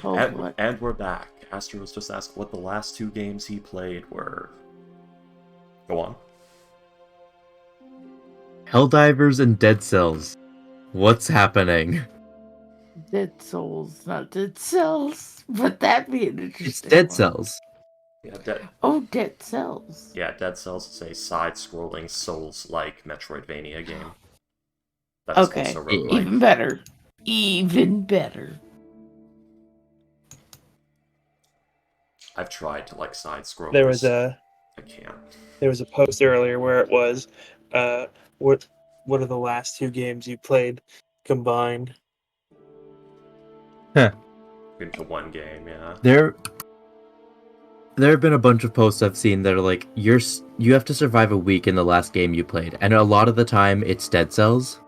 Told what? And we're back. Astro was just asked what the last 2 games he played were. Go on. Helldivers and Dead Cells. What's happening? Dead Souls, not Dead Cells. But that'd be an interesting It's Dead one. Cells. Yeah, Oh, Dead Cells. Yeah, Dead Cells is a side-scrolling Souls-like Metroidvania game. That's Okay, also roguelike. even better. Even better. I've tried to like side-scrollers. I can't. There was a post earlier where it was, what are the last 2 games you played combined? Into one game, yeah. There have been a bunch of posts I've seen that are like, you have to survive a week in the last game you played, and a lot of the time it's Dead Cells,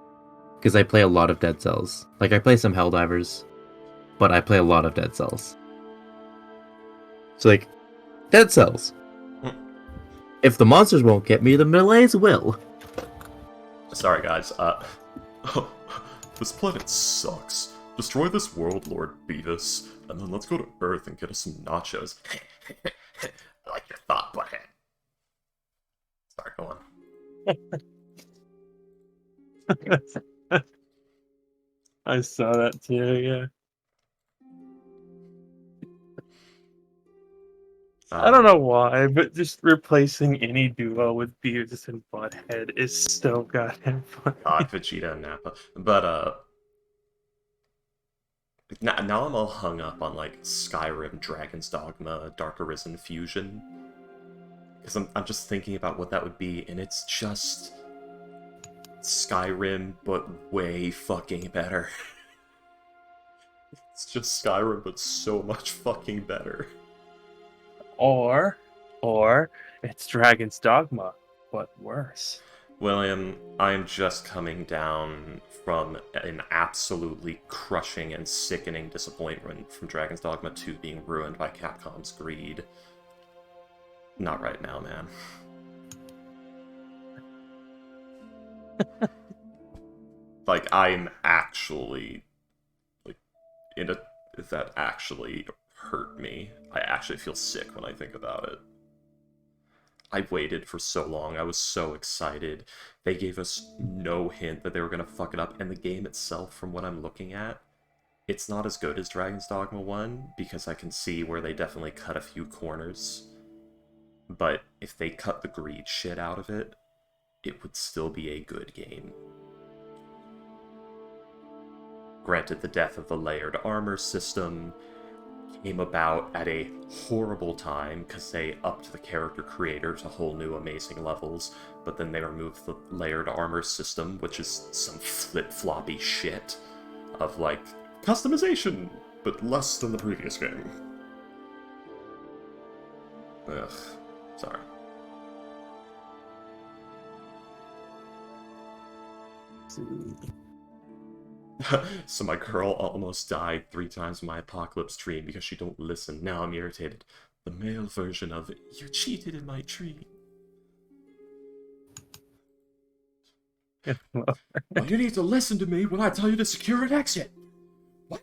because I play a lot of Dead Cells. Like, I play some Helldivers, but I play a lot of Dead Cells. It's like, Dead Cells. If the monsters won't get me, the melees will. Sorry, guys. This planet sucks. Destroy this world, Lord Beavis, and then let's go to Earth and get us some nachos. I like your thought, butthead. Sorry, go on. I saw that too, yeah. I don't know why, but just replacing any duo with Beavis and Butthead is so goddamn funny. God, Vegeta and Nappa. But, now I'm all hung up on, like, Skyrim, Dragon's Dogma, Dark Arisen Fusion. Because I'm just thinking about what that would be, and it's just Skyrim, but way fucking better. It's just Skyrim, but so much fucking better. Or it's Dragon's Dogma, but worse. William, I'm just coming down from an absolutely crushing and sickening disappointment from Dragon's Dogma 2 being ruined by Capcom's greed. Not right now, man. Like, I'm actually... like, that actually hurt me. I actually feel sick when I think about it. I waited for so long, I was so excited. They gave us no hint that they were gonna fuck it up, and the game itself, from what I'm looking at, it's not as good as Dragon's Dogma 1, because I can see where they definitely cut a few corners. But if they cut the greed shit out of it, it would still be a good game. Granted, the death of the layered armor system came about at a horrible time because they upped the character creator to whole new amazing levels, but then they removed the layered armor system, which is some flip-floppy shit of, like, customization, but less than the previous game. Ugh. Sorry. So my girl almost died 3 times in my apocalypse dream because she don't listen. Now I'm irritated. The male version of "you cheated in my dream." Well, you need to listen to me when I tell you to secure an exit. What?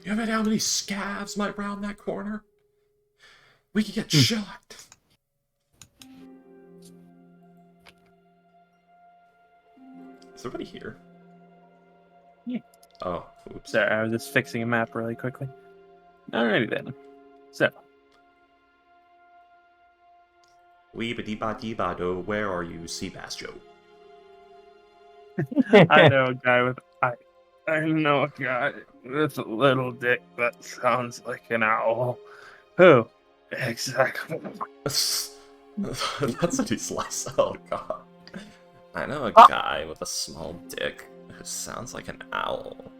You ever know how many scavs might round that corner? We could get shot. Is everybody here? Yeah. Oh, oops. Sorry, I was just fixing a map really quickly. Alrighty then. So. Weebity-ba-dee-ba-do, where are you, Seabass I know a guy with I know a guy with a little dick that sounds like an owl. Who? Exactly. That's a new slice. Oh god. I know a guy with a small dick who sounds like an owl.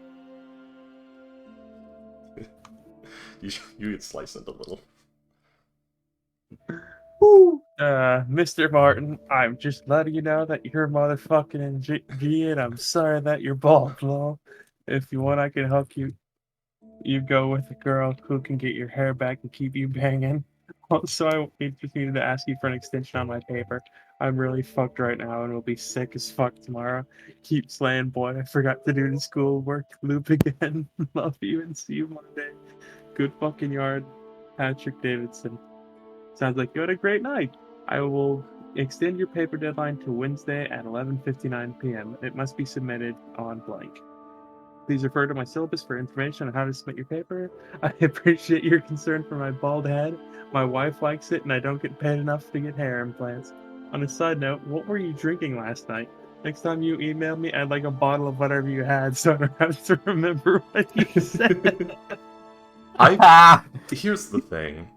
you get sliced into little. Mr. Martin, I'm just letting you know that you're motherfucking in G, and I'm sorry that you're bald, lol. If you want, I can help you. You go with a girl who can get your hair back and keep you banging. Also, I just needed to ask you for an extension on my paper. I'm really fucked right now and will be sick as fuck tomorrow. Keep slaying, boy. I forgot to do the schoolwork. Loop again. Love you and see you Monday. Good fucking yard. Patrick Davidson. Sounds like you had a great night. I will extend your paper deadline to Wednesday at 11:59 p.m. It must be submitted on blank. Please refer to my syllabus for information on how to submit your paper. I appreciate your concern for my bald head. My wife likes it, and I don't get paid enough to get hair implants. On a side note, what were you drinking last night? Next time you email me, I'd like a bottle of whatever you had so I don't have to remember what you said. Here's the thing.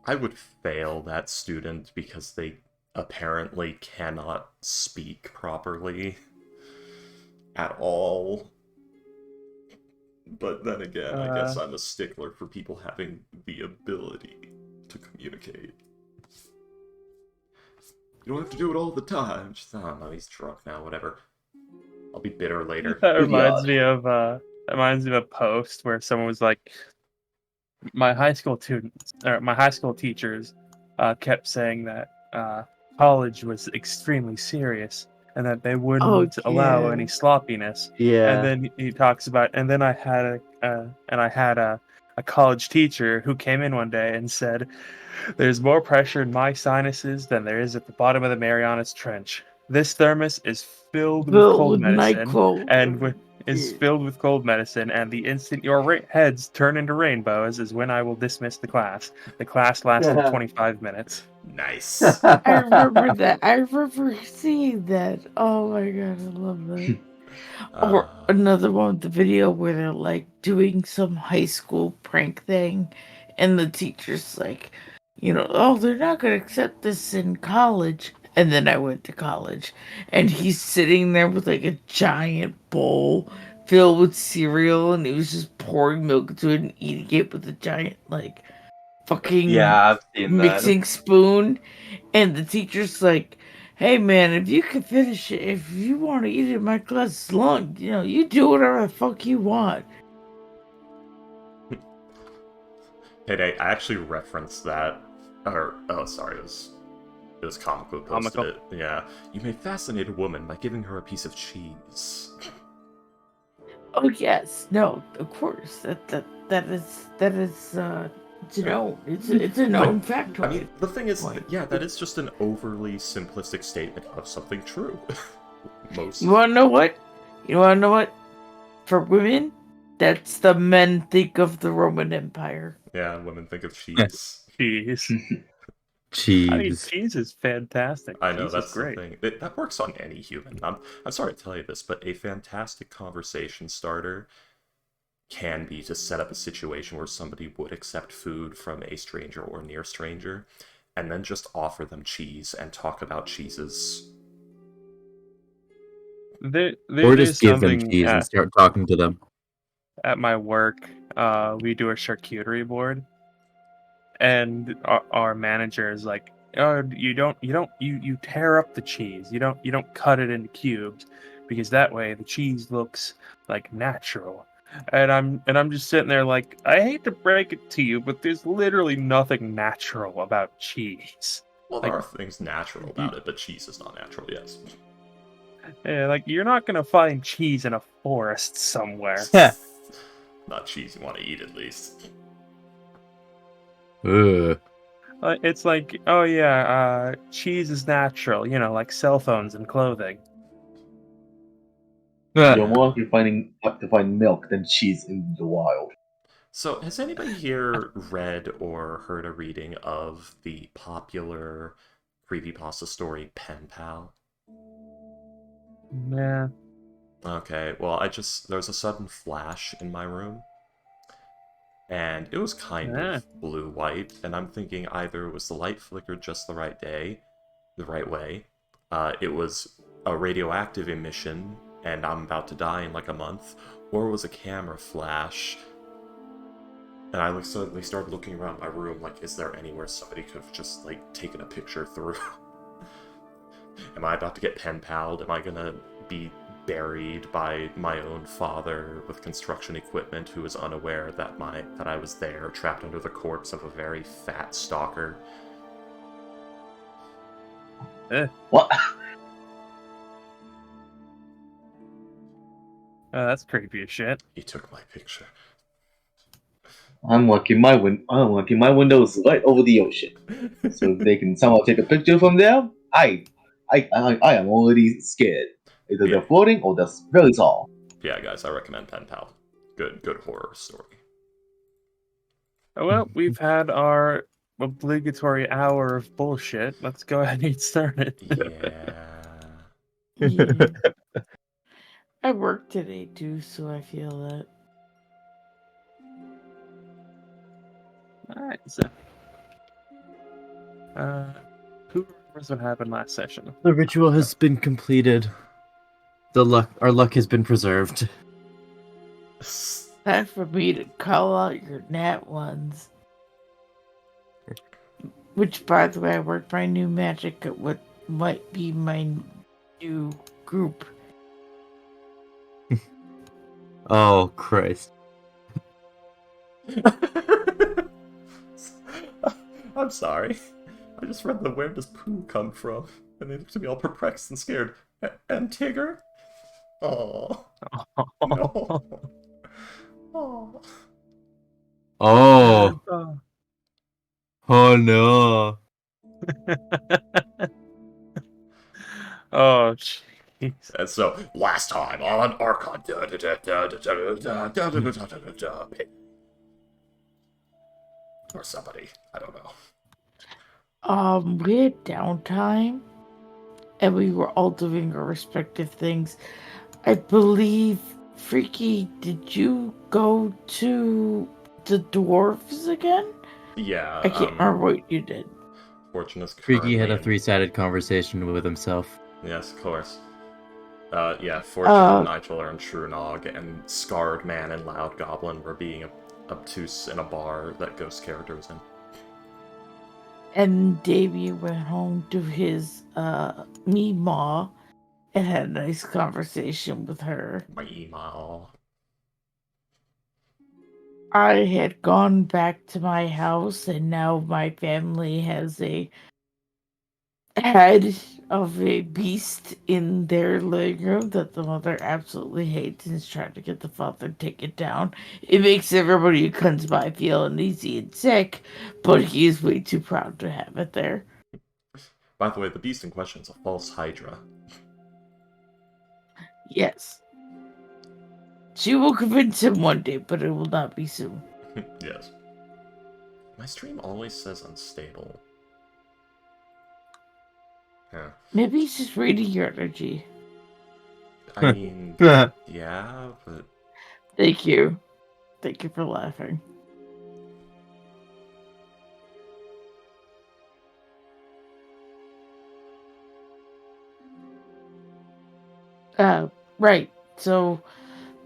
I would fail that student because they apparently cannot speak properly at all. But then again, I guess I'm a stickler for people having the ability to communicate. You don't have to do it all the time. Just, oh no, he's drunk now, whatever. I'll be bitter later. That reminds me of a post where someone was like, my high school teachers kept saying that college was extremely serious and that they wouldn't allow any sloppiness. Yeah. And then he talks about, and then I had a college teacher who came in one day and said, "There's more pressure in my sinuses than there is at the bottom of the Marianas Trench. This thermos is filled with cold medicine, filled with cold medicine, and the instant your heads turn into rainbows is when I will dismiss the class. The class lasted 25 minutes." Nice. I remember that. I remember seeing that. Oh my god, I love that. Or another one with the video where they're like doing some high school prank thing, and the teacher's like, oh, they're not gonna accept this in college. And then I went to college, and he's sitting there with like a giant bowl filled with cereal, and he was just pouring milk into it and eating it with a giant like fucking I've seen mixing spoon. And the teacher's like, "Hey man, if you can finish it, if you want to eat it in my class long, you do whatever the fuck you want." Hey, I actually referenced that. Sorry, it was Comical who posted it. Yeah. You may fascinate a woman by giving her a piece of cheese. Oh yes, no, of course. That is it's known. It's a known factoid. I mean, the thing is, that is just an overly simplistic statement of something true. You wanna know what? For women, that's the men think of the Roman Empire. Yeah, women think of cheese. Cheese. Cheese. I mean, cheese is fantastic. I know, cheese that's is great. the thing. That works on any human. I'm sorry to tell you this, but a fantastic conversation starter can be to set up a situation where somebody would accept food from a stranger or near stranger, and then just offer them cheese and talk about cheeses. Or just give them cheese and start talking to them. At my work, we do a charcuterie board, and our manager is like, "Oh, you tear up the cheese. You don't cut it into cubes, because that way the cheese looks like natural." And I'm just sitting there like, I hate to break it to you, but there's literally nothing natural about cheese. Well, there are things natural about it, but cheese is not natural, yes. Yeah, like, you're not gonna find cheese in a forest somewhere. Not cheese you want to eat, at least. Ugh. It's like, oh yeah, cheese is natural, like cell phones and clothing. You're more likely to find milk than cheese in the wild. So, has anybody here read or heard a reading of the popular creepypasta story Pen Pal? Nah. Okay, well, there was a sudden flash in my room, and it was kind of blue-white, and I'm thinking either it was the light flickered just the right way, it was a radioactive emission, and I'm about to die in like a month, or it was a camera flash. And I suddenly started looking around my room like, is there anywhere somebody could have just like taken a picture through? Am I about to get pen palled? Am I gonna be buried by my own father with construction equipment who is unaware that I was there, trapped under the corpse of a very fat stalker? What? That's creepy as shit. He took my picture. I'm walking my windows right over the ocean, so if they can somehow take a picture from there, I am already scared. Either Yeah. they're floating or they're very tall. Yeah, guys, I recommend Pen Pal. Good horror story. Oh, well, we've had our obligatory hour of bullshit. Let's go ahead and get started. Yeah. Yeah. I work today too, so I feel that. Alright, so. Who remembers what happened last session? The ritual has been completed. Our luck has been preserved. Time for me to call out your nat ones. Which, by the way, I worked my new magic at what might be my new group. Oh, Christ. I'm sorry. I just read the "Where does poo come from?" and they looked at me all perplexed and scared. And Tigger? Oh. No. Oh. Oh. Oh no. Oh, jeez. And so, last time on Archon. Or somebody. I don't know. We had downtime, and we were all doing our respective things. I believe, Freaky, did you go to the dwarves again? Yeah, I can't remember what you did. Fortune is currently Freaky had a in- three-sided conversation with himself. Yes, of course. Yeah, Fortune, Nigel, and Truenog, and Scarred Man and Loud Goblin were being obtuse in a bar that Ghost character was in. And Damien went home to his Meemaw and had a nice conversation with her. My email. I had gone back to my house, and now my family has a head of a beast in their living room that the mother absolutely hates and is trying to get the father to take it down. It makes everybody who comes by feel uneasy and sick, but he is way too proud to have it there. By the way, the beast in question is a false Hydra. Yes. She will convince him one day, but it will not be soon. Yes. My stream always says unstable. Yeah. Maybe he's just reading your energy. I mean, yeah, but... Thank you. Thank you for laughing. Right. So,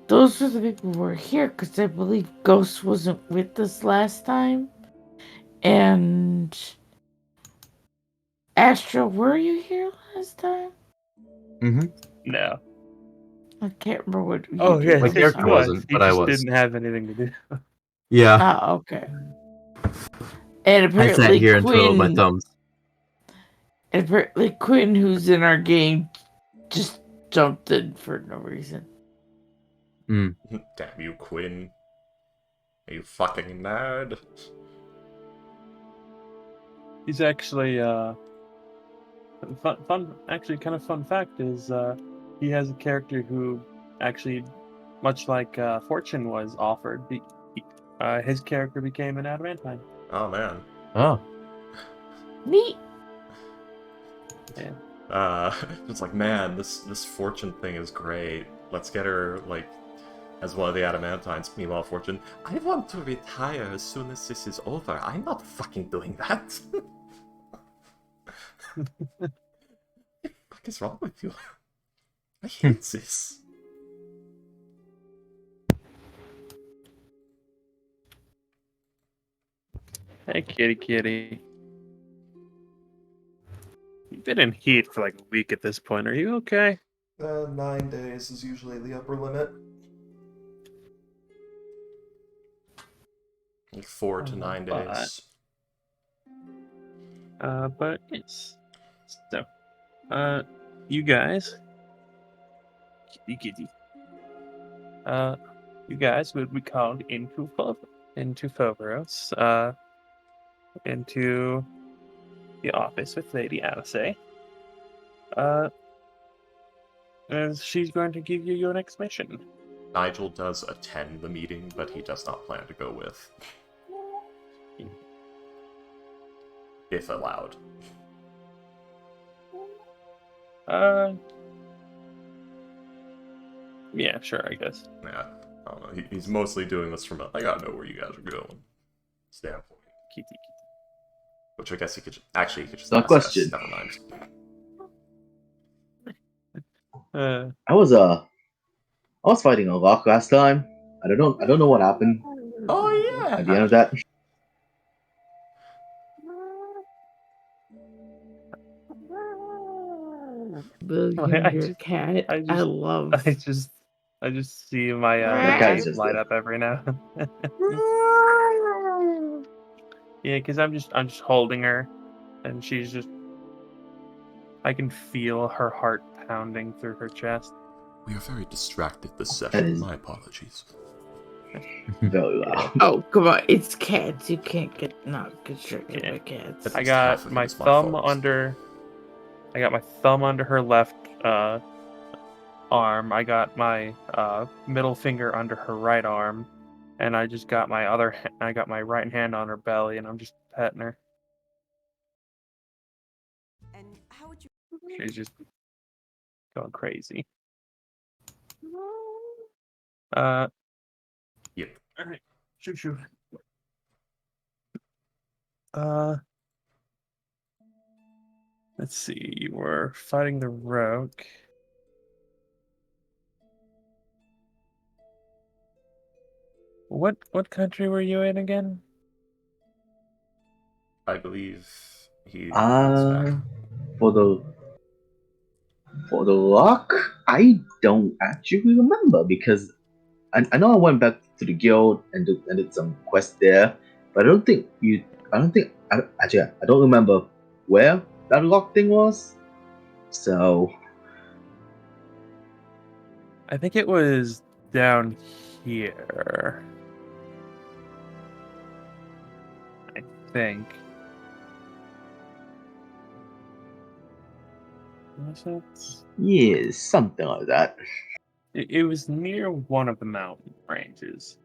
those were the people who were here, because I believe Ghost wasn't with us last time. And... Astro, were you here last time? Mm-hmm. No. I can't remember what you Oh, did yeah, My last character time. wasn't, He but I just was. didn't have anything to do. Yeah. Ah, okay. And I sat apparently here and twiddled my Quinn... thumbs. And apparently Quinn, who's in our game, just jumped in for no reason. Mm. Damn you, Quinn. You fucking nerd. He's actually, actually, kind of fun fact is, he has a character who actually, much like Fortune was offered, his character became an adamantine. Oh, man. Oh. Neat. Yeah. It's like, man, this Fortune thing is great. Let's get her, like, as one of the adamantines. Meanwhile, Fortune, I want to retire as soon as this is over. I'm not fucking doing that. What the fuck is wrong with you? I hate this. Hey, kitty. You've been in heat for like a week at this point. Are you okay? 9 days is usually the upper limit. Like 4 to 9 days. But yes. So, You guys, kitty. You guys would be called into Foveros, into the office with Lady Alice. And she's going to give you your next mission. Nigel does attend the meeting, but he does not plan to go with. If allowed. Yeah, sure, I guess. Yeah, I don't know. He's mostly doing this from a, I gotta know where you guys are going standpoint. Kitty. Which I guess he could actually just No ask question. us. Never mind. I was fighting a rock last time. I don't know what happened Oh at the end yeah. of that. William, your cat. I love. I just see my The cat is eyes just light there. up every now. Yeah, because I'm just holding her, and she's just. I can feel her heart pounding through her chest. We are very distracted this That session. is- My apologies. Very loud. Oh, come on. It's cats. You can't get not distracted Yeah. by cats. At I least half got of it my is my thumb fault. under. I got my thumb under her left arm. I got my middle finger under her right arm, and I just got my I got my right hand on her belly, and I'm just petting her. And how would you? She's just going crazy. Yep. All right, shoot. Let's see. You were fighting the rogue. What country were you in again? I believe he comes back. For the rock, I don't actually remember because I know I went back to the guild and did some quests there, but I don't think I don't remember where that rock thing was. So I think it was down here. I think. Was it? yeah, something like that. It was near one of the mountain ranges.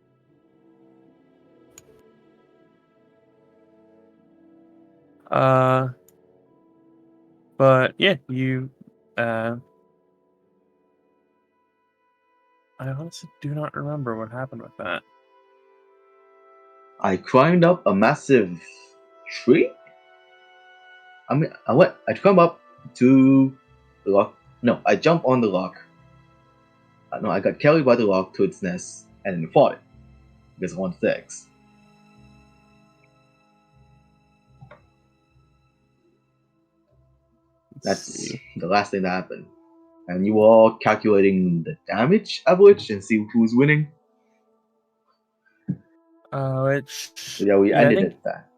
But yeah, you I honestly do not remember what happened with that. I climbed up a massive tree. I climbed up to the rock. No, I jumped on the rock. No, I got carried by the rock to its nest and then fought it because I wanted to X. Let's That's see. the last thing that happened. And you were all calculating the damage average and see who's winning. So yeah, we ended at that.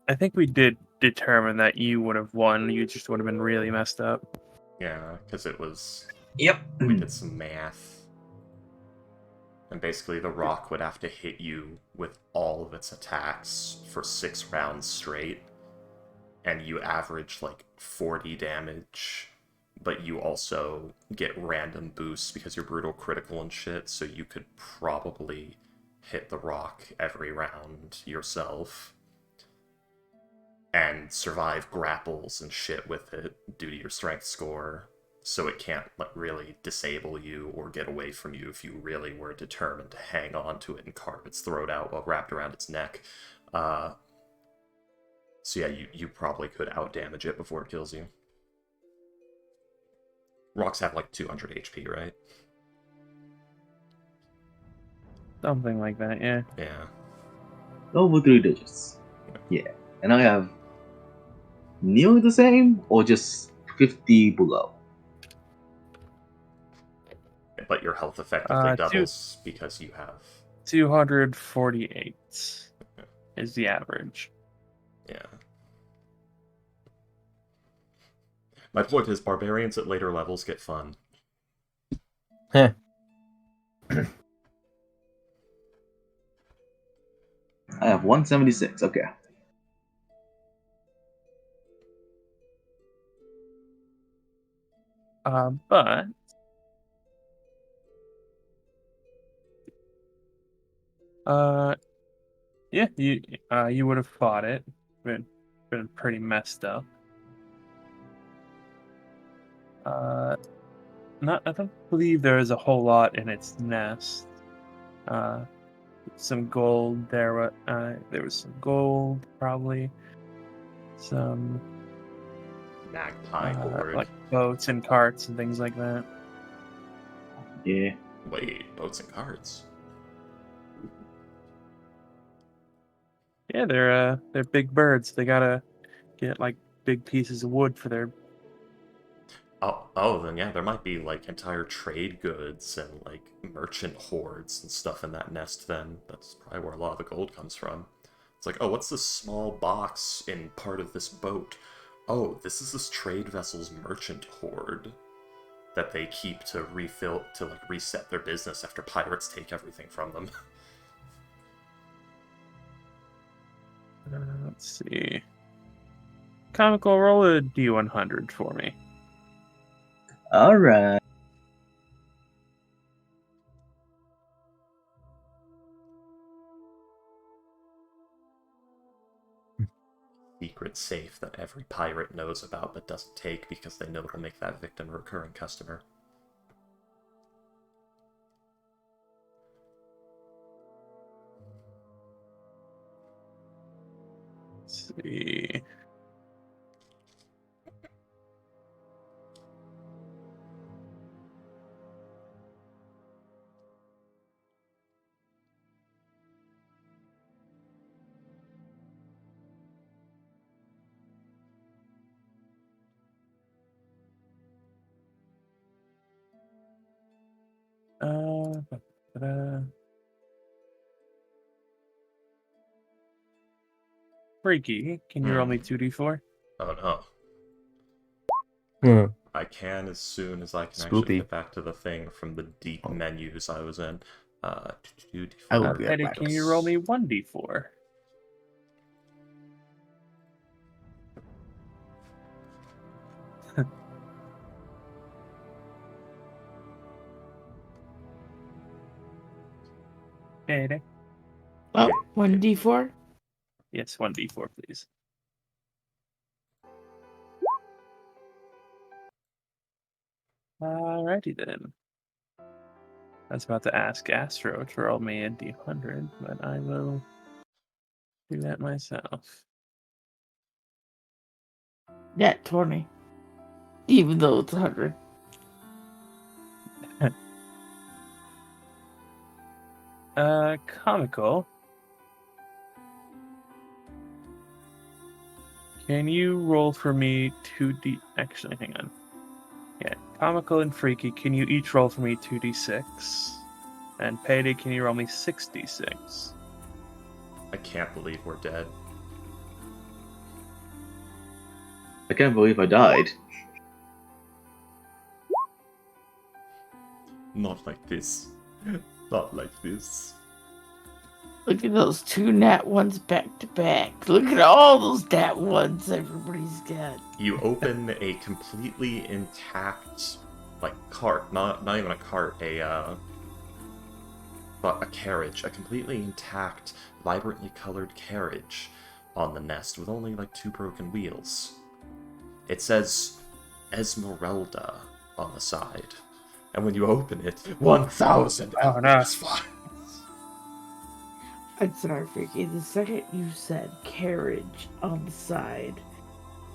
I think we did determine that you would have won. You just would have been really messed up. Yeah, because it was. Yep. We did some math. And basically, the rock would have to hit you with all of its attacks for 6 rounds straight. And you average like 40 damage. But you also get random boosts because you're brutal critical and shit, so you could probably hit the rock every round yourself. And survive grapples and shit with it due to your strength score. So it can't really disable you or get away from you if you really were determined to hang on to it and carve its throat out while wrapped around its neck. So yeah, you probably could outdamage it before it kills you. Rocks have like 200 HP, right? Something like that, yeah. Yeah. Over 3 digits. Yeah. And I have nearly the same or just 50 below. But your health effectively Two- doubles because you have... 248 is the average. Yeah. My point is, barbarians at later levels get fun. Heh. I have 176. Okay. But yeah, you would have fought it. Been pretty messed up. I don't believe there is a whole lot in its nest. Some gold there. There was some gold, probably. Some Magpie horde. like boats and carts and things like that. Yeah. Wait, boats and carts. Yeah, they're big birds. They gotta get like big pieces of wood for their. Oh, then yeah, there might be like entire trade goods and like merchant hordes and stuff in that nest. Then that's probably where a lot of the gold comes from. It's like, oh, what's this small box in part of this boat? Oh, this is this trade vessel's merchant horde that they keep to refill to like reset their business after pirates take everything from them. Let's see. Comical, roll a D100 for me. All right. Secret safe that every pirate knows about but doesn't take because they know it'll make that victim a recurring customer. Let's see. Da-da. Freaky, can you roll me 2d4? Oh no. Hmm. I can as soon as I can Spoopy. actually get back to the thing from the deep menus I was in. I will be right Eddie, back. can you roll me 1d4? Eddie? Oh, 1d4? Yes, 1d4, please. Alrighty then. I was about to ask Astro to roll me a d100, but I will do that myself. Net 20. Even though it's 100. Comical. Can you roll for me 2d... Actually, hang on. Yeah, Comical and Freaky, can you each roll for me 2d6? And Payday, can you roll me 6d6? I can't believe we're dead. I can't believe I died. Not like this. Not like this. Look at those 2 nat 1s back to back. Look at all those nat 1s everybody's got. You open a completely intact, like, cart. Not even a cart, but a carriage. A completely intact, vibrantly colored carriage on the nest with only, like, 2 broken wheels. It says Esmeralda on the side. And when you open it, 1,000 Oh, no. PS5. I'm sorry, Freaky. The second you said carriage on the side,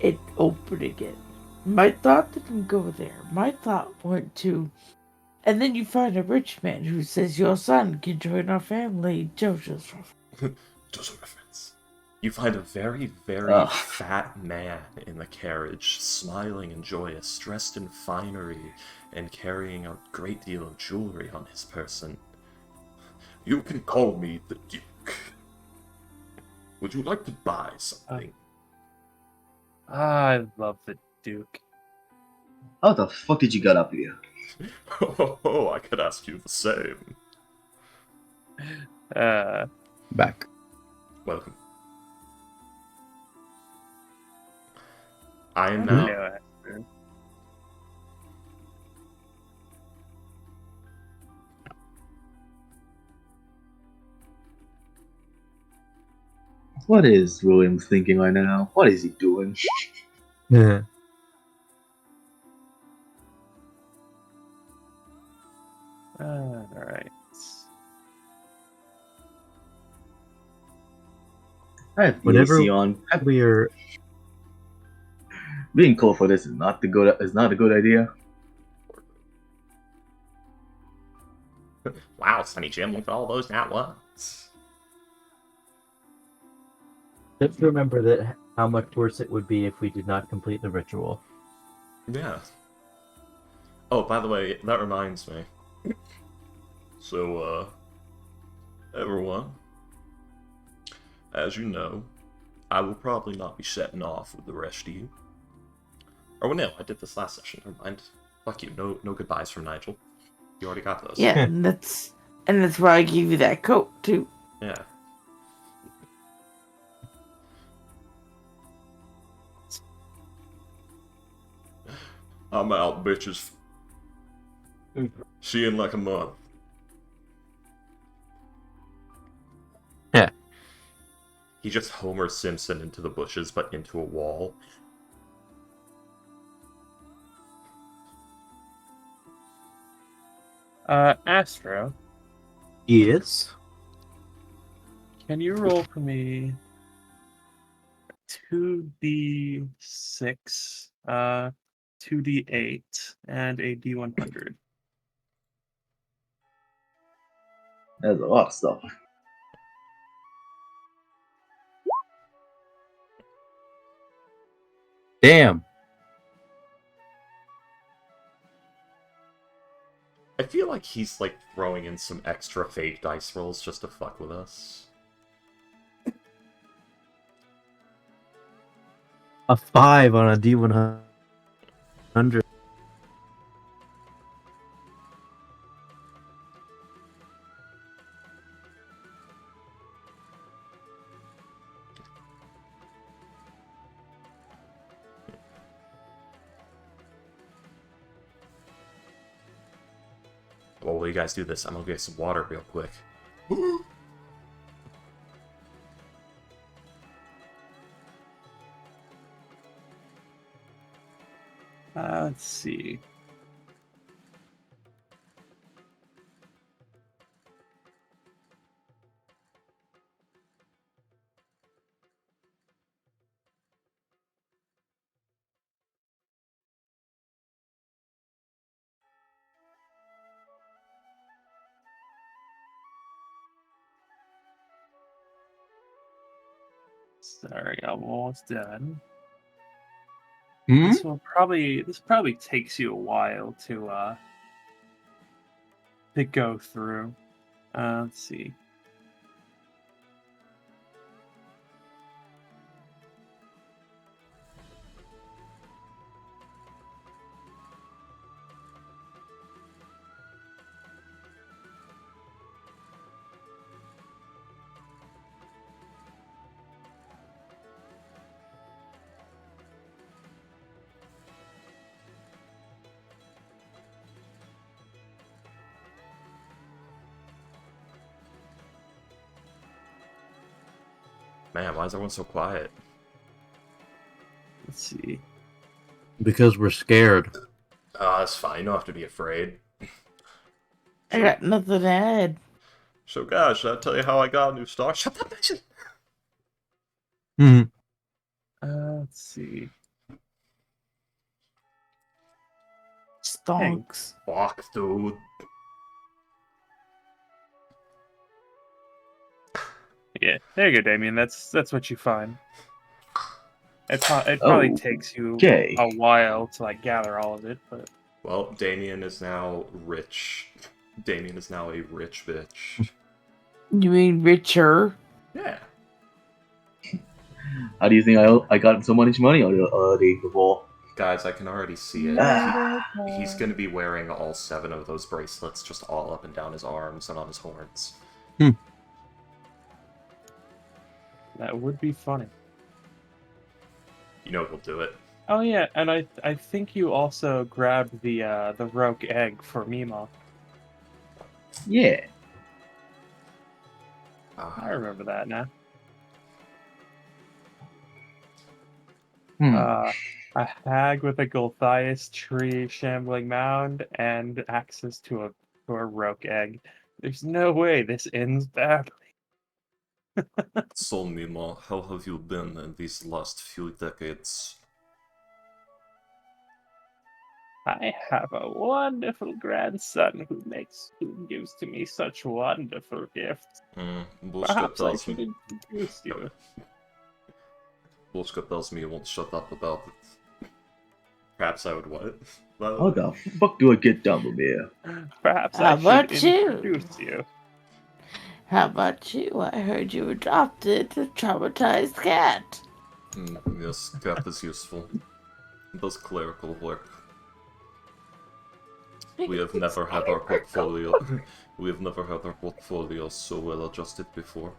it opened again. My thought didn't go there. My thought went to, and then you find a rich man who says your son can join our family. JoJo's reference. JoJo reference. You find a very, very Ugh. fat man in the carriage, smiling and joyous, dressed in finery, and carrying a great deal of jewelry on his person. You can call me the Duke. Would you like to buy something? I love the Duke. How the fuck did you get up here? Oh, I could ask you the same. Back. Welcome. I am hello, now. Astro. What is William thinking right now? What is he doing? Yeah. All right. I have the Whenever AC on. we're Being cold for this is not a good idea. Wow, Sunny Jim, look at all those at once. just remember that how much worse it would be if we did not complete the ritual. Yeah. Oh, by the way, that reminds me. So, everyone, as you know, I will probably not be setting off with the rest of you. Oh no, I did this last session. Never mind. Fuck you. No goodbyes from Nigel. You already got those. Yeah, and that's why I gave you that coat too. Yeah. I'm out, bitches. See you in like a month. Yeah. He just Homer Simpson into the bushes, but into a wall. Astro, Yes. can you roll for me 2d6, 2d8, and a d100? There's a lot of stuff. Damn. I feel like he's like throwing in some extra fake dice rolls just to fuck with us. A 5 on a D100. Well, while you guys do this, I'm gonna get some water real quick. Let's see. Sorry, I'm almost done. Hmm? This probably takes you a while to go through. Let's see. Man, why is everyone so quiet? Let's see. Because we're scared. That's fine. You don't have to be afraid. I got nothing to add. So, guys, should I tell you how I got a new star? Shut up, bitch! Hmm. Let's see. Stonks. Fuck, dude. Yeah, there you go, Damien. That's what you find. It probably takes you Okay. a while to like gather all of it, but Well, Damien is now rich. Damien is now a rich bitch. You mean richer? Yeah. How do you think I got so much money on the day before? Guys, I can already see it. He's going to be wearing all 7 of those bracelets just all up and down his arms and on his horns. That would be funny. You know he'll do it. Oh yeah, and I think you also grabbed the rogue egg for Mima. Yeah. I remember that now. Hmm. A hag with a Gulthias tree shambling mound and access to a rogue egg. There's no way this ends badly. So, Mima, how have you been in these last few decades? I have a wonderful grandson who gives to me such wonderful gifts. Bullshit Perhaps I tells should me. introduce you. Bullshit tells me you won't shut up about it. Perhaps I would what? How the fuck do I get done with here? Perhaps How I should about you? introduce you. How about you? I heard you adopted a traumatized cat. Yes, cat is useful. It does clerical work. We have never had our portfolio. We have never had our portfolio so well adjusted before.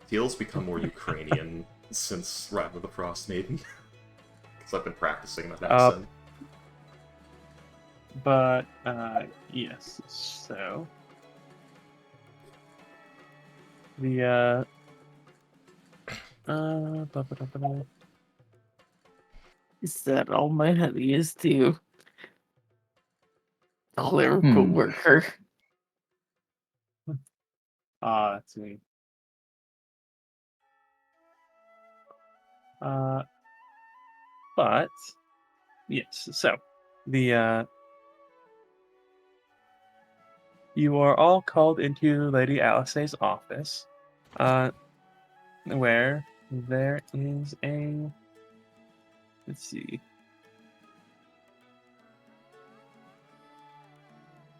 Teal's become more Ukrainian since Ride with the Frost Maiden. Because I've been practicing that accent. But, yes, so... The, Is that all my honey is to you? Clerical worker. that's me. But, yes, so, the, you are all called into Lady Alice's office, where there is a... Let's see.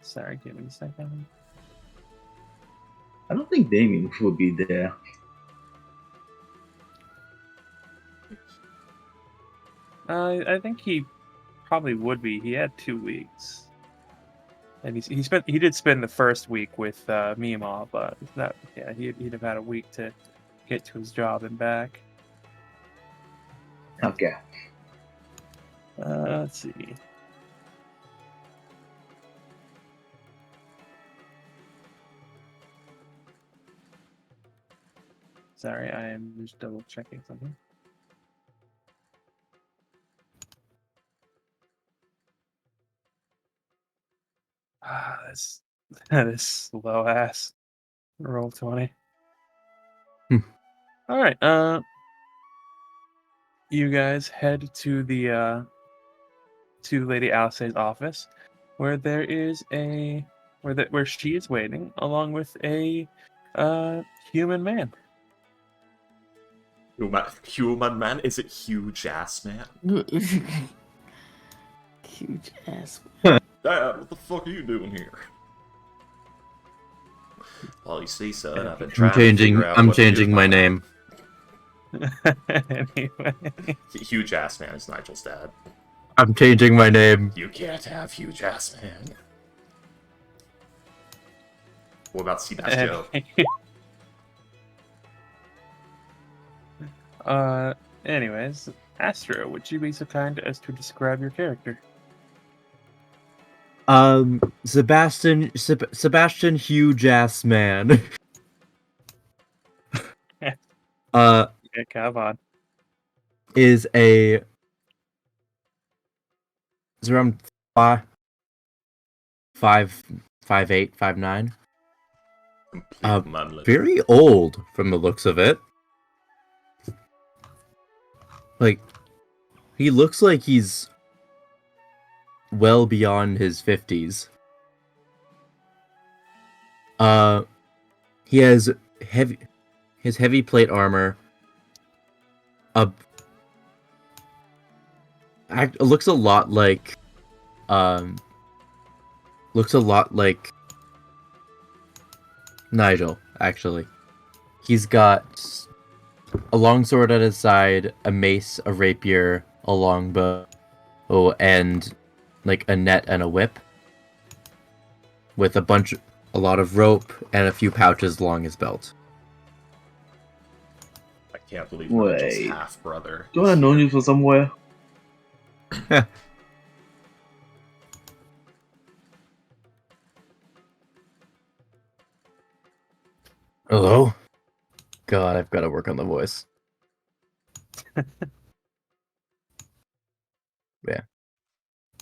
Sorry, give me a second. I don't think Damien would be there. I think he probably would be. He had 2 weeks. And he did spend the first week with Mima, but he'd have had a week to get to his job and back. Okay. Let's see. Sorry, I am just double checking something. That is slow ass. Roll 20. All right. You guys head to the to Lady Alice's office, where there is where she is waiting, along with a human man. Human man? Is it huge ass man? Huge ass. Dad, what the fuck are you doing here? Well, you see, son, I've been trying to figure out I'm what to do changing with my name. Anyway. Huge ass man is Nigel's dad. I'm changing my name. You can't have huge ass man. What about Sebastian? Anyways, Astro, would you be so kind as to describe your character? Sebastian huge ass man. Yeah, come on. Is around 5'8", 5'9". Complete manlet. Very old from the looks of it. Like, he looks like he's well beyond his 50s. He has heavy plate armor. Looks a lot like Nigel, actually. He's got a long sword at his side, a mace, a rapier, a longbow, and like a net and a whip, with a lot of rope and a few pouches along his belt. I can't believe Nigel's Wait. half brother. Don't I know you from somewhere? Hello? God, I've got to work on the voice.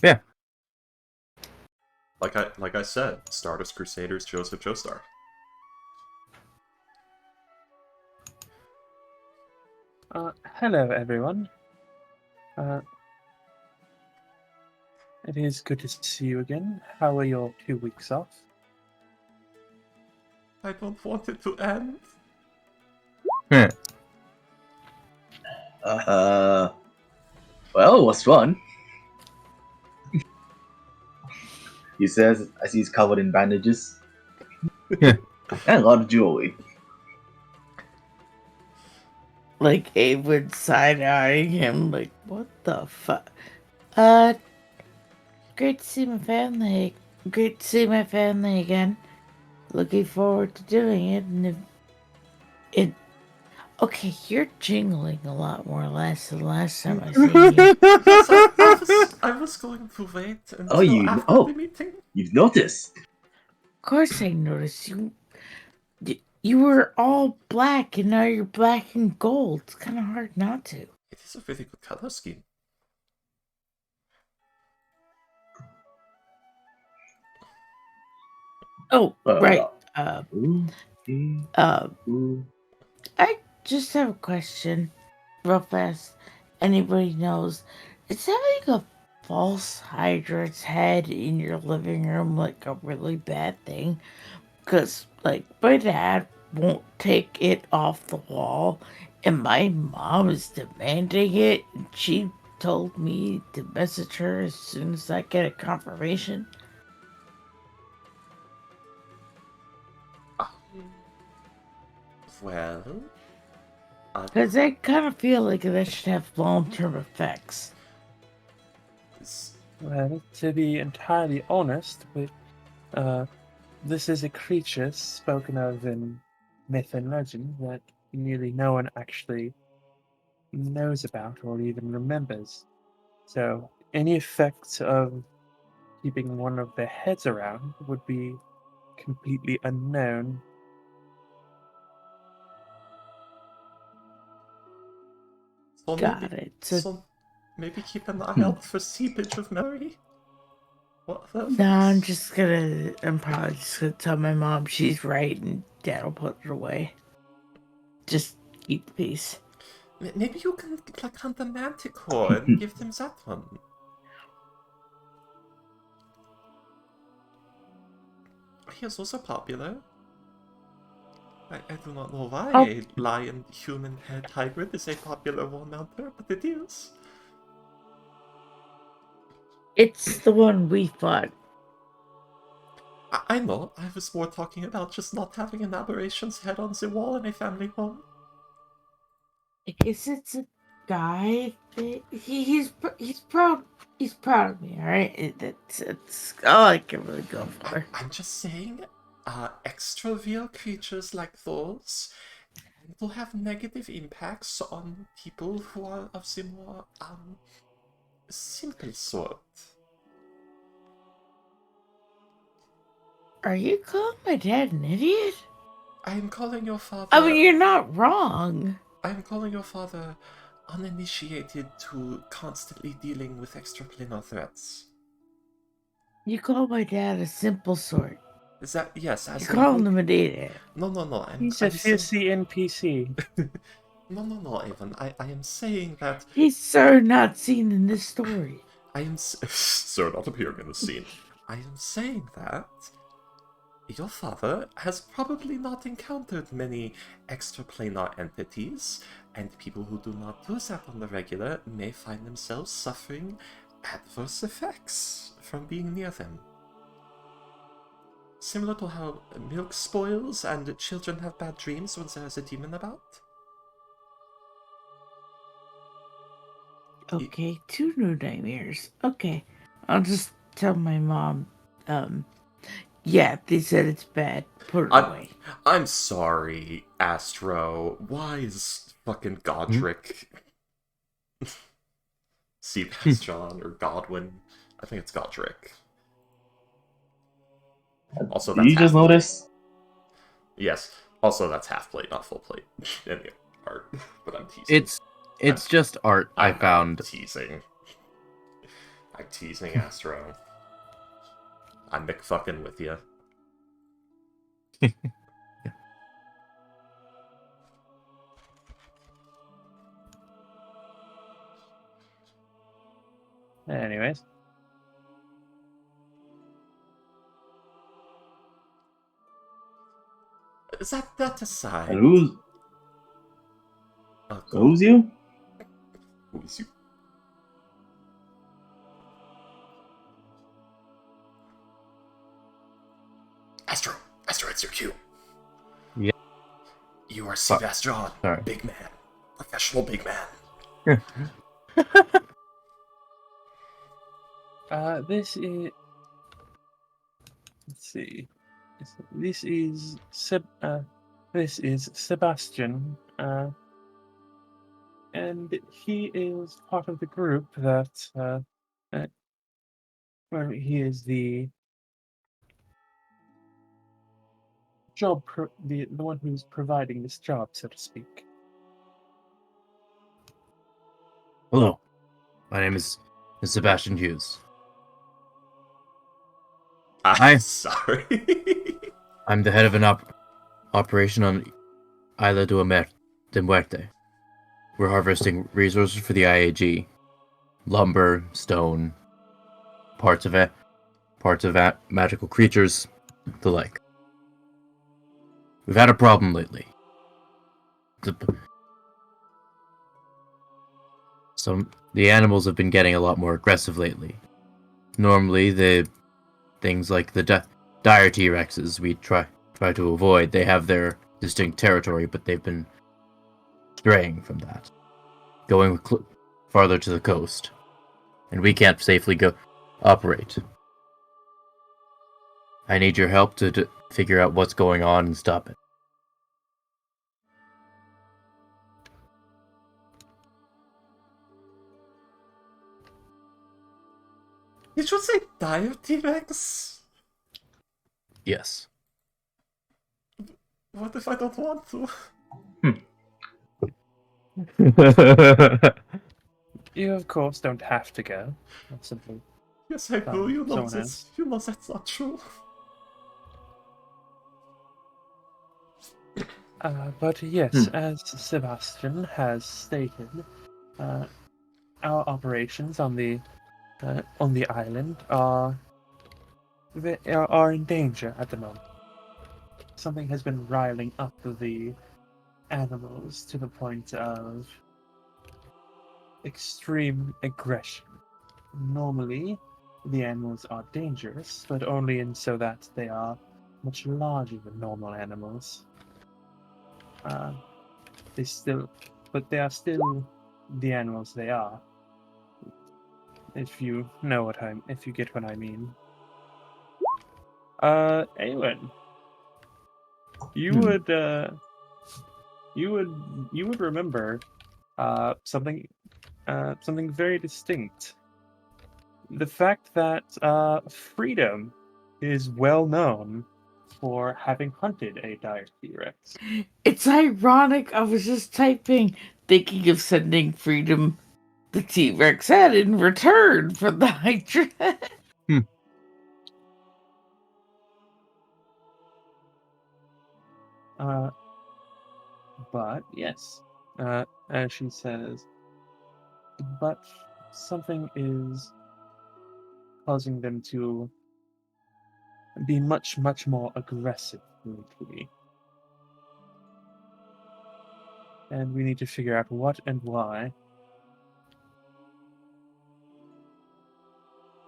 Yeah. Like I said, Stardust Crusaders, Joseph Joestar. Hello, everyone. It is good to see you again. How are your 2 weeks off? I don't want it to end. Well, it was fun. He says as he's covered in bandages. And a lot of jewelry. Like Abe would side-eyeing him, like, what the fuck? Great to see my family. Great to see my family again. Looking forward to doing it, and okay, you're jingling a lot more or less than the last time I seen you. Yes, I was going to wait until after the meeting. You've noticed. Of course I noticed you were all black, and now you're black and gold. It's kind of hard not to. It is a very good color scheme. Oh, right. Ooh. I just have a question, real fast. Anybody knows, is having a false Hydra's head in your living room like a really bad thing? Because, like, my dad won't take it off the wall, and my mom is demanding it, and she told me to message her as soon as I get a confirmation. Well, Because I kind of feel like that should have long-term effects. Well, to be entirely honest, this is a creature spoken of in myth and legend that nearly no one actually knows about or even remembers. So, any effects of keeping one of their heads around would be completely unknown. So Got it. So maybe keep an eye out for seepage of memory. What the No, I'm probably just gonna tell my mom she's right, and Dad will put it away. Just keep the peace. Maybe you can like hunt a manticore and give them that one. Yes, those are popular. I do not know why Oh. a lion human head hybrid is a popular one out there, but it is. It's the one we fought. I know, I was more talking about just not having an aberration's head on the wall in a family home. I guess it's a guy. He's proud. He's proud of me. All right. It's all I can really go for. I'm just saying, extra real creatures like those will have negative impacts on people who are of the more simple sort. Are you calling my dad an idiot? I am calling your father. I mean, you're not wrong. I am calling your father uninitiated to constantly dealing with extraplanar threats. You call my dad a simple sort. Is that yes? You call him an idiot. No. He's a fiercely NPC. No, Evan. I am saying that He's so not seen in this story. I am so not appearing in the scene. I am saying that your father has probably not encountered many extraplanar entities, and people who do not do that on the regular may find themselves suffering adverse effects from being near them. Similar to how milk spoils and children have bad dreams when there is a demon about. Okay, 2 new nightmares. Okay. I'll just tell my mom, yeah, they said it's bad. Put it away. I'm sorry, Astro. Why is fucking Godric Sebastian or Godwin? I think it's Godric. Also, Did that's you just half plate. notice? Yes. Also, that's half plate, not full plate. In the art, but I'm teasing. It's just art I found. I'm teasing. I'm teasing Astro. I'm McFucking with you. Anyways. Is that aside? And who's Oh, who's you? Who's you? Astro, it's your cue. Yeah. You are Sebastian, Sorry. big man, professional big man. This is. Let's see. This is this is Sebastian. And he is part of the group that well, he is the the one who's providing this job, so to speak. Hello, my name is Sebastian Hughes. I'm sorry. I'm the head of an operation on Isla de Muerte. We're harvesting resources for the IAG. Lumber, stone, parts of magical creatures, the like. We've had a problem lately. The animals have been getting a lot more aggressive lately. Normally, the things like the dire T-Rexes we try to avoid. They have their distinct territory, but they've been straying from that, going farther to the coast, and we can't safely go operate. I need your help to figure out what's going on and stop it. You should say dire T-Rex. Yes. What if I don't want to? You, of course, don't have to go. That's simply. Yes, I do. You know someone this. else. You know that's not true. But yes, as Sebastian has stated, our operations on the island are in danger at the moment. Something has been riling up the animals to the point of extreme aggression. Normally, the animals are dangerous, but only in so that they are much larger than normal animals. They are still the animals they are. If you get what I mean. Awen, you would remember something very distinct. The fact that Freedom is well known for having hunted a dire T-Rex. It's ironic. I was just typing, thinking of sending Freedom the T-Rex head in return for the Hydra. But yes, as she says, but something is causing them to be much, much more aggressive lately. And we need to figure out what and why.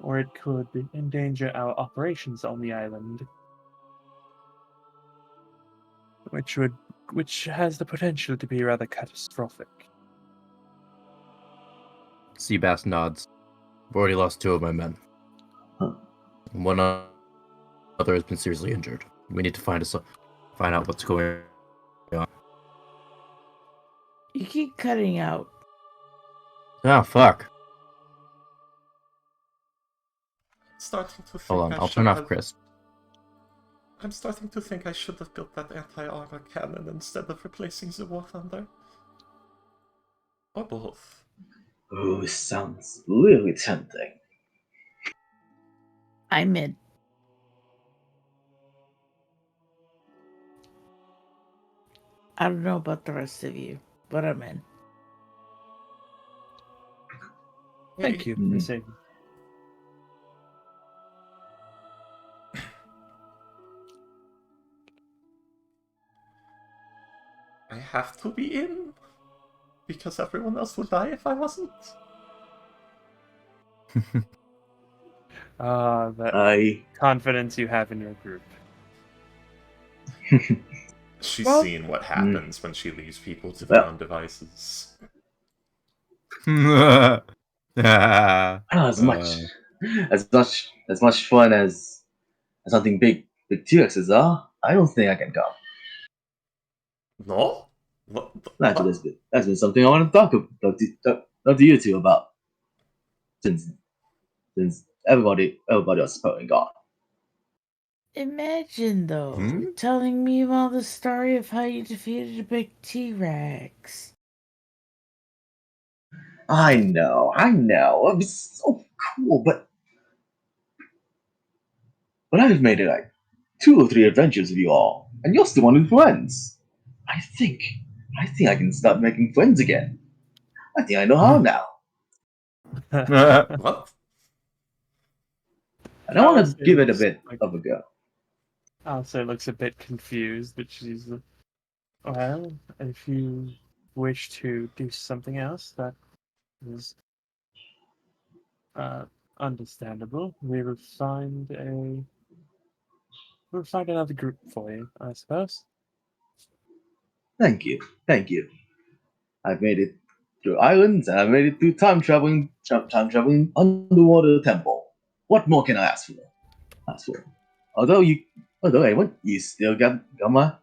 Or it could endanger our operations on the island. Which has the potential to be rather catastrophic. Seabass nods. I've already lost 2 of my men. Huh. One other has been seriously injured. We need to find out what's going on. You keep cutting out. Oh, fuck. Starting to think Hold on, I I'll should turn off have... Chris. I'm starting to think I should have built that anti-armor cannon instead of replacing the War Thunder. Or both. Oh, it sounds really tempting. I'm in. I don't know about the rest of you, but I'm in. Thank you for Mm. saying. I have to be in, because everyone else would die if I wasn't. That I confidence you have in your group. She's Well- seen what happens when she leaves people to their Well. own devices. as much fun as something big T-Rexes are. I don't think I can come. No? What? That's been something I want to talk to you two about since everybody was probably gone. Imagine, though, Hmm? telling me about the story of how you defeated a big T-Rex. I know. It was so cool, but I've made it like 2 or 3 adventures with you all, and you're still wanting friends. I think I can start making friends again. I think I know how now. What? And I want Alice to give it a looks bit like- of a go. Alice looks a bit confused, but she's well, if you wish to do something else, that is understandable. We'll find another group for you, I suppose. Thank you. I've made it through islands, and I've made it through time traveling underwater temple. What more can I ask for? Although anyone, you still got my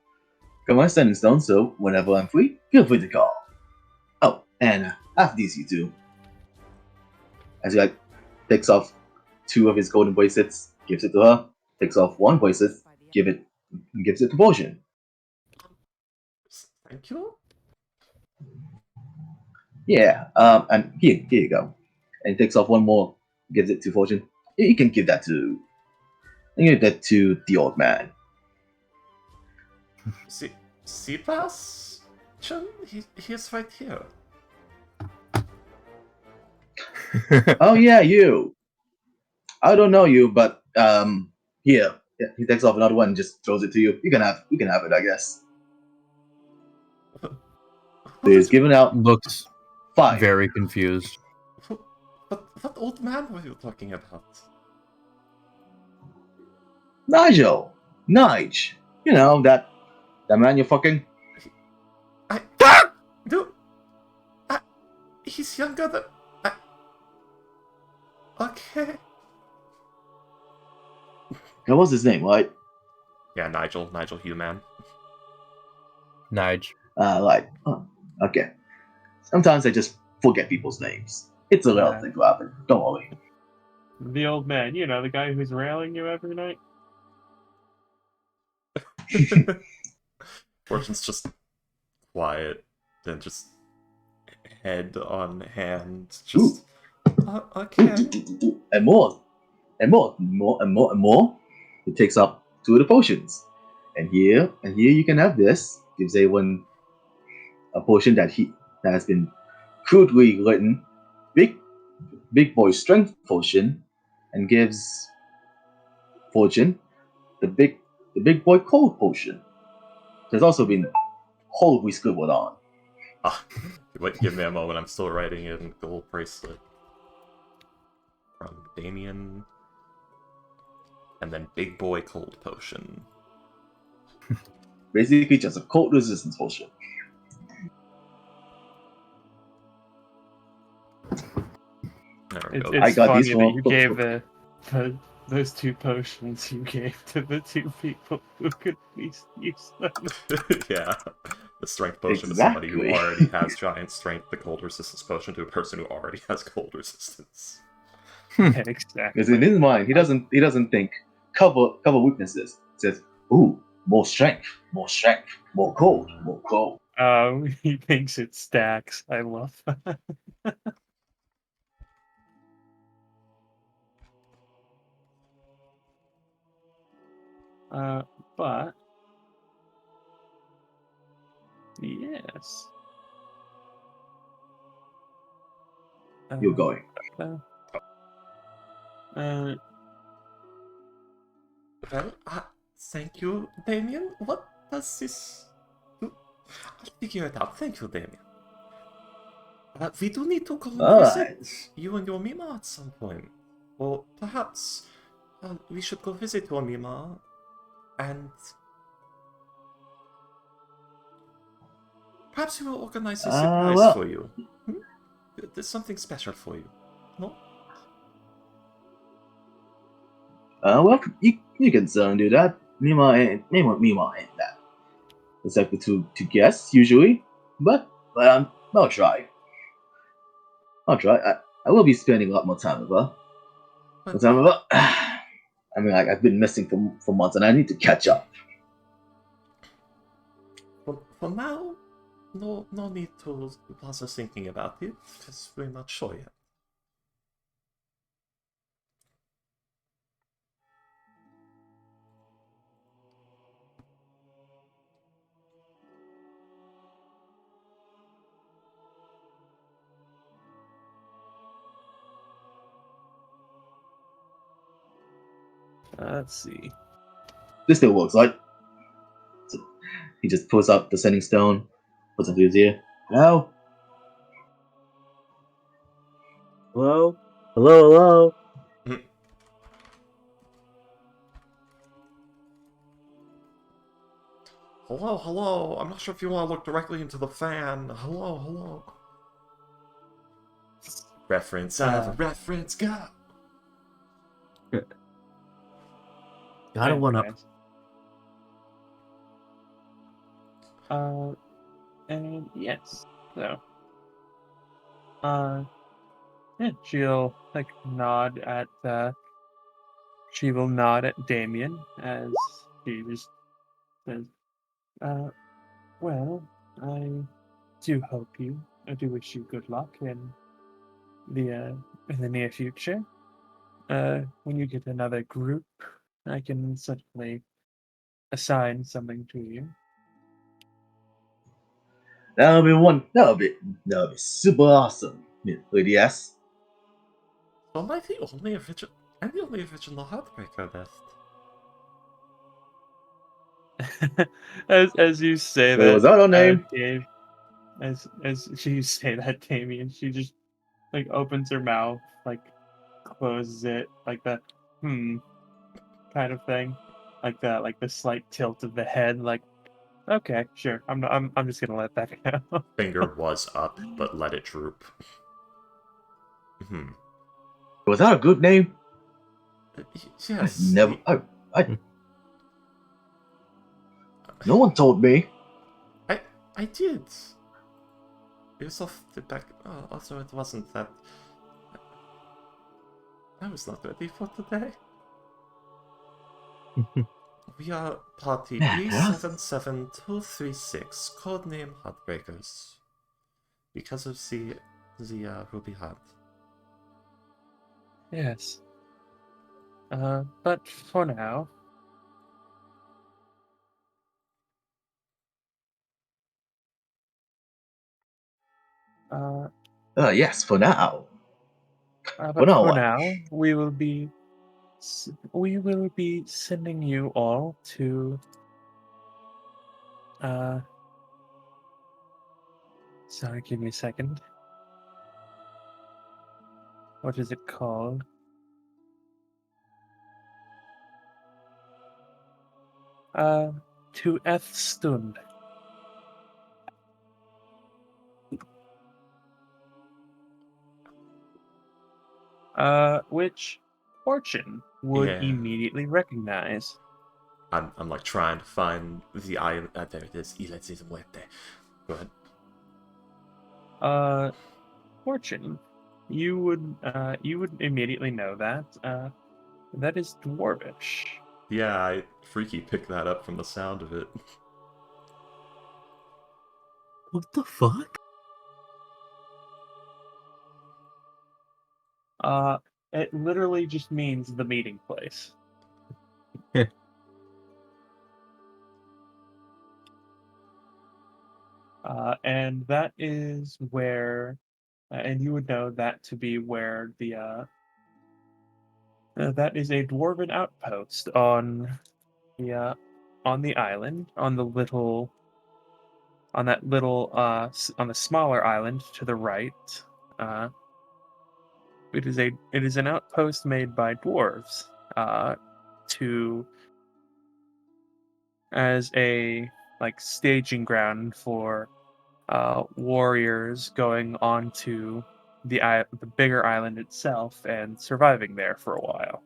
standing stone. So whenever I'm free, feel free to call. Oh, and after these, you two, as he like takes off 2 of his golden bracelets, gives it to her. Takes off 1 bracelet, gives it to Potion. Thank you? Yeah, and here you go. And he takes off 1 more, gives it to Fortune. You can give that to the old man. Seabass? Chun? He's right here. Oh yeah, you. I don't know you, but here. Yeah, he takes off another one and just throws it to you. You can have it, I guess. He's giving out Looks 5. very confused. What old man were you talking about? Nige. You know that man you're fucking. Dude, he's younger than... Okay. That was his name, right? Yeah, Nigel Human. Nige. Okay. Sometimes I just forget people's names. It's a little Yeah. thing to happen. Don't worry. The old man, the guy who's railing you every night. Fortune's just quiet, then just head on hand, just... okay. And more. He takes up 2 of the potions. And here you can have this. Gives everyone a potion that has been crudely written. Big boy strength potion, and gives Fortune the big boy cold potion. There's also been horribly scribbled on. Wait, give me a moment, I'm still writing in gold bracelet. From Damien. And then Big Boy Cold Potion. Basically just a cold resistance potion. It's, go. I it's got funny these that from- you gave those 2 potions you gave to the 2 people who could least use them. Yeah. The strength potion to somebody who Exactly. already has giant strength, the cold resistance potion to a person who already has cold resistance. Yeah, exactly. Because in his mind, he doesn't think cover weaknesses. He says, ooh, more strength, more cold, more cold. He thinks it stacks. I love that. But yes. You're going. Uh, Well, thank you, Damien. What does this do? I'll figure it out. Thank you, Damien. We do need to go and Alright. visit you and your Mima at some point. Or perhaps we should go visit your Mima and perhaps we will organize a surprise well. for you. Hmm? There's something special for you. No? Well, you can certainly do that. Mima ain't that. Exactly to guess usually, but I'll try. I will be spending a lot more time with her. But, More time with her. I mean, like, I've been missing for months, and I need to catch up. for now, no need to bother thinking about it, because we're not sure yet. let's see. This still works, right? So he just pulls out the sending stone, puts it to his ear. Hello? Hello? Hello? Hello. I'm not sure if you want to look directly into the fan. Hello. Reference, I have a reference, go! Gotta one up. Anyways. And yes, so. Yeah, she'll like nod at she will nod at Damien as she just says, well, I do hope I do wish you good luck in the near future. When you get another group, I can certainly assign something to you. That'll be super awesome, Lady S. So I'm the only original Heartbreaker left. As you say Wait, that, was that her name? Dave, as you say that, Damien, she just like opens her mouth, like closes it, like the kind of thing, like the slight tilt of the head, like okay, sure, I'm just gonna let that go. Finger was up, but let it droop. Was that a good name? Yes. Never. No one told me. I did. It was off the back. Also, it wasn't that. I was not ready for today. We are party B77236, codename Heartbreakers. Because of the Ruby Heart. Yes. But for now, Yes, for now. but now for what? now, we will be sending you all to sorry, give me a second. What is it called? To Stund. which Fortune would Yeah. immediately recognize. I'm like trying to find the island. There it is. Isla de Muerte. Go ahead. Fortune, you would immediately know that. That is Dwarvish. Yeah, I freaky picked that up from the sound of it. What the fuck? It literally just means the meeting place. And that is where, and you would know that to be where that is a dwarven outpost on the island, on the little, on that little, on the smaller island to the right. Uh, it is an outpost made by dwarves, to as a like staging ground for warriors going on to the bigger island itself and surviving there for a while.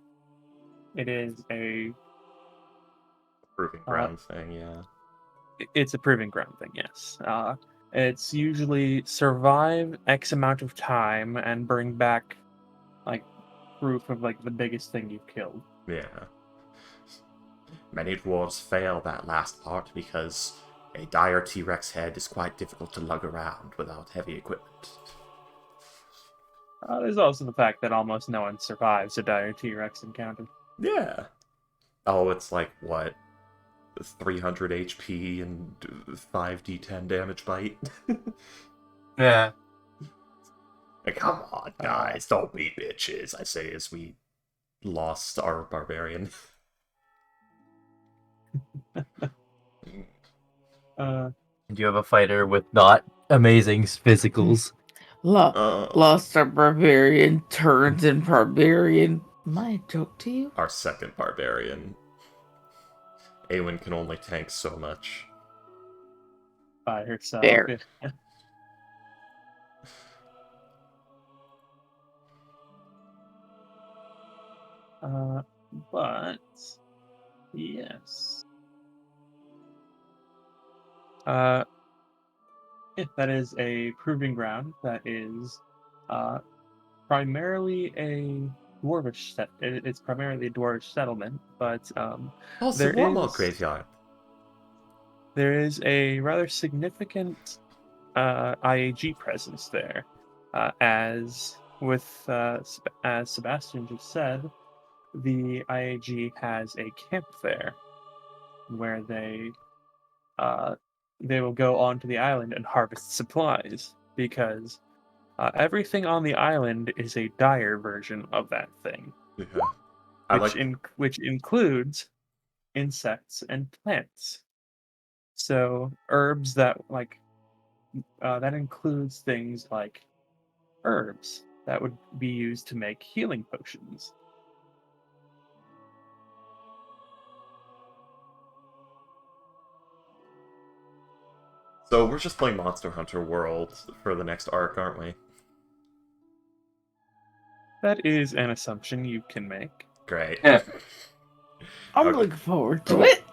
It is Proving uh, ground thing, yeah. it's a proving ground thing, yes. It's usually survive X amount of time and bring back like proof of like the biggest thing you've killed. Yeah. Many dwarves fail that last part because a dire T-Rex head is quite difficult to lug around without heavy equipment. There's also the fact that almost no one survives a dire T-Rex encounter. Yeah. Oh, it's like, what? 300 HP and 5d10 damage bite? Yeah. Come on, guys, don't be bitches, I say as we lost our barbarian. Uh, Do you have a fighter with not amazing physicals? Lost our barbarian, turns in barbarian. My joke to you? Our second barbarian. Awen can only tank so much. by herself. Fair. Yeah. But yes. Yeah, that is a proving ground. That is primarily a dwarvish set. It's primarily a dwarvish settlement, but Oh, it's there the Warmaw is graveyard. there is a rather significant IAG presence there, as with as Sebastian just said, the IAG has a camp there where they will go onto the island and harvest supplies because everything on the island is a dire version of that thing, Yeah. I like. which includes insects and plants. So herbs that includes things like herbs that would be used to make healing potions. So we're just playing Monster Hunter World for the next arc, aren't we? That is an assumption you can make. Great. Yeah. I'm Okay. looking forward to it.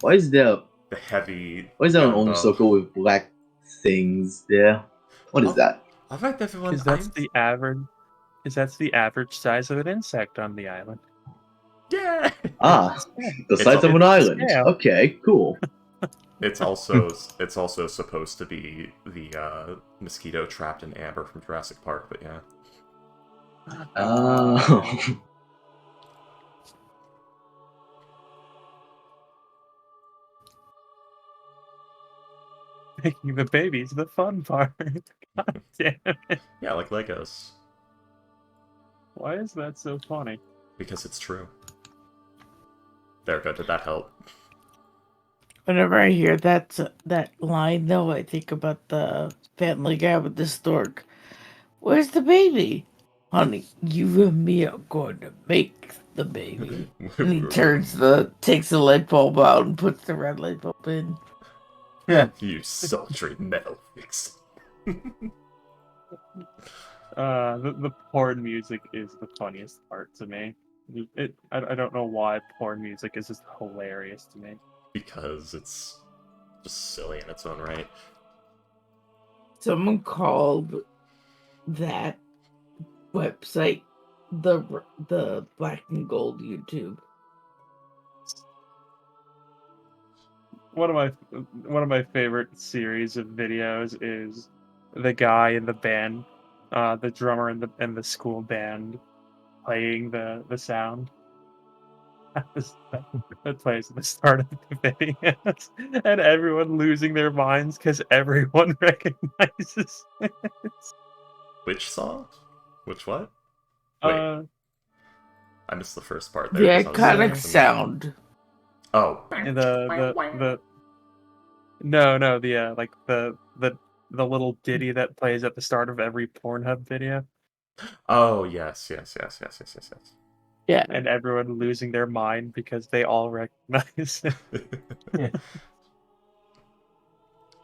Why is there The heavy. why is there an gun orange bow. circle with black things there? What is Oh. that? All right, everyone. Because that's the average. Because that's the average size of an insect on the island. Yeah. Ah, Yeah. the It's size a- of an island. scale. Okay, cool. It's also supposed to be the mosquito trapped in amber from Jurassic Park, but yeah. Oh. Making the babies the fun part. God damn it. Yeah, like Legos. Why is that so funny? Because it's true. There, go. Did that help? Whenever I hear that line, though, I think about the Family Guy with the stork. Where's the baby? Honey, you and me are going to make the baby. And he takes the light bulb out and puts the red light bulb in. Yeah. You sultry metal fix. The porn music is the funniest part to me. I don't know why porn music is just hilarious to me. Because it's just silly in its own right. Someone called that website the black and gold YouTube. One of my favorite series of videos is the guy in the band, the drummer in the school band, playing the sound that plays at the start of the videos, and everyone losing their minds because everyone recognizes it. Which song? Which what? Wait, Uh, I missed the first part The there because I was iconic from... sound. Oh. the no the like the little ditty that plays at the start of every Pornhub video, Oh, yes. Yeah. and everyone losing their mind because they all recognize it.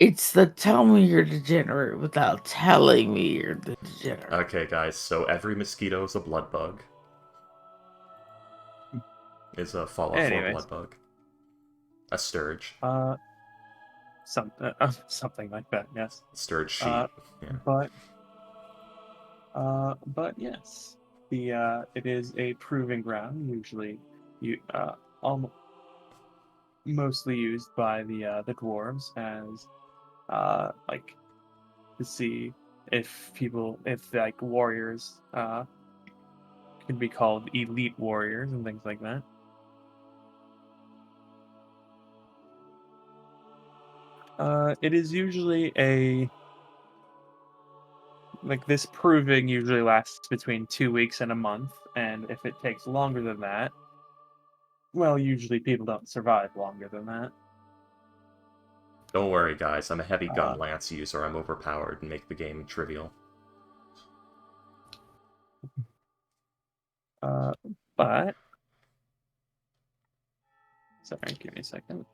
It's the tell me you're degenerate without telling me you're the degenerate. Okay, guys, so every mosquito is a blood bug. Is a Fallout 4 Anyways, blood bug. A sturge. Something like that, yes. Sturge sheep. Yeah. But yes, it is a proving ground, usually almost mostly used by the dwarves as like to see if like warriors can be called elite warriors and things like that. It is usually this proving usually lasts between 2 weeks and a month, and if it takes longer than that, well, usually people don't survive longer than that. Don't worry, guys. I'm a heavy gun Uh, lance user. I'm overpowered and make the game trivial. but sorry, give me a second.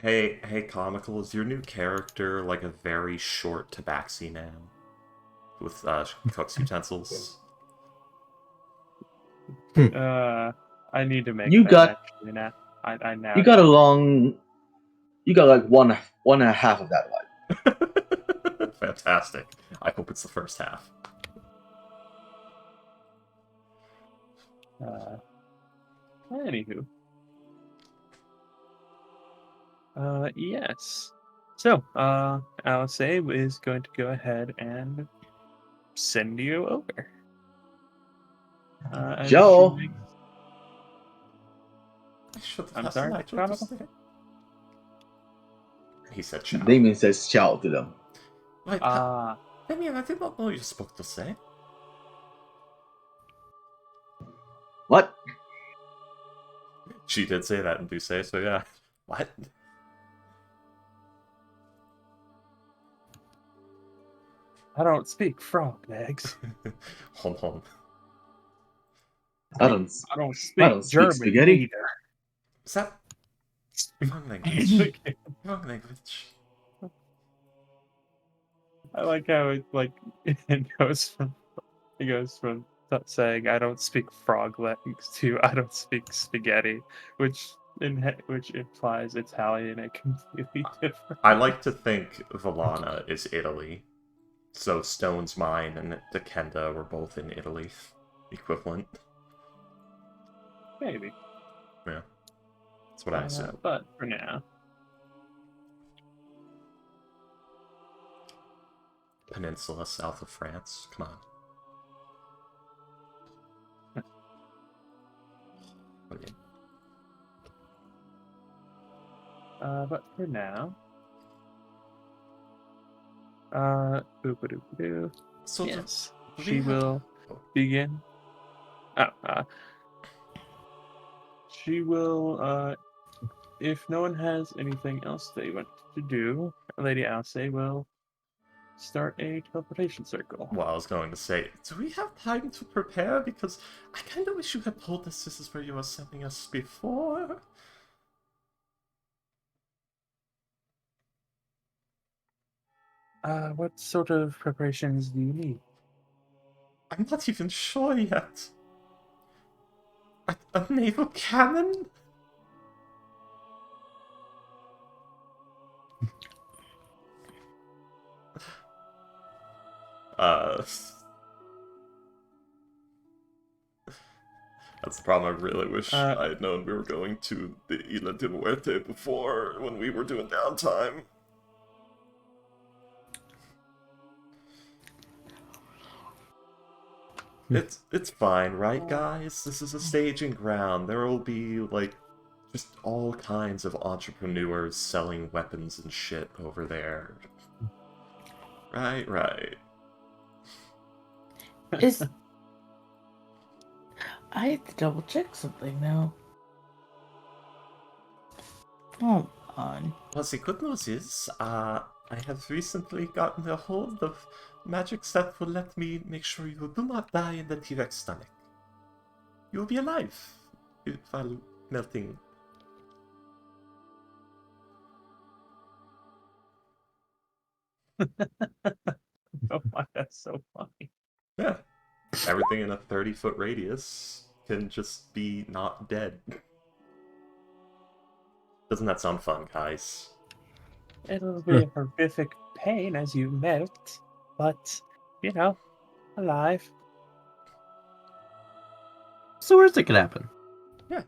Hey, Comical, is your new character like a very short tabaxi man? With, cook's utensils? I need to make You that got actually now. I now you got a long. You got like one and a half of that one. Fantastic. I hope it's the first half. Anywho. Yes. So, Alice is going to go ahead and send you over. As Joe. she makes... I'm I'm sorry, Comical? He said ciao. Damien says ciao to them. Wait, Damien, I did not know you spoke to say. What? She did say that in Say, so yeah. What? I don't speak frog legs. Home home. I don't speak speak German spaghetti. either. Is that wrong language? Wrong language. I like how it goes from saying I don't speak frog legs to I don't speak spaghetti, which implies Italian and completely different. I like to think Valana is Italy. So Stone's Mine and Dekenda were both in Italy. Equivalent. Maybe. Yeah. That's what I assume. But for now. Peninsula south of France. Come on. Okay. But for now. So yes, she will begin. She will, if no one has anything else they want to do, Lady Alce will start a teleportation circle. Well, I was going to say, do we have time to prepare? Because I kind of wish you had told us this is where you were sending us before. What sort of preparations do you need? I'm not even sure yet. A naval cannon? That's the problem. I really wish I had known we were going to the Isla de Muerte before when we were doing downtime. It's fine, right, guys? This is a staging ground. There will be, like, just all kinds of entrepreneurs selling weapons and shit over there. Right. Is I have to double check something now. Hold on. Well, the good news is, I have recently gotten a hold of magic that will let me make sure you do not die in the T-Rex stomach. You will be alive while melting. Oh my, that's so funny. Yeah. Everything in a 30-foot radius can just be not dead. Doesn't that sound fun, guys? It'll be a horrific pain as you melt, but, alive. So worst that could happen. Yeah.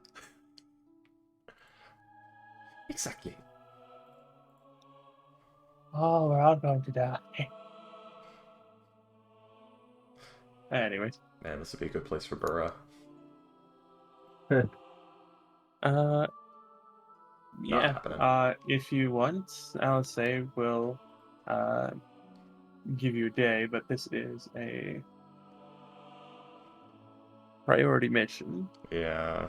Exactly. Oh, we're all going to die. Anyways. Man, this would be a good place for Burra. Yeah. happening. If you want, I'll say we'll give you a day, but this is a priority mission. Yeah.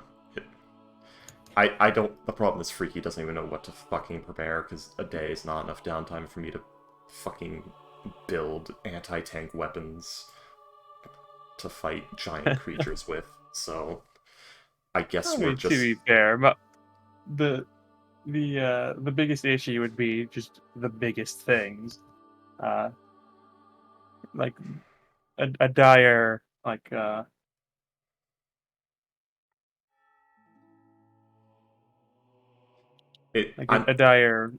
I don't... The problem is Freaky doesn't even know what to fucking prepare, because a day is not enough downtime for me to fucking build anti-tank weapons to fight giant creatures with, so... I guess I we're mean, just... to be fair, but the biggest issue would be just the biggest things. Like a dire, like a dire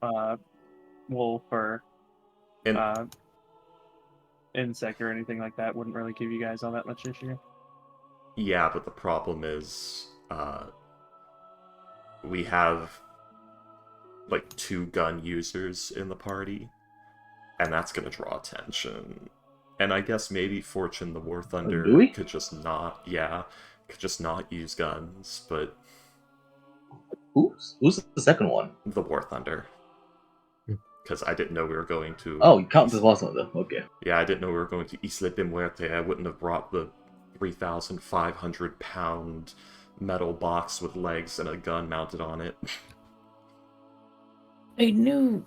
wolf or insect or anything like that wouldn't really give you guys all that much issue. Yeah, but the problem is, we have, like, 2 gun users in the party, and that's gonna draw attention. And I guess maybe Fortune the War Thunder could just not, use guns, but... Who's the second one? The War Thunder. Because I didn't know we were going to... Oh, you count the War Thunder, okay. Yeah, I didn't know we were going to Isla de Muerte. I wouldn't have brought the 3,500-pound metal box with legs and a gun mounted on it. I knew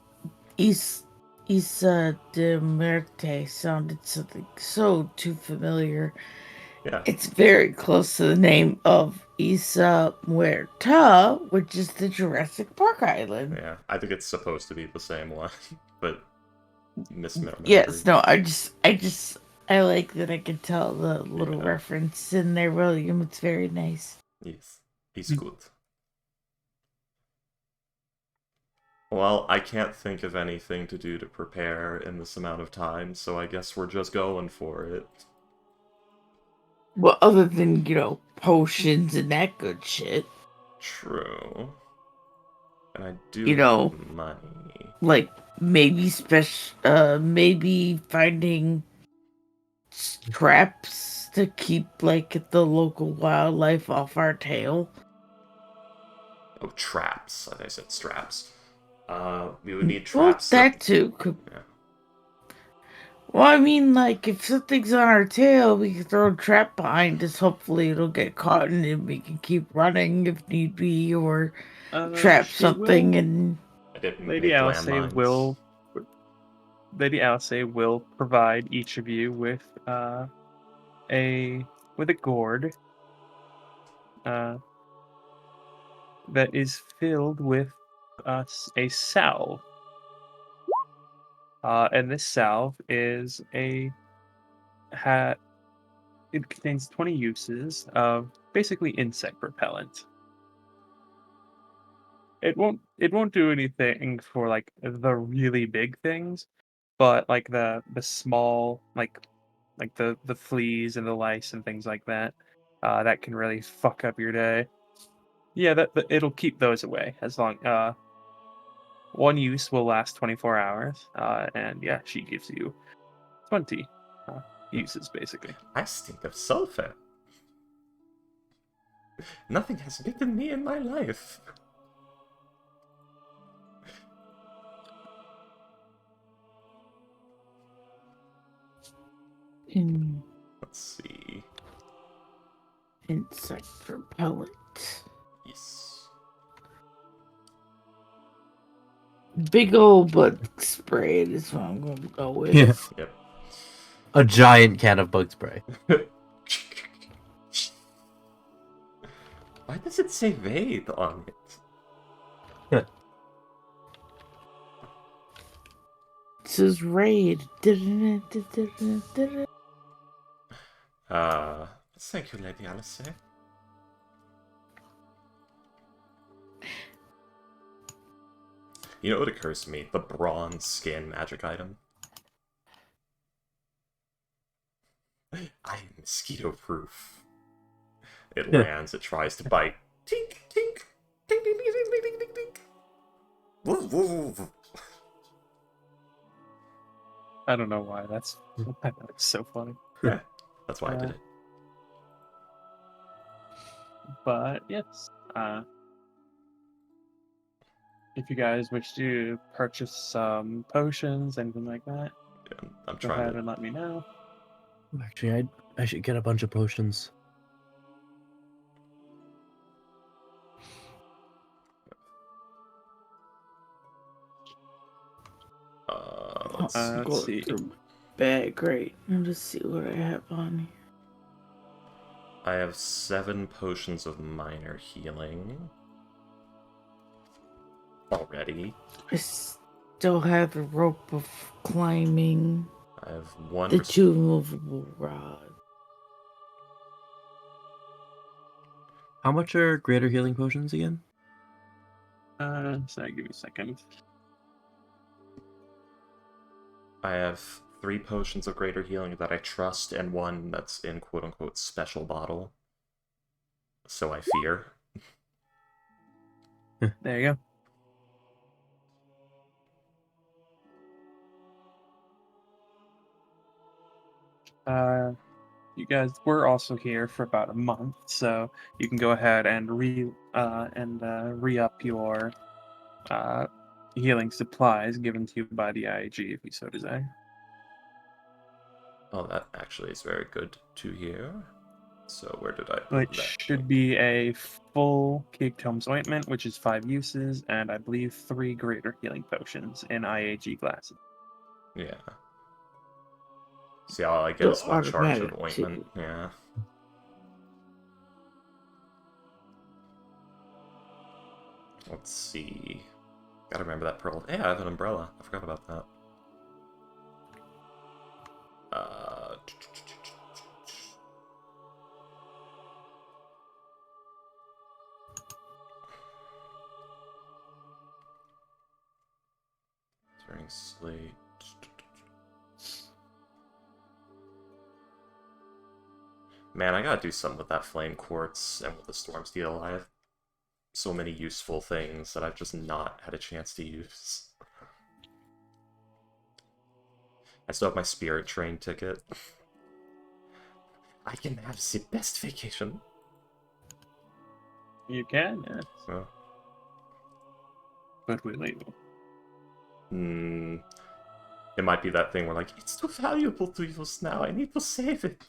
Isla de Muerte sounded something so too familiar. Yeah. It's very close to the name of Isla Muerta, which is the Jurassic Park island. Yeah, I think it's supposed to be the same one, but misremembered. Yes, no, I like that I can tell the little reference in there, William. It's very nice. Yes, he's good. Well, I can't think of anything to do to prepare in this amount of time, so I guess we're just going for it. Well, other than, potions and that good shit. True. And I do have money. Like, maybe maybe finding traps to keep, like, the local wildlife off our tail. Oh, traps. I said straps. We would need traps. Well, that too. Yeah. Well, I mean, like, if something's on our tail, we can throw a trap behind us. Hopefully it'll get caught and then we can keep running if need be, or trap something and... Lady Alice will provide each of you with a gourd that is filled with a salve. And this salve is it contains 20 uses of basically insect repellent. It won't do anything for like the really big things, but like the small like the fleas and the lice and things like that, that can really fuck up your day. Yeah, it'll keep those away as long. One use will last 24 hours, and yeah, she gives you 20 uses basically. I stink of sulfur. Nothing has bitten me in my life. In Let's see. insect repellent. Yes. Big old bug spray is what I'm gonna go with. Yeah. Yep. A giant can of bug spray. Why does it say Vaid on it? It says raid. Thank you, Lady Alice. You know what occurs to me? The bronze skin magic item. I am mosquito proof. It lands, it tries to bite. Tink, tink, tink, tink, tink, tink, tink, tink, tink. Woof, woof, woof. I don't know why that's so funny. Yeah, that's why I did it. But yes, if you guys wish to purchase some potions, anything like that, Yeah, I'm go trying ahead to. and let me know. Actually, I should get a bunch of potions. Let's see. Let's Go see. through my bag. Great. Let me see what I have on here. I have 7 potions of minor healing already. I still have the rope of climbing. I have 1 The 2 movable rods. How much are greater healing potions again? Sorry, give me a second. I have 3 potions of greater healing that I trust, and 1 that's in quote-unquote special bottle. So I fear. There you go. You guys were also here for about a month, so you can go ahead and re-up your healing supplies given to you by the IAG if you so desire. Oh, that actually is very good to hear. So where did I put Which that? should be a full Cake Tomes ointment, which is 5 uses, and I believe 3 greater healing potions in IAG glasses. Yeah. See, all I get The is 1 charge of automatic, ointment. too. Yeah. Let's see. Gotta remember that pearl. Yeah, I have an umbrella. I forgot about that. Turning slate. Man, I gotta do something with that flame quartz and with the storm steel. I have so many useful things that I've just not had a chance to use. I still have my spirit train ticket. I can have the best vacation. You can, yes. Oh. But will you? It might be that thing where, like, it's too valuable to use now. I need to save it.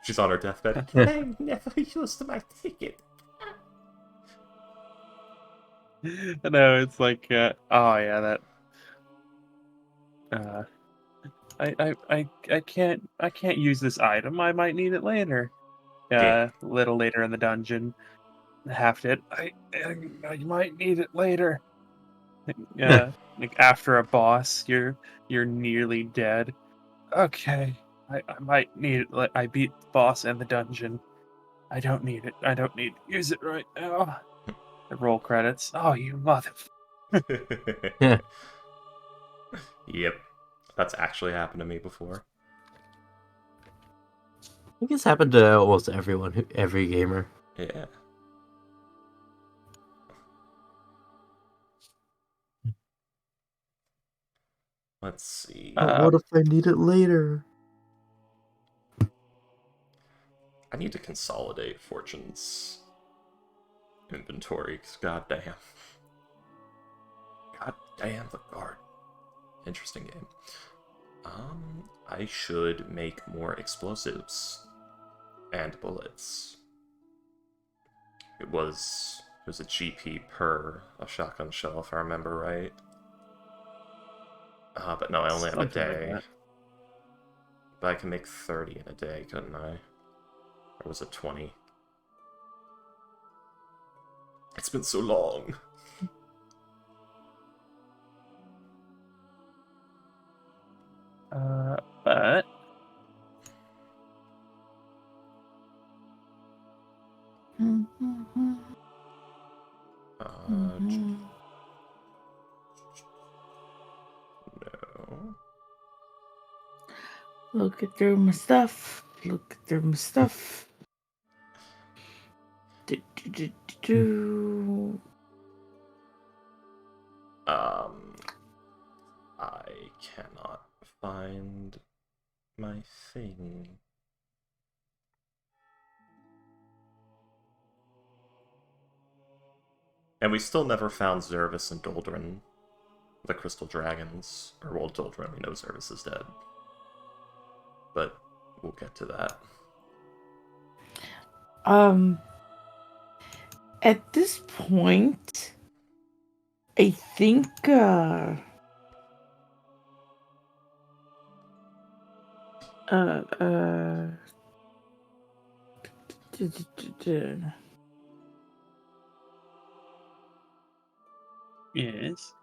She's on her deathbed. I never used my ticket. No, it's like, oh yeah, that. I can't use this item. I might need it later. Yeah. A little later in the dungeon, half it. I might need it later. Like after a boss, you're nearly dead. Okay, I might need it. Like I beat the boss and the dungeon. I don't need it. I don't need to use it right now. The roll credits. Oh, you mother. Yep. That's actually happened to me before. I think it's happened to almost everyone, every gamer. Yeah. Let's see. But what if I need it later? I need to consolidate Fortune's inventory, because goddamn. Goddamn the guard. Interesting game. I should make more explosives and bullets. It was a GP per a shotgun shell, if I remember right. But no, I only have a Something like day. that. But I can make 30 in a day, couldn't I? Or was it 20? It's been so long. But No. Look at through my stuff. Look through my stuff. Do, do, do, do, do. I cannot find my thing. And we still never found Zervis and Doldrin, the Crystal Dragons. Or, well, Doldrin, we know Zervis is dead. But we'll get to that. At this point, I think du- du- du- du. yes.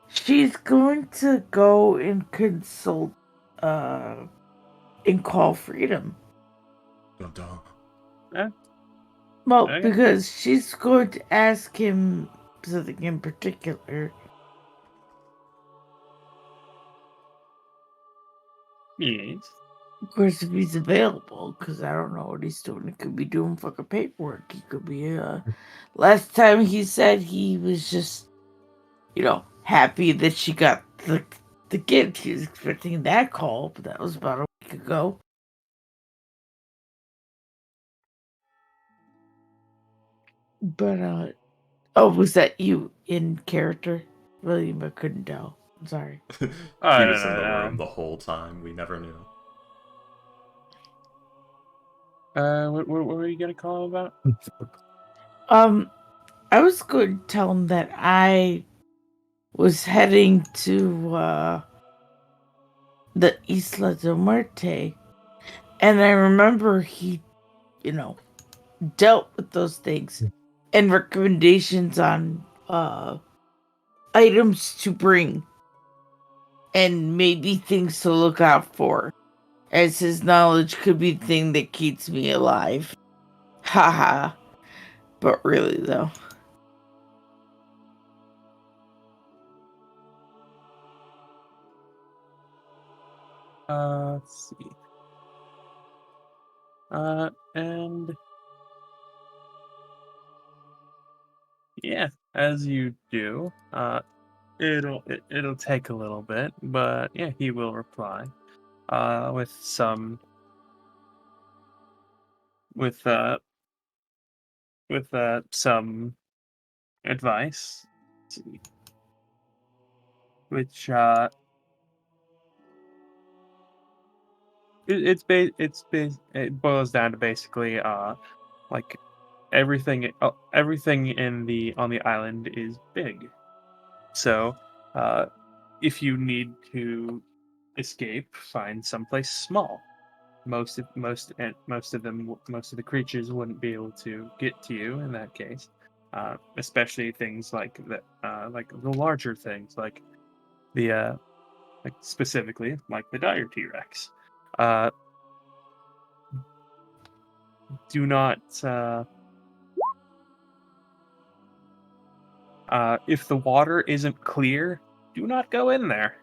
She's going to go and consult and call Freedom. Dun dun. Well, Okay. because she's going to ask him something in particular. Yes. Of course, if he's available, because I don't know what he's doing. He could be doing fucking paperwork. He could be, last time he said he was just, happy that she got the gift. He was expecting that call, but that was about a week ago. But, was that you in character? William, I couldn't tell. I'm sorry. He was in the No. room the whole time. We never knew. What were you gonna call about? I was going to tell him that I was heading to, the Isla de Muerte, and I remember he, dealt with those things and recommendations on, items to bring and maybe things to look out for, as his knowledge could be the thing that keeps me alive. Haha. But really, though. Let's see. And yeah, as you do, it'll take a little bit, but yeah, he will reply. With some with some advice. Let's see. Which it boils down to basically like everything in the on the island is big. So if you need to escape, find someplace small. Most of the creatures wouldn't be able to get to you in that case. especially things like the larger things, like the like specifically like the dire T-Rex. Do not if the water isn't clear, do not go in there.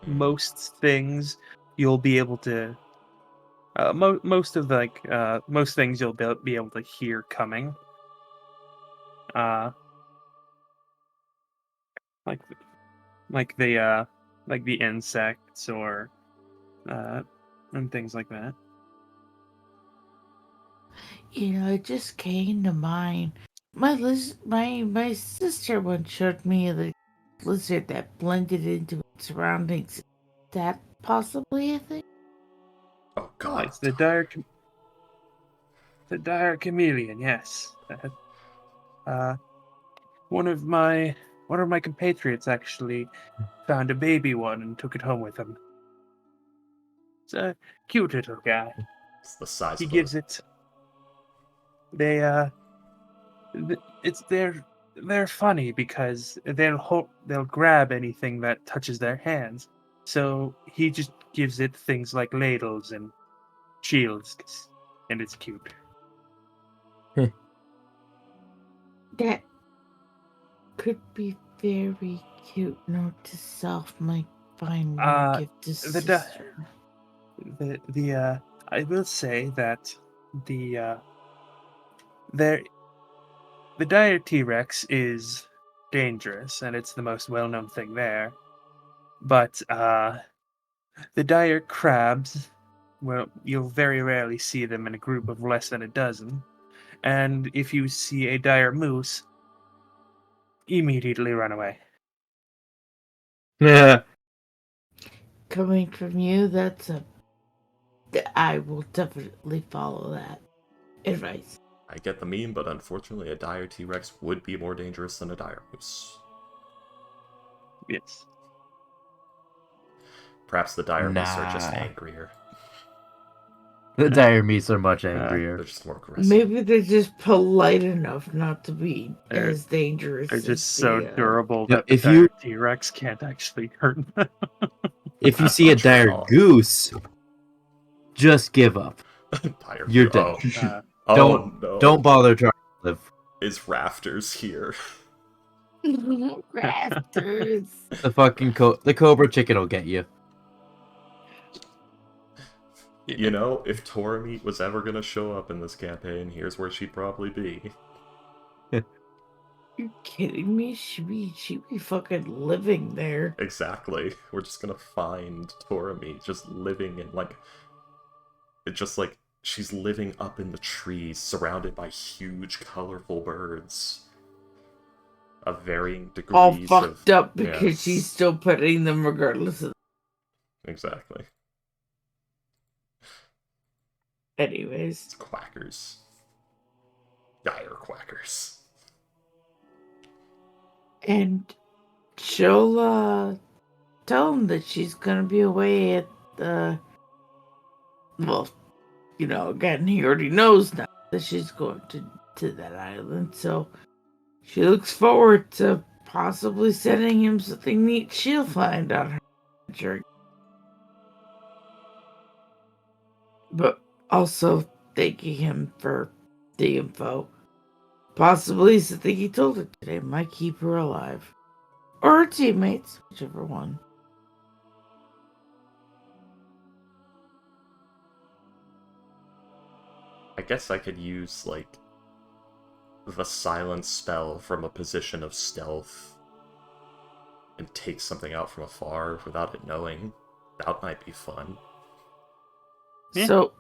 Most things you'll be able to most things you'll be able to hear coming. Like like the insects or and things like that. You know, it just came to mind. My sister once showed me the lizard that blended into its surroundings. Is that possibly a thing? Oh Oh, god. it's the dire chameleon. Yes. One of my compatriots actually found a baby one and took it home with him. It's a cute little guy. It's the size He of gives a... it. They're funny because they'll grab anything that touches their hands. So he just gives it things like ladles and shields, and it's cute. That could be very cute. Note to self, might find one gift to the di- sister. I will say that the there the dire T-Rex is dangerous, and it's the most well-known thing there. But the dire crabs, well, you'll very rarely see them in a group of less than a dozen. And if you see a dire moose, immediately run away. Yeah. Coming from you, I will definitely follow that advice. I get the meme, but unfortunately a dire T-Rex would be more dangerous than a dire moose. Yes. Perhaps the dire moose are just Nah. angrier. The dire meats are much They're angrier. just more aggressive. Maybe they're just polite enough not to be They're- as dangerous. They're as just so the, durable Yeah, that the if dire you- T-Rex can't actually hurt them. If you That's see a not true at dire all. goose, just give up. Dire You're oh. dead. Oh no. Don't bother trying to live. Is Rafters here? Rafters. The fucking the cobra chicken will get you. You know, if Tormeat was ever gonna show up in this campaign, here's where she'd probably be. You kidding me? She'd be fucking living there. Exactly. We're just gonna find Tormeat just living in, like... It's just like, she's living up in the trees, surrounded by huge, colorful birds. Of varying degrees All of... fucked up because Yes. she's still petting them regardless of. Exactly. Anyways. It's quackers. Dire quackers. And she'll tell him that she's gonna be away at the. Well, you know, again, he already knows now that she's going to that island, so she looks forward to possibly sending him something neat she'll find on her journey. But also thanking him for the info. Possibly something he told her today might keep her alive. Or her teammates, whichever one. I guess I could use, like, the silence spell from a position of stealth and take something out from afar without it knowing. That might be fun. Yeah. So,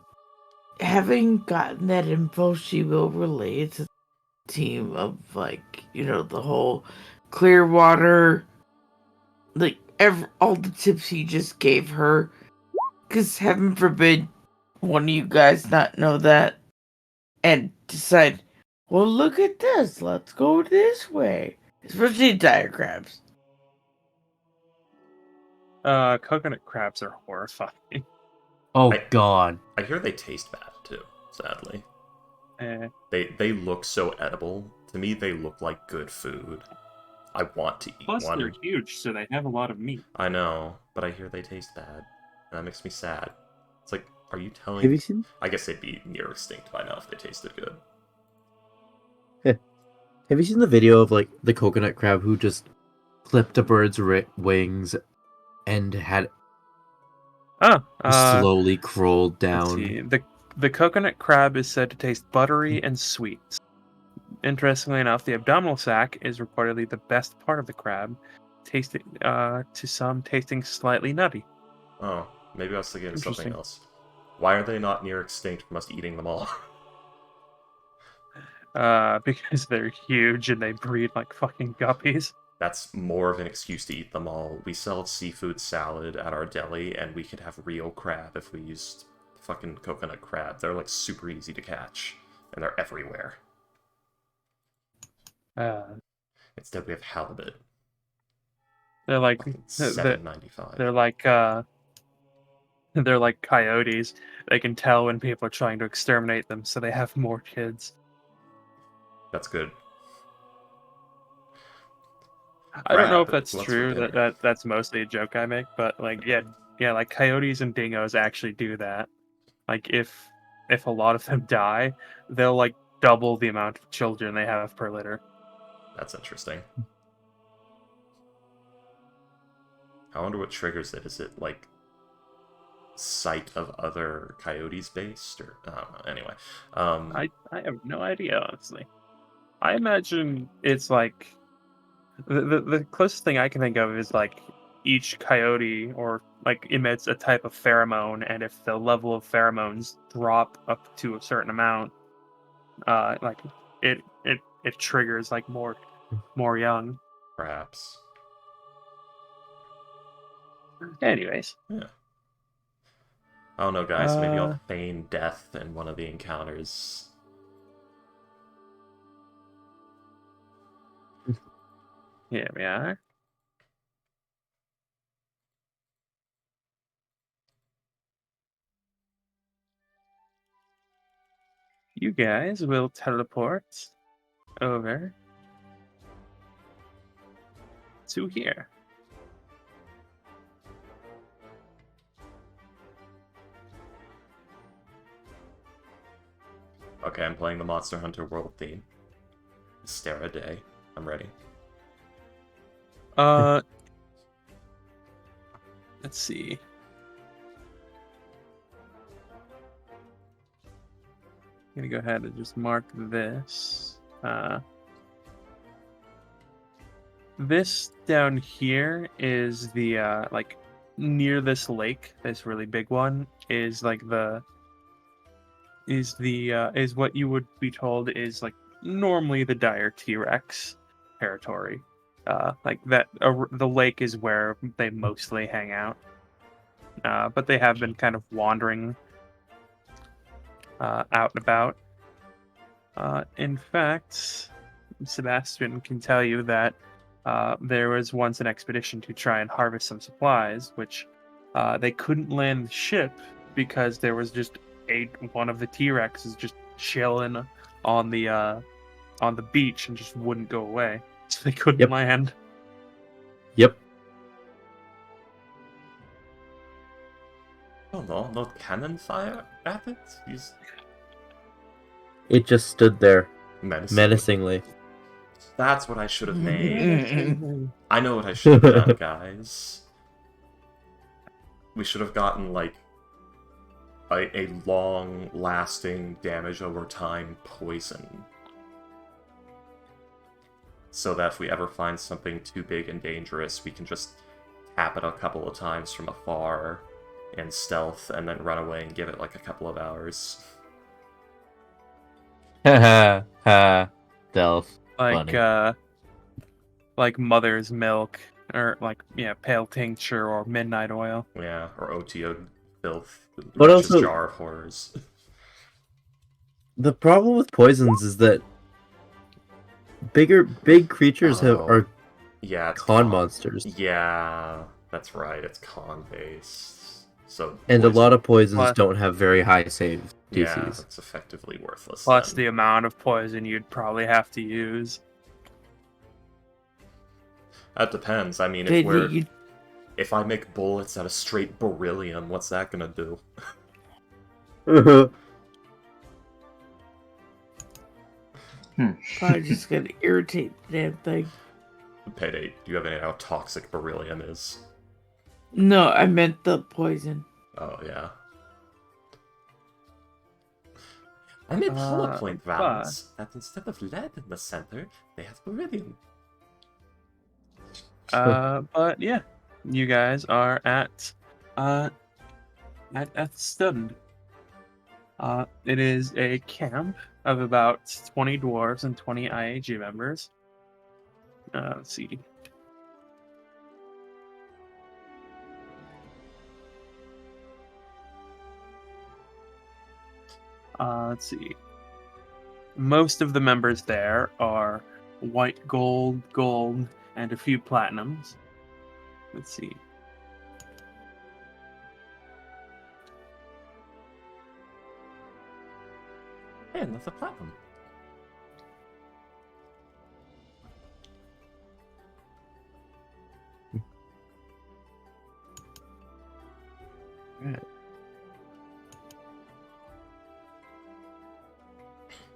having gotten that info, she will relay it to the team of, like, you know, the whole Clearwater, like, all the tips he just gave her. Because heaven forbid one of you guys not know that and decide, well, look at this, let's go this way. Especially diagrams. Coconut crabs are horrifying. Oh I- god. I hear they taste bad, too, sadly. They look so edible. To me, they look like good food. I want to eat Plus, one. they're huge, so they have a lot of meat. I know, but I hear they taste bad. And that makes me sad. It's like, are you telling... Have you seen? I guess they'd be near extinct by now if they tasted good. Have you seen the video of like the coconut crab who just clipped a bird's wings and had slowly crawled Let's down? see. The coconut crab is said to taste buttery and sweet. Interestingly enough, the abdominal sac is reportedly the best part of the crab, tasting to some tasting slightly nutty. Oh, maybe I was thinking of something Interesting. else. Why are they not near extinct from us eating them all? Because they're huge and they breed like fucking guppies. That's more of an excuse to eat them all. We sell seafood salad at our deli, and we could have real crab if we used fucking coconut crab. They're like super easy to catch, and they're everywhere. Instead, we have halibut. They're like $7.95. they're like coyotes. They can tell when people are trying to exterminate them, so they have more kids. That's good. I don't know if Crab, that's what's for true. dinner? That's mostly a joke I make, but like yeah, like coyotes and dingoes actually do that. Like if a lot of them die, they'll like double the amount of children they have per litter. That's interesting. I wonder what triggers it. Is it like sight of other coyotes based, or I don't know. Anyway, I have no idea, honestly. I imagine it's like the closest thing I can think of is like each coyote or like emits a type of pheromone, and if the level of pheromones drop up to a certain amount, like it triggers like more young. perhaps. Anyways, Yeah. I don't know, guys. Maybe I'll feign death in one of the encounters. here we are. You guys will teleport over to here. Okay, I'm playing the Monster Hunter World theme. Stare Day. I'm ready. Let's see. I'm gonna go ahead and just mark this. This down here is the like near this lake, this really big one, is like is what you would be told is like normally the dire T-Rex territory. Like that, the lake is where they mostly hang out. But they have been kind of wandering out and about. In fact, Sebastian can tell you that there was once an expedition to try and harvest some supplies, which they couldn't land the ship because there was just one of the T-Rexes just chilling on the beach and just wouldn't go away, so they couldn't land. Yep. Oh no, no cannon fire at it? It just stood there Menacingly. menacingly. That's what I should have made. I know what I should have done, guys. We should have gotten, like, a long-lasting damage over time poison. So that if we ever find something too big and dangerous, we can just tap it a couple of times from afar in stealth and then run away and give it, like, a couple of hours. Ha ha. Delph. Like Funny. like mother's milk, or like pale tincture or midnight oil. Yeah, or OTO filth. But Just also- jar of horrors. The problem with poisons is that big creatures are Yeah, it's con monsters. Yeah, that's right. It's con based. So And a lot of poisons Plus- don't have very high saves. Yeah, DCs. that's effectively worthless. Plus then. the amount of poison you'd probably have to use. That depends. I mean, if I make bullets out of straight beryllium, what's that gonna do? Probably just gonna irritate the damn thing. Payday, do you have any idea how toxic beryllium is? No, I meant the poison. Oh, yeah. I made hollow point rounds that instead of lead in the center, they have beryllium. But yeah, you guys are at the Stund. It is a camp of about 20 dwarves and 20 IAG members. Let's see. Let's see. Most of the members there are white gold, and a few platinums. Let's see. Hey, another platinum. Right.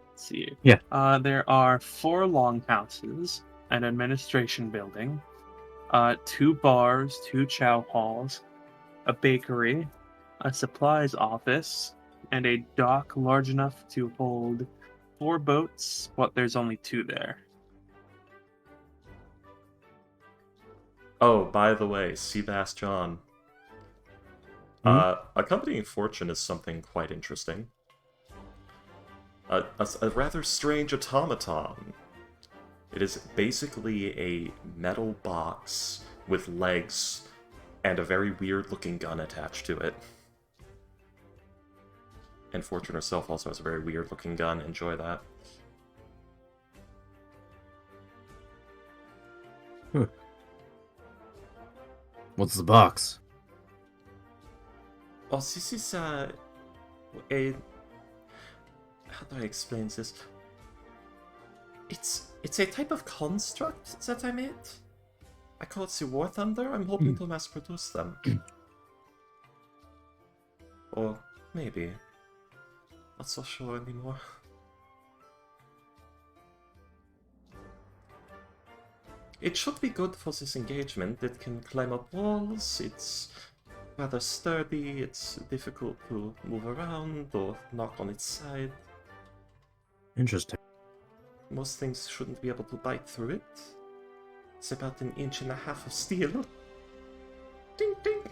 Let's see. Yeah. There are 4 longhouses, an administration building, 2 bars, 2 chow halls, a bakery, a supplies office, and a dock large enough to hold 4 boats, but there's only 2 there. Oh, by the way, Seabass John. Accompanying fortune is something quite interesting. A rather strange automaton. It is basically a metal box with legs and a very weird-looking gun attached to it. And Fortune herself also has a very weird-looking gun. Enjoy that. What's the box? Oh, this is a... How do I explain this? It's a type of construct that I made. I call it the War Thunder. I'm hoping to mass produce them. Or maybe. Not so sure anymore. It should be good for this engagement. It can climb up walls, it's rather sturdy, it's difficult to move around or knock on its side. Interesting. Most things shouldn't be able to bite through it. It's about 1.5 inches of steel. Ding ding!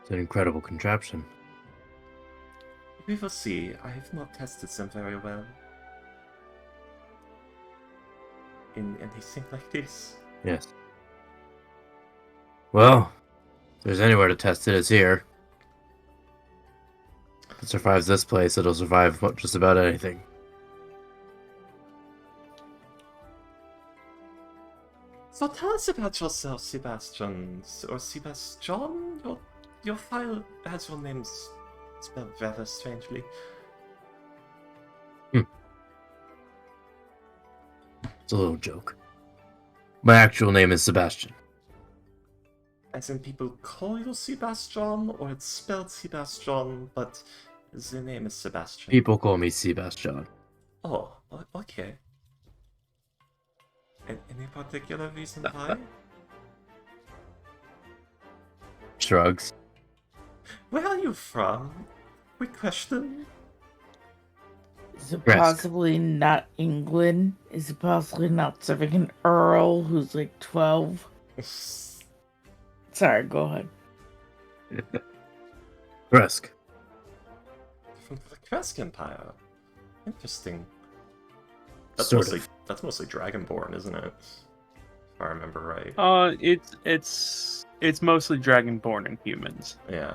It's an incredible contraption. We will see. I have not tested them very well. In anything like this. Yes. Well, if there's anywhere to test it, it's here. If it survives this place, it'll survive just about anything. So tell us about yourself, Sebastian. Or Sebastian? Your file has your names spelled rather strangely. It's a little joke. My actual name is Sebastian. As in people call you Sebastian, or it's spelled Sebastian, but the name is Sebastian. People call me Sebastian. Oh, okay. Any particular reason why? Shrugs. Where are you from? Quick question. Is it Risk. possibly not England? Is it possibly not serving an earl who's like 12? Sorry, go ahead. Risk. From the Kresk Empire. Interesting. That's Sort mostly of. that's mostly Dragonborn, isn't it? If I remember right. It's mostly Dragonborn and humans. Yeah.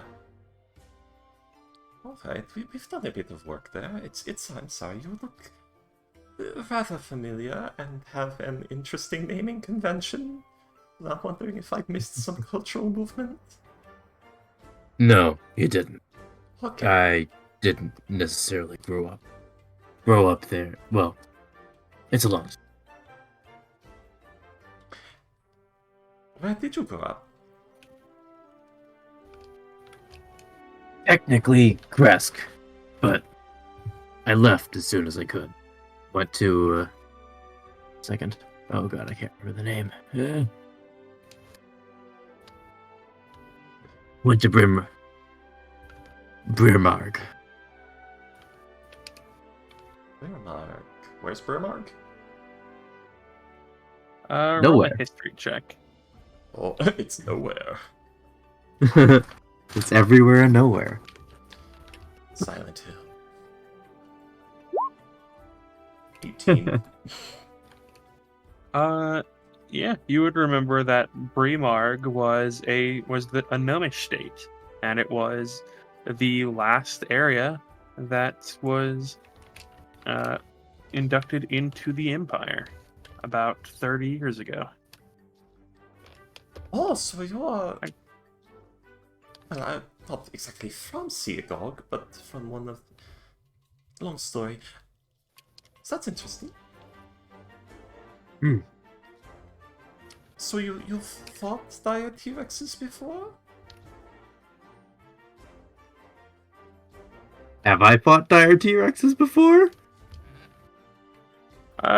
Alright, we've done a bit of work there. I'm sorry, you look rather familiar and have an interesting naming convention. I'm wondering if I missed some cultural movement. No, you didn't. Okay. I didn't necessarily grow up there. Well, it's a long. Where did you grow up? Technically Kresk, but I left as soon as I could. Went to second. Oh god, I can't remember the name. Went to Brimmarg. Brimmarg. Where's Brimmarg? Roll a Nowhere. history check. Oh, it's nowhere. It's everywhere and nowhere. Silent Hill. 18. Yeah, you would remember that Bremarg was a gnomish state, and it was the last area that was inducted into the Empire about 30 years ago. Oh, so you're... Well, I'm not exactly from Seagog, but from one of... Long story. So that's interesting. Hmm. So you've fought dire T-Rexes before? Have I fought dire T-Rexes before?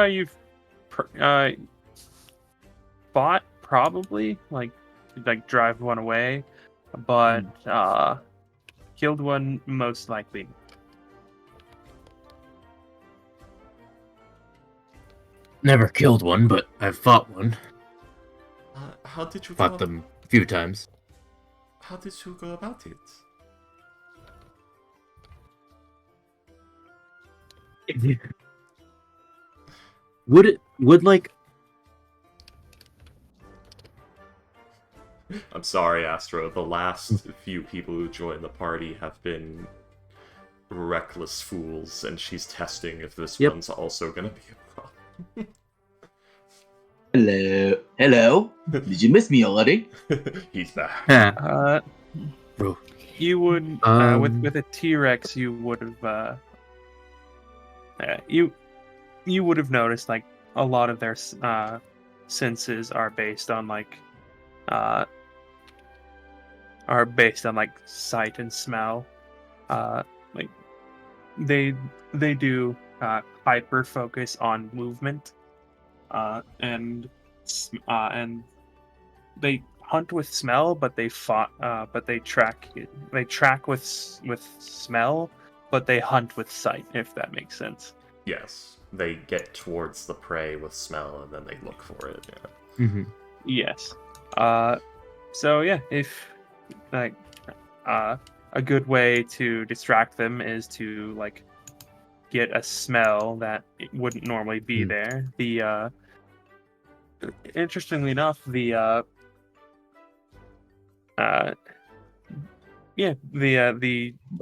You've fought probably like drive one away, but killed one most likely. Never killed one, but I've fought one. How did you Fought them a few times. How did you go about it? Would like... I'm sorry, Astro. The last few people who joined the party have been reckless fools, and she's testing if this Yep. one's also gonna be a problem. Hello. Did you miss me already? He's back. Bro. You would with a T-Rex, you would have you would have noticed like a lot of their senses are based on sight and smell. Like they do hyper focus on movement, and they hunt with smell, but they track with smell, but they hunt with sight, if that makes sense. Yes, they get towards the prey with smell, and then they look for it. Yeah. Mm-hmm. Yes. So yeah, if like a good way to distract them is to like get a smell that it wouldn't normally be there. The interestingly enough, the Bug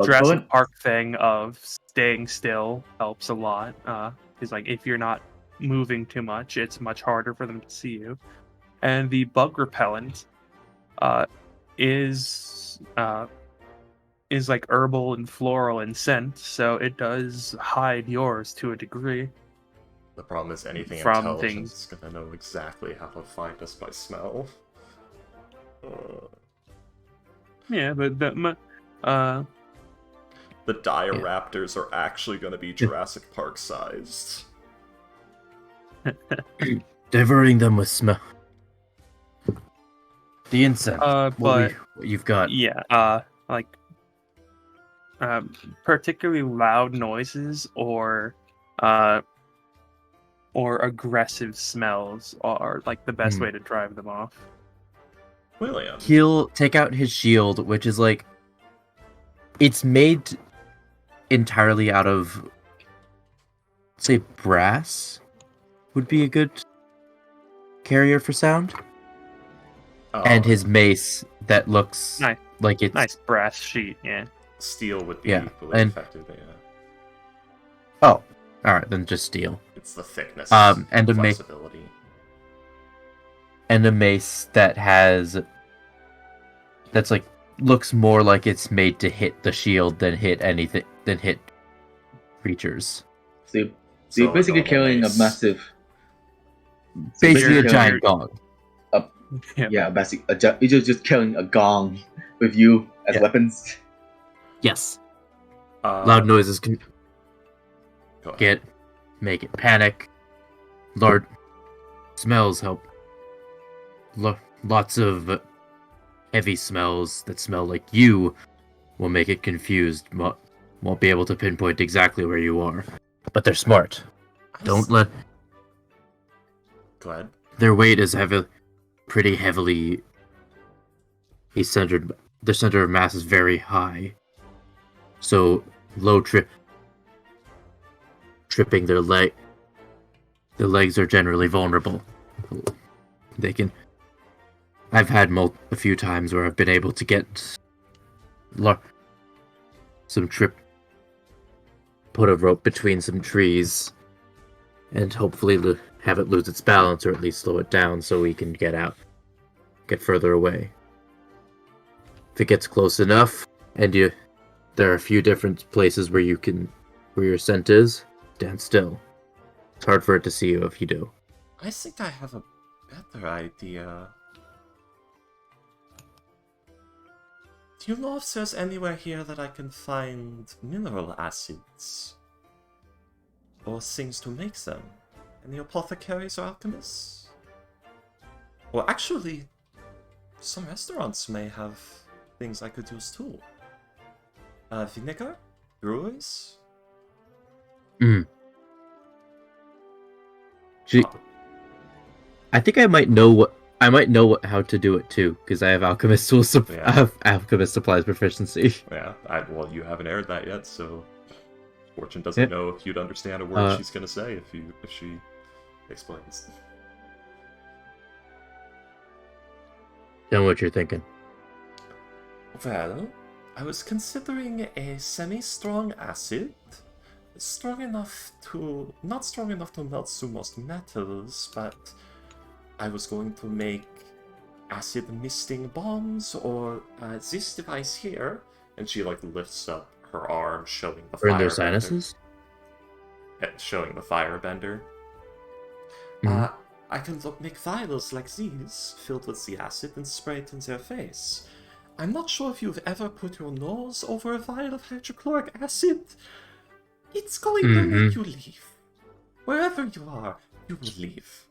Jurassic point? Park thing of staying still helps a lot. Because like if you're not moving too much, it's much harder for them to see you. And the bug repellent is like herbal and floral and scent, so it does hide yours to a degree. The problem is anything From intelligent is gonna know exactly how to find us by smell. Yeah, but The dire raptors are actually gonna be Jurassic Park sized. Diverting them with smell. The incense. but what you've got. yeah, like particularly loud noises or aggressive smells are like the best way to drive them off. William. He'll take out his shield, which is like... It's made entirely out of... say brass would be a good carrier for sound. And his mace that looks Nice. like it's... Nice brass sheet, yeah. Steel would be Yeah, equally and- effective, yeah. Oh, alright, then just steel. It's the thickness, And a flexibility. and a mace that's like looks more like it's made to hit the shield than hit creatures. So, you- so So you're a basically normal carrying mace. a massive. Basically, a basically giant gong. Yeah, you're just carrying a gong with you as Yeah. weapons. Yes. Uh, Loud noises can Go ahead. make it panic. Large smells help. Lots of heavy smells that smell like you will make it confused. Won't be able to pinpoint exactly where you are. But they're smart. Don't let Go ahead. their weight is pretty heavily. Their center of mass is very high. So low tripping their legs are generally vulnerable. They can. I've had a few times where I've been able to get put a rope between some trees, and hopefully have it lose its balance or at least slow it down so we can get further away. If it gets close enough, and there are a few different places where your scent is, stand still. It's hard for it to see you if you do. I think I have a better idea. Do you know if there's anywhere here that I can find mineral acids? Or things to make them? Any apothecaries or alchemists? Or actually, some restaurants may have things I could use too. Vinegar? Breweries? I think I might know how to do it too, because I have alchemist tools. Yeah. I have alchemist supplies proficiency. Yeah, well, you haven't aired that yet, so Fortune doesn't know if you'd understand a word she's gonna say if she explains. Tell me what you're thinking. Well, I was considering a semi-strong acid, not strong enough to melt through most metals, but I was going to make acid misting bombs, or this device here, and she like lifts up her arm, showing the Burn their firebender. sinuses? Showing the firebender. Mhm. I can make vials like these, filled with the acid, and spray it in their face. I'm not sure if you've ever put your nose over a vial of hydrochloric acid. It's going to make you leave. Wherever you are, you will leave.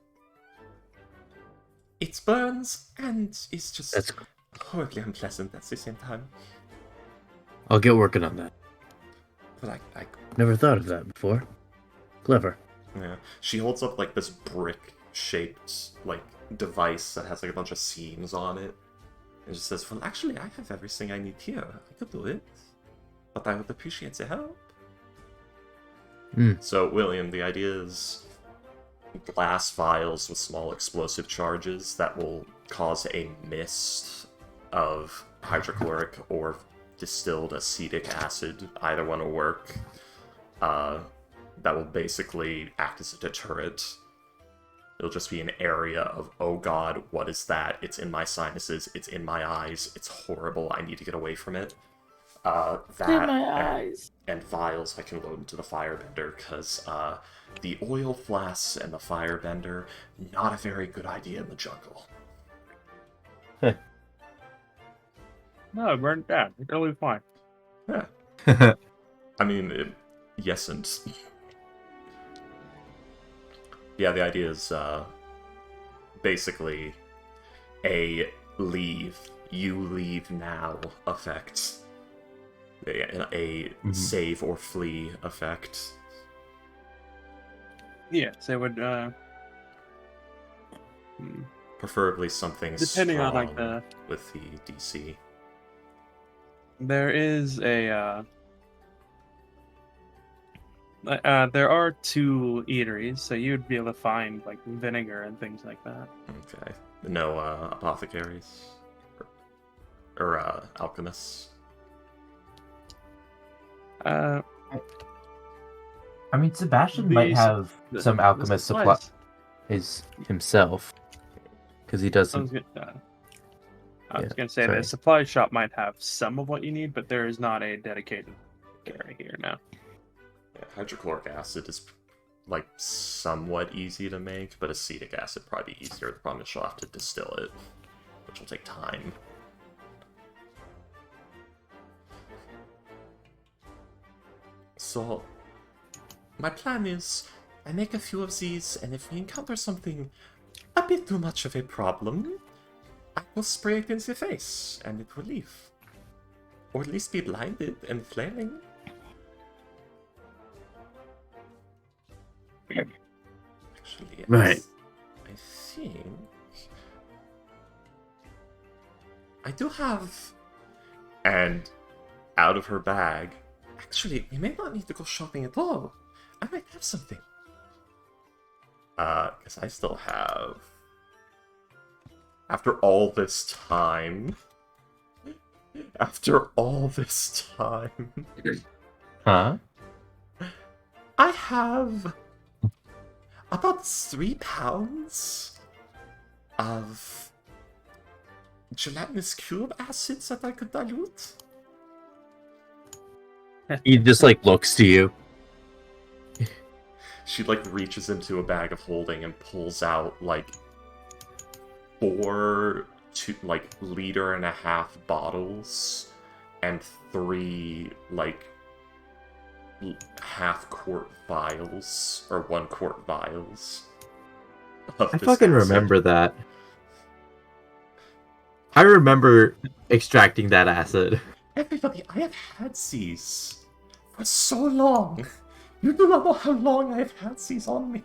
It burns, and it's just horribly unpleasant at the same time. I'll get working on that. But I Never thought of that before. Clever. yeah. She holds up like this brick-shaped like device that has like a bunch of seams on it. And just says, well, actually, I have everything I need here. I could do it. But I would appreciate the help. So, William, the idea is glass vials with small explosive charges that will cause a mist of hydrochloric or distilled acetic acid. Either one will work. That will basically act as a deterrent. It'll just be an area of, oh god, what is that? It's in my sinuses, it's in my eyes, it's horrible, I need to get away from it. And vials I can load into the firebender, because the oil flasks and the firebender, not a very good idea in the jungle. No, it burned down. It's totally fine. Yeah. I mean, yes and... Yeah, the idea is basically a leave, you leave now effect. A save or flee effect. Yes, it would, Preferably something depending strong on, like, the... with the DC. There is a, there are 2 eateries, so you'd be able to find, like, vinegar and things like that. Okay. No apothecaries? Or alchemists? I mean, Sebastian might have some alchemist supply himself. because he I does. was gonna, I was Yeah, gonna say sorry. the supply shop might have some of what you need, but there is not a dedicated carry here now. Yeah, hydrochloric acid is like somewhat easy to make, but acetic acid probably be easier. The problem is you'll have to distill it, which will take time. So, my plan is, I make a few of these, and if we encounter something a bit too much of a problem, I will spray it in the face, and it will leave. Or at least be blinded and flaming. Actually, Right. I think... I do have... And out of her bag... Actually, we may not need to go shopping at all. I might have something. Because I still have... After all this time... After all this time... Huh? I have... about 3 pounds of gelatinous cube acids that I could dilute. He just like looks to you. She like reaches into a bag of holding and pulls out like 4 liter-and-a-half bottles and 3 like half-quart vials or 1-quart vials. I This fucking acid. remember that. I remember extracting that acid. Everybody, I have had these for so long. You do not know how long I have had these on me.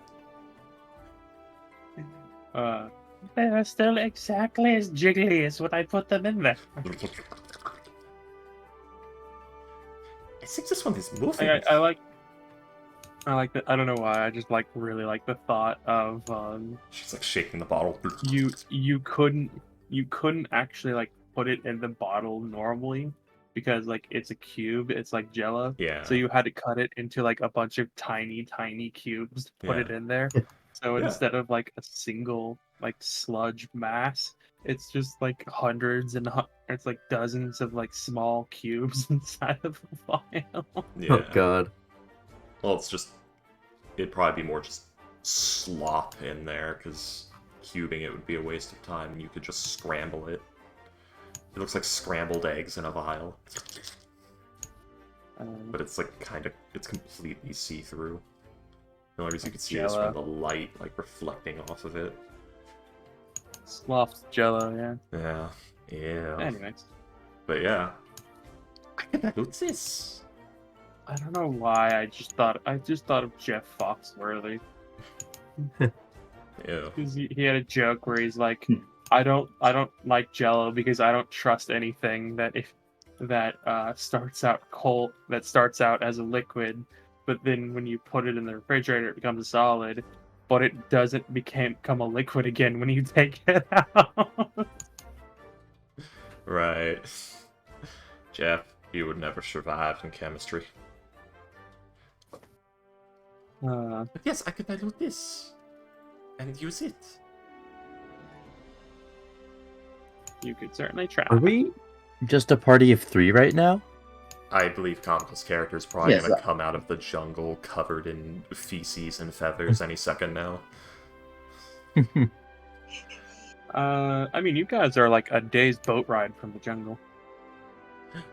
They're still exactly as jiggly as when I put them in there. I think this one is moving. I like the, I don't know why, I just really like the thought of She's like shaking the bottle. you couldn't actually like put it in the bottle normally because like it's a cube, it's like jello. Yeah. So you had to cut it into like a bunch of tiny cubes to put it in there. So Yeah. instead of like a single like sludge mass, it's just like hundreds and it's like dozens of like small cubes inside of a vial. Yeah. Oh god. Well, it'd probably be more just slop in there, because cubing it would be a waste of time, and you could just scramble it. It looks like scrambled eggs in a vial. But it's like it's completely see-through. The only reason you can see is from the light, like, reflecting off of it. Sloughed jello, Yeah. Yeah. Anyways. But yeah. I can dilute this. I don't know why I just thought of Jeff Foxworthy. Yeah. Because he had a joke where he's like, I don't like Jello because I don't trust anything that starts out as a liquid, but then when you put it in the refrigerator it becomes a solid, but it doesn't become a liquid again when you take it out. Right. Jeff, you would never survive in chemistry. But yes, I could dilute this and use it. You could certainly try. Are we just a party of 3 right now? I believe Comical's character is probably Yes, gonna come out of the jungle covered in feces and feathers any second now. I mean, you guys are like a day's boat ride from the jungle.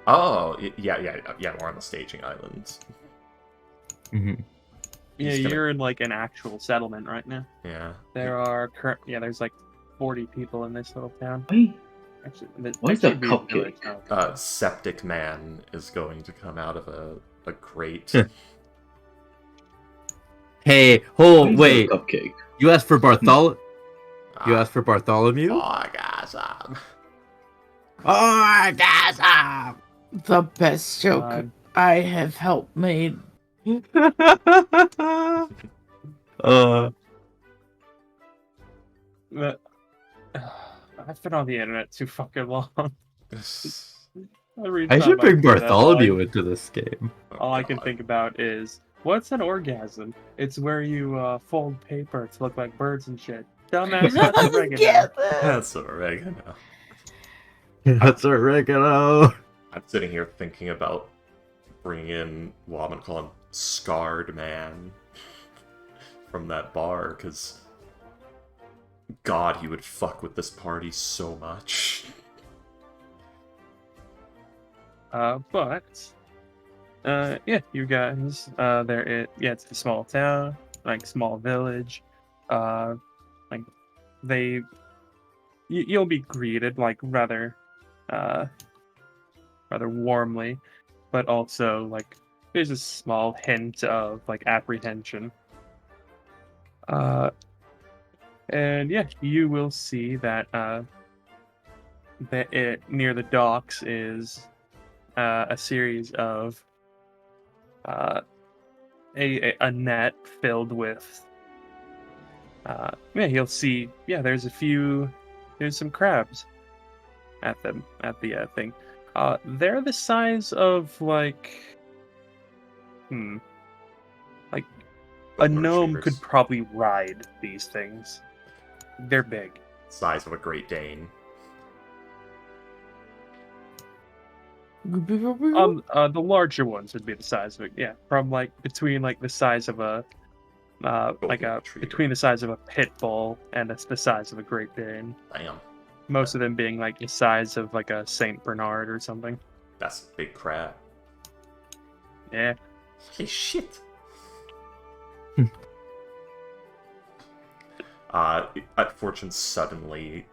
Oh, yeah, we're on the staging island. Mm-hmm. Yeah, He's gonna- you're in like an actual settlement right now. Yeah. There's like 40 people in this little town. Why? Actually, Where's the actually be a village cupcake? now. Septic Man is going to come out of a crate. Hey, Where's wait. the cupcake? You asked for Barthol? You asked for Bartholomew? Orgasm. Orgasm! The best joke God. I have helped made. But, I've been on the internet too fucking long. Every I time should bring do that, Bartholomew into this game. all I can think about is, what's an orgasm? It's where you fold paper to look like birds and shit. Dumbass, that's oregano. Get that. That's oregano. That's oregano. I'm sitting here thinking about bringing in, well, I'm gonna call him Scarred Man from that bar, because God, he would fuck with this party so much. Yeah, you guys, it's a small town, like small village. Like you'll be greeted like uh, rather warmly, but also like there's a small hint of like apprehension. And yeah, you will see that near the docks is a series of a net filled with you'll see there's some crabs at the thing. They're the size of like like a Golden gnome retrievers. could probably ride these things. They're big. Size of a Great Dane. The larger ones would be the size of it. Yeah, from like between like the size of a Retriever. between the size of a pit bull and the size of a Great Dane. Damn. Most of them being like the size of like a Saint Bernard or something. That's a big crab. Yeah. Holy shit. Fortune subtly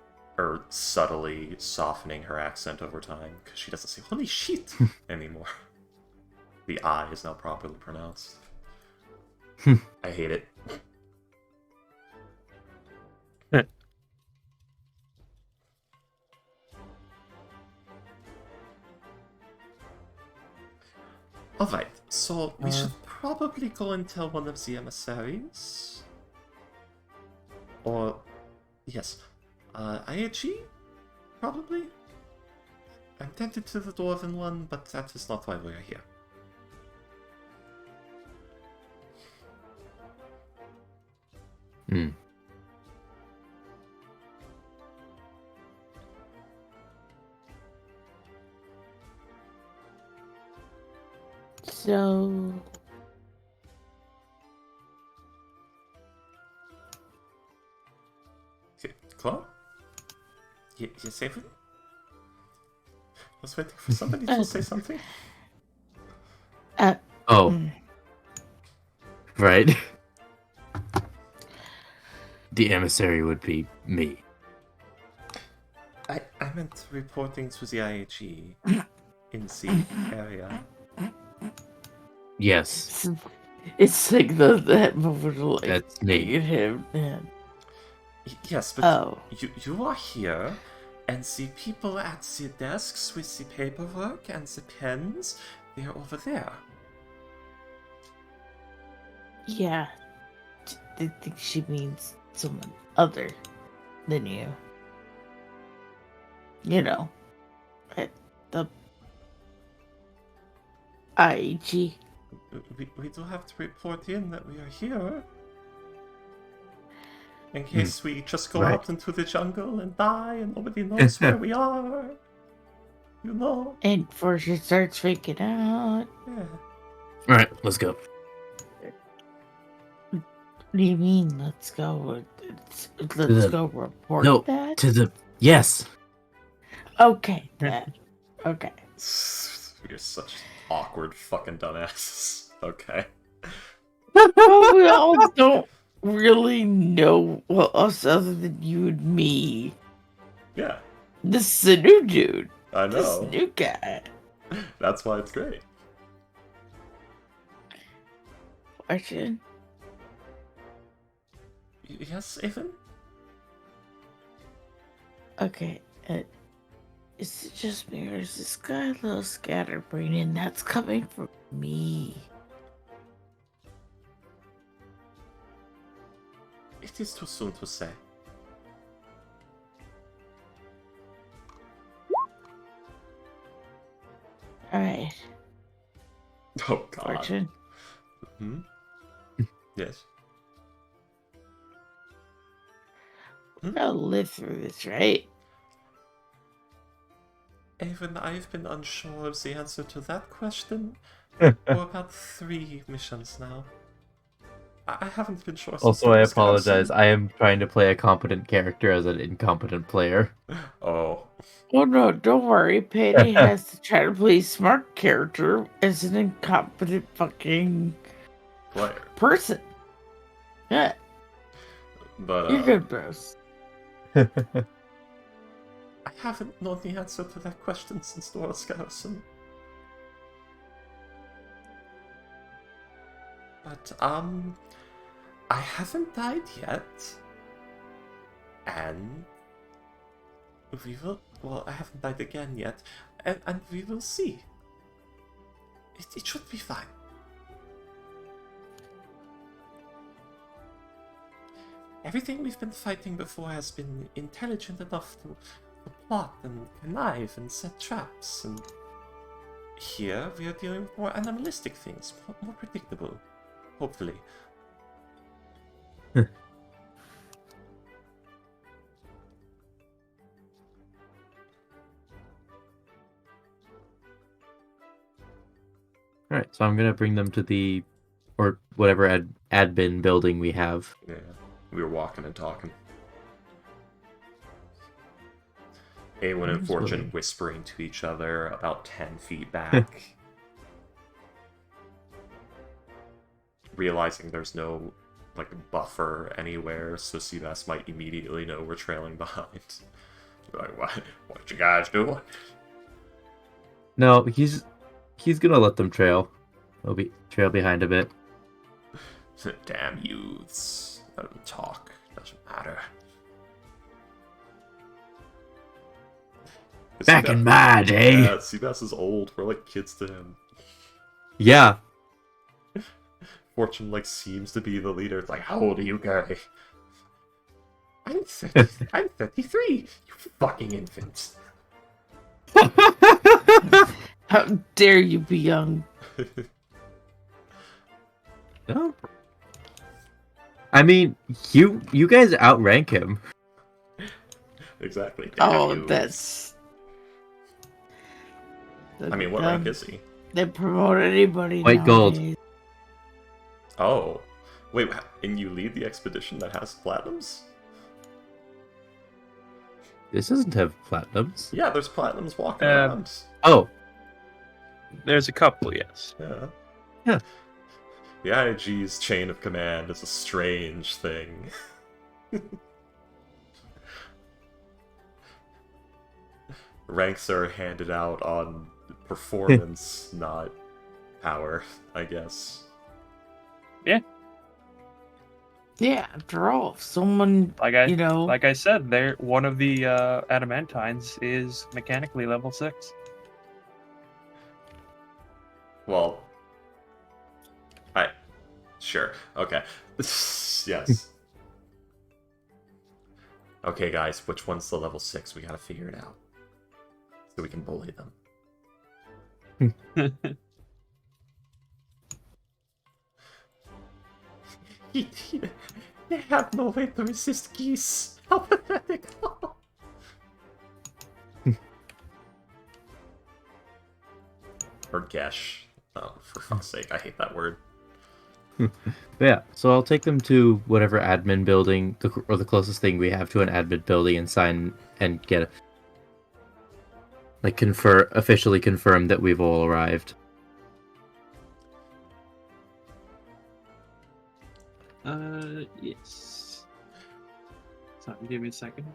softening her accent over time, because she doesn't say holy shit anymore. The I is now properly pronounced. I hate it. Alright, so we should probably go and tell one of the emissaries. Or, yes, IHE? Probably? I'm tempted to the dwarven one, but that is not why we are here. Hmm. So, Okay, Claw? Yes, Avery? I was waiting for somebody to say something. Oh, mm, right. The emissary would be me. I meant reporting to the IHE in the area. Yes, it's like that moment of, like that's me. at him, man. Yes, but Oh, you are here, and the people at the desks with the paperwork and the pens, they are over there. yeah. I think she means someone other than you. You know, at the IEG. We do have to report in that we are here. In case we just go Right. out into the jungle and die and nobody knows where we are. You know? And before she starts freaking out, Yeah. All right, let's go. what do you mean? Let's go. Let's The- go report No, that. to the yes. Okay, that. Okay. You're such awkward fucking dumbasses. Okay. Well, we all don't really know us other than you and me. Yeah, This is a new dude. I This know. new guy. That's why it's great. Question. Yes, Evan? Okay. Is it just me or is this guy a little scatterbrained and that's coming from me? It is too soon to say. Alright. Oh god. Fortune. Hmm? Yes. We're gonna live through this, right? Even I've been unsure of the answer to that question for about 3 missions now. I haven't been sure since Also, the I first apologize. cutscene. I am trying to play a competent character as an incompetent player. Oh, Oh no, don't worry. Patty has to try to play smart character as an incompetent fucking player. person. Yeah, But, you're good, bros. I haven't known the answer to that question since the World's Garrison. But, I haven't died yet. And we will... Well, I haven't died again yet. And we will see. It should be fine. Everything we've been fighting before has been intelligent enough to plot and connive and set traps, and here we are dealing with more animalistic things, more predictable, hopefully. Alright, so I'm gonna bring them to the, or whatever admin building we have. Yeah, we were walking and talking. Awen and Fortune whispering to each other about 10 feet back. Realizing there's no, like, buffer anywhere, so Seabass might immediately know we're trailing behind. Like, what you guys doing? No, he's gonna let them trail. They'll be trail behind a bit. Damn youths. Let them talk. Doesn't matter. Back in my day. Yeah, Seabass is old. We're like kids to him. Yeah. Fortune, like, seems to be the leader. It's like, how old are you, guy? I'm 30, I'm 33, you fucking infants. How dare you be young? No. I mean, you guys outrank him. Exactly. Damn Oh, you. that's... I mean, what rank is he? They promote anybody White gold. nowadays. Oh. Wait, and you lead the expedition that has platinums? This doesn't have platinums. Yeah, there's platinums walking around. Oh. There's a couple, yes. Yeah. Yeah. The IIG's chain of command is a strange thing. Ranks are handed out on performance, not power, I guess. Yeah, after all, if someone, Like I said, they're one of the adamantines is mechanically level 6. Well, sure, okay. Yes. Okay, guys, which one's the level 6? We gotta figure it out. So we can bully them. They have no way to resist geese. How pathetic. Or gesh. Oh, for fuck's sake, I hate that word. Yeah, so I'll take them to whatever admin building, or the closest thing we have to an admin building, and sign and get officially confirm that we've all arrived. Yes. Sorry, give me a second.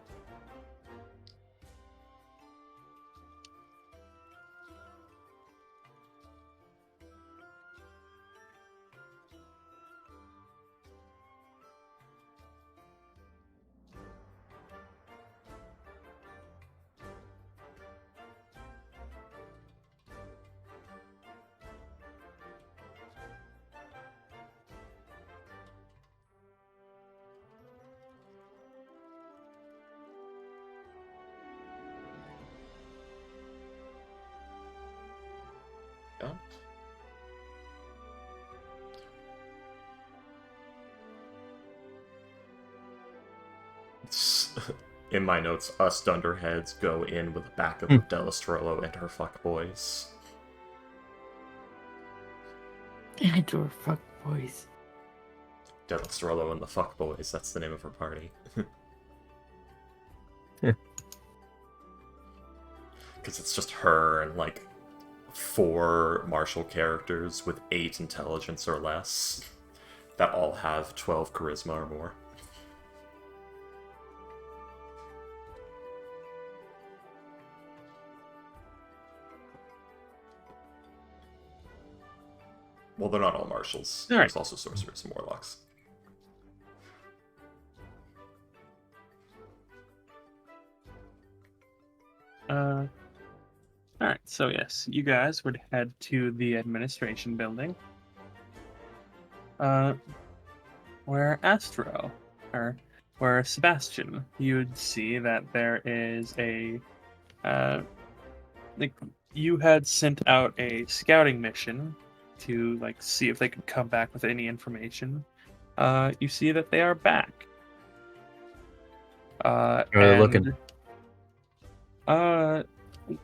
Yeah. in my notes, us Dunderheads go in with the backup of Delastrollo and her fuckboys. And your fuck boys. Delastrollo and the fuckboys, that's the name of her party. Yeah. Because it's just her and, like, 4 martial characters with 8 intelligence or less that all have 12 charisma or more. Well, they're not all martials. All right. There's also sorcerers and warlocks. Alright, so yes, you guys would head to the administration building. Where Astro, or where Sebastian, you'd see that there is a, like, you had sent out a scouting mission to, like, see if they could come back with any information. You see that they are back. How are they looking?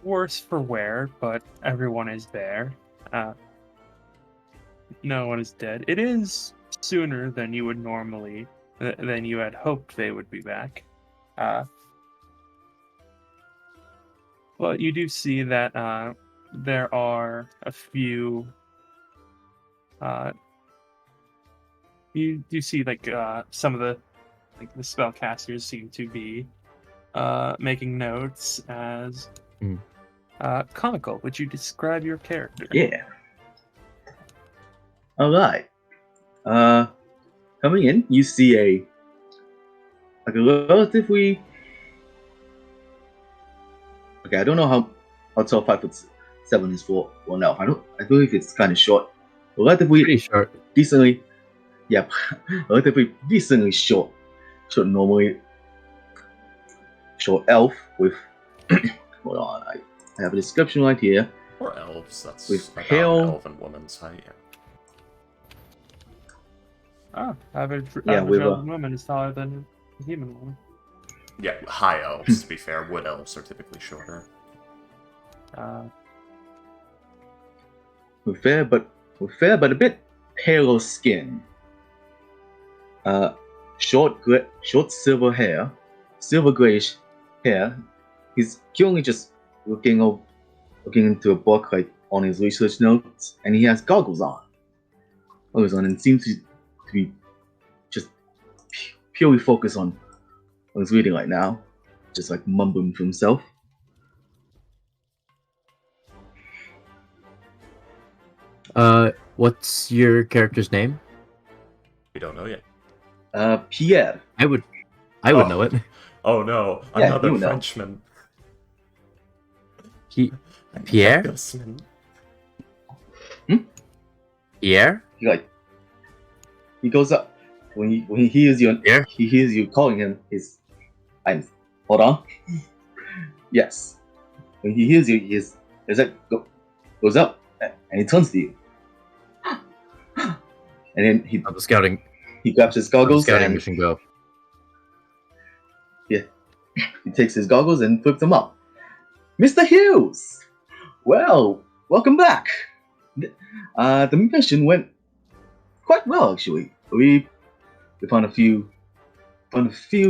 Worse for wear, but everyone is there. No one is dead. It is sooner than you would normally, than you had hoped they would be back. But you do see that there are a few. You do see like some of the spellcasters seem to be making notes as comical. Would you describe your character? Yeah. All right. Coming in, you see a relatively. Okay, I don't know how tall 5'7" is for now. I believe it's kind of short. Relatively Pretty short. decently. Yeah, relatively decently short. Short normally. Short elf with. Hold on, I have a description right here. Or elves, that's With about pale- an elven woman's height, yeah. Average Yeah, with a- elven woman is taller than a human woman. Yeah, high elves, to be fair. Wood elves are typically shorter. With fair but a bit paler skin. Short silver hair, silver grayish hair. He's currently just looking into a book like on his research notes, and he has goggles on. And seems to be just purely focused on his reading right now, just like mumbling to himself. What's your character's name? We don't know yet. Pierre. I would Oh. know it. Oh no, Yeah, another you know. Frenchman. Pierre? Gusman. Pierre? He goes up when he hears you. Yeah. He hears you calling him. Hold on. Yes. When he hears you, goes up and he turns to you. And then How the scouting he grabs his how the goggles scouting and mission go? he takes his goggles and flips them up. Mr. Hughes! Well, welcome back. The mission went quite well, actually. We found a few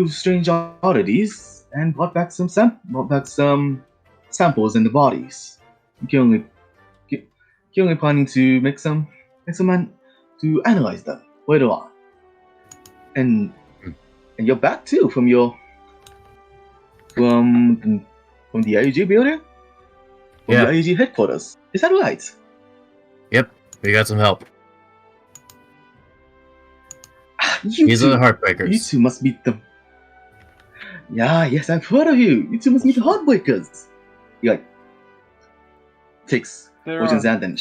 strange oddities and brought back some samples in the bodies. Currently planning to make some to analyze them later on. And you're back too from the IUG building? From Yeah. the IUG headquarters. Is that right? Yep. We got some help. You These two, are the Heartbreakers. You two must be the. Yeah, yes, I've heard of you. You two must be the Heartbreakers. He takes Ocean's hand and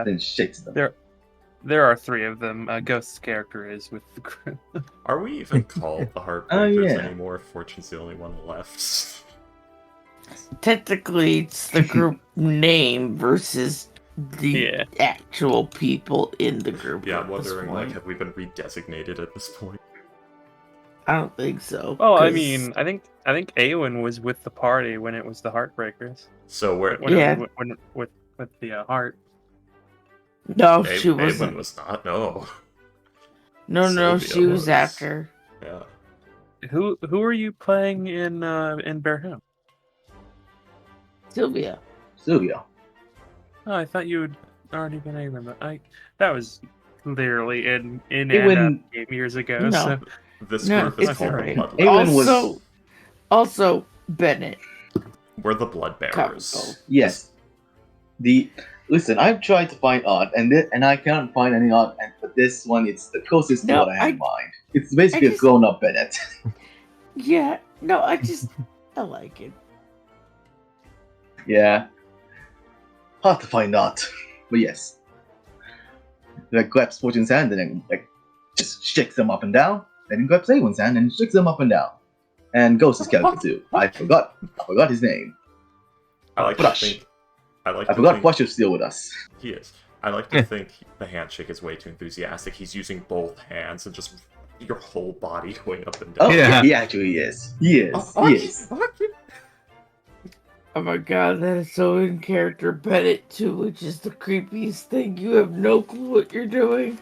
then shakes them. There are 3 of them. Ghost's character is with the group. Are we even called the Heartbreakers yeah. anymore? Fortune's the only one left. Technically, it's the group name versus the Yeah. actual people in the group. Yeah, at I'm this wondering, point. have we been redesignated at this point? I don't think so. Well, I 'cause- mean, I think Awen was with the party when it was the Heartbreakers. So where When Yeah. it was, when with the heart. no, she Awen wasn't. was not. No. No, Sylvia she was was. after. Yeah. Who are you playing in Bear Hill? Sylvia. Sylvia. Oh, I thought you had already been Awen, but that was clearly in Awen- game years ago. No. So This No, group is it's called the alright. Blood Awen was- Bearers. Also, Bennett. We're the Blood Bearers. Comical. Yes. Listen, I've tried to find art, and I can't find any art. But this one, it's the closest to No, what I have in mind. It's basically a just- grown-up Bennett. Yeah, no, I like it. Yeah. Hard to find art, but yes. Like grabs Fortune's hand and then just shakes them up and down. Then he grabs Awen's hand and shakes them up and down. And Ghost's character too. I forgot his name. I like to Brush. think. I forgot Brush is still with us. He is. I like to think the handshake is way too enthusiastic. He's using both hands and just your whole body going up and Oh down. yeah, he actually is. He is. He is. Oh my god, that is so in character. Bennett too, which is the creepiest thing. You have no clue what you're doing.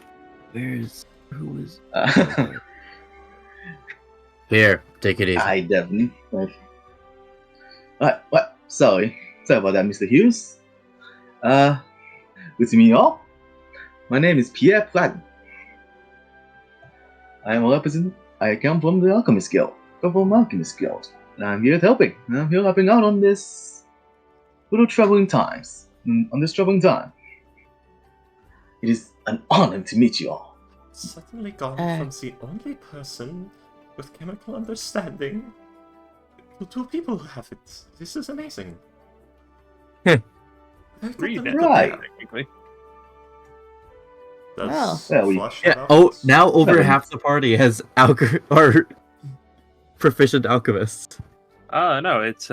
Who is? Uh, Here, take it easy. I definitely. What? Sorry about that, Mr. Hughes. Good to meet you all. My name is Pierre Platten. I come from the Alchemist Guild. And I'm here helping. I'm here helping out on this little troubling times. On this troubling time. It is an honor to meet you all. Suddenly gone from the only person with chemical understanding to two people who have it. This is amazing. Read it, Right. technically. Does Well, we- flush Yeah. about Oh, this? now over Seven. half the party has or proficient alchemists. No, it's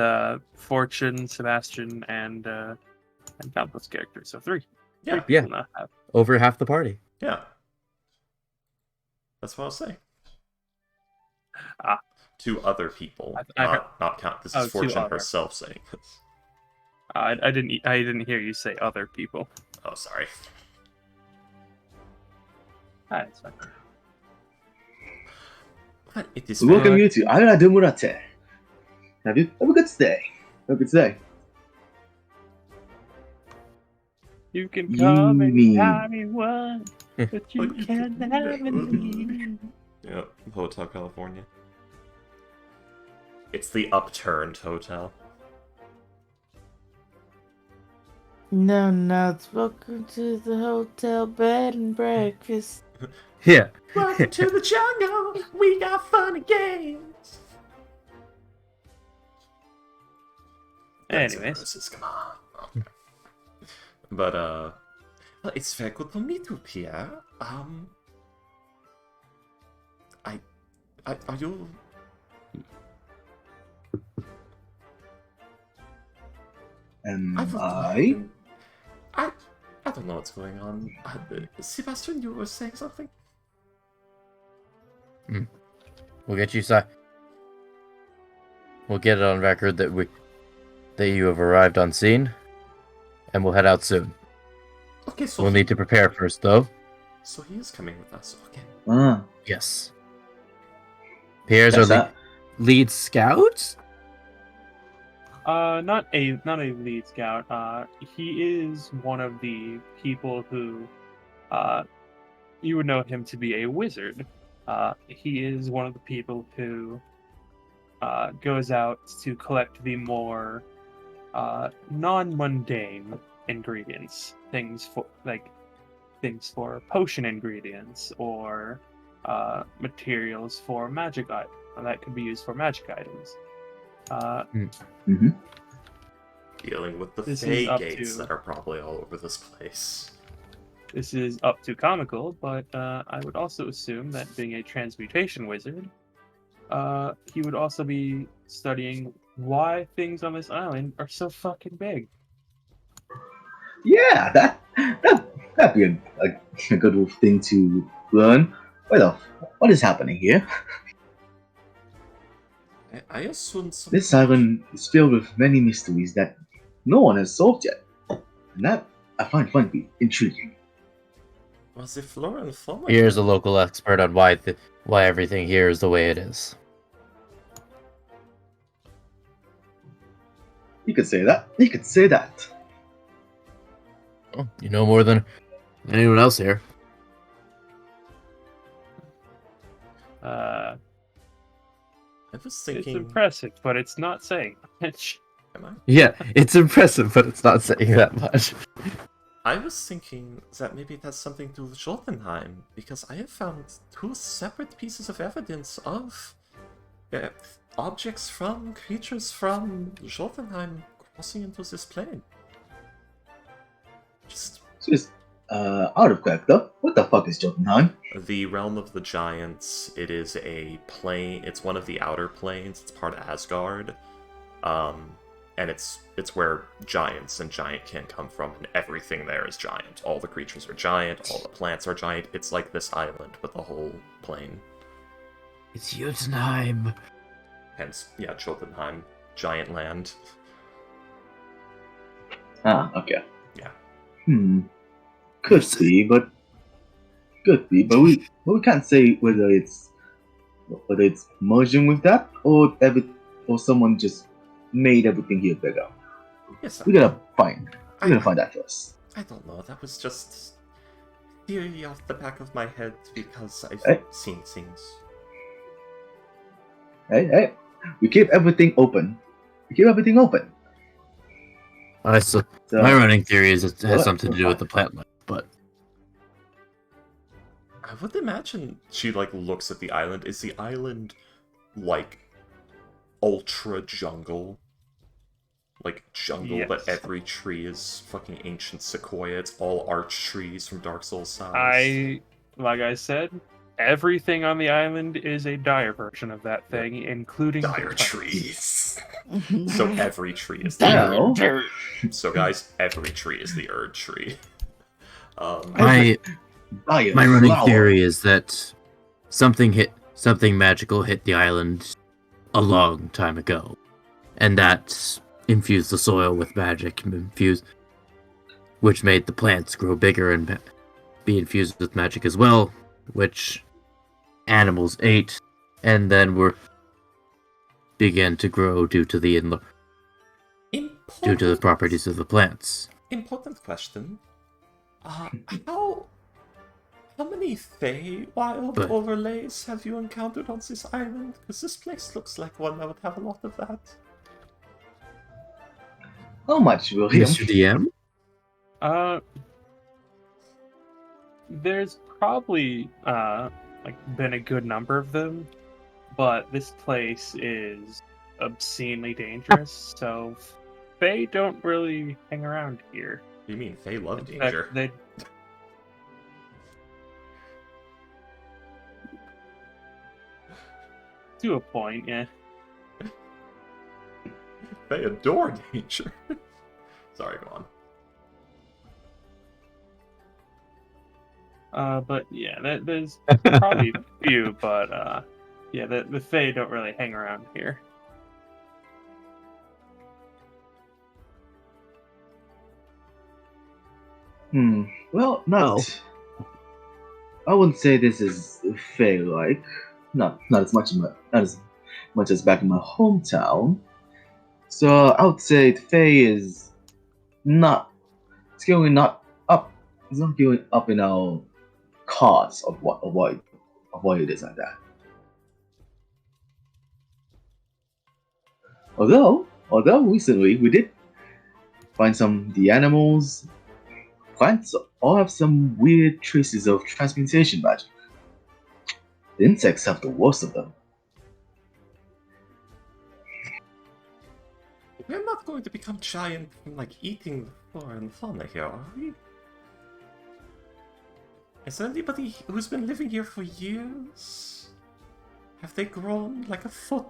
Fortune, Sebastian, and Campbell's character. So three. Yeah, Yeah. People now have. Over half the party. yeah. That's what I was saying. Ah. To other people, I heard- not count. This Oh, is to Fortune other. herself saying this. I didn't hear you say other people. Oh, sorry. It's fine. But it is We welcome very- you to Ayala de Murate. Have a good stay. Have a good stay. You can You come mean- anytime but you Like, can't have me. Yeah, Hotel California. It's the upturned hotel. No, nuts. Welcome to the hotel bed and breakfast. Yeah. Welcome to the jungle. We got fun and games. Guns N' Anyways. Roses, come on. Okay. But well, it's very good to meet you, Pierre. Are you? Am I've- I? I don't know what's going on. Sebastian, you were saying something? We'll get you We'll get it on record that you have arrived on scene, and we'll head out soon. Okay, so We'll need to prepare first, though. So he is coming with us. Okay. Ah, Yes. Pierre's our that's that. lead scout? Not a lead scout. He is one of the people who, you would know him to be a wizard. He is one of the people who, goes out to collect the more, non-mundane ingredients, things for potion ingredients or materials for magic items that could be used for magic items. Mm-hmm. Dealing with the This is Fey up gates to- that are probably all over this place. This is up to comical, but I would also assume that being a transmutation wizard, he would also be studying why things on this island are so fucking big. Yeah, that'd be a good thing to learn. What is happening here? I assumed some. This island is filled with many mysteries that no one has solved yet. And that I find fun to be intriguing. Was the flora and fauna? Here's a local expert on why everything here is the way it is. You could say that. You could say that. Well, you know more than anyone else here. Uh, I was it's thinking. impressive, but it's not saying much. Am I? Yeah, it's impressive, but it's not saying that much. I was thinking that maybe it has something to do with Jotunheim, because I have found 2 separate pieces of evidence of objects from creatures from Jotunheim crossing into this plane. Just Just out of character. What the fuck is Jotunheim? the realm of the giants. It is a plane. It's one of the outer planes. It's part of Asgard. And it's where giants and giant can come from, and everything there is giant. All the creatures are giant, all the plants are giant. It's like this island with the whole plane. It's Jotunheim. Hence, yeah, Jotunheim, giant land. Ah, okay. Yeah. Could be, but we can't say whether it's merging with that or someone just made everything here bigger. Yes, We gotta find that first. I don't know. That was just theory off the back of my head because I've Hey. seen things. Hey, we keep everything open. So, My running theory is it has Well, something to do with the plant life, but I would imagine she looks at the island. Is the island like ultra jungle? Like jungle, but Yes. every tree is fucking ancient sequoia. It's all arch trees from Dark Souls size. Like I said, everything on the island is a dire version of that thing, including the Dire plants. trees. So every tree is the Now- Dirt. So guys, every tree is the Erd tree. my Dire my running flower. theory is that something magical hit the island a long time ago, and that infused the soil with magic, which made the plants grow bigger and be infused with magic as well, which animals ate, and then began to grow due to the properties of the plants. Important question. How many Feywild But- overlays have you encountered on this island? Because this place looks like one that would have a lot of that. How much, William? Mr. DM? There's probably been a good number of them, but this place is obscenely dangerous, so Fae don't really hang around here. You mean Fey love In fact, danger? they to a point, yeah. They adore danger. Sorry, go on. But yeah, there's probably a few, but yeah, the Fae don't really hang around here. Well, I wouldn't say this is Fey-like. Not as much as back in my hometown. So I would say Fey is not. It's going not up. It's not going up in our cards of why it is like that. Although recently we did find the animals, plants all have some weird traces of transmutation magic. The insects have the worst of them. We're not going to become giant from eating the flora and fauna here, are we? Is there anybody who's been living here for years? Have they grown like a foot?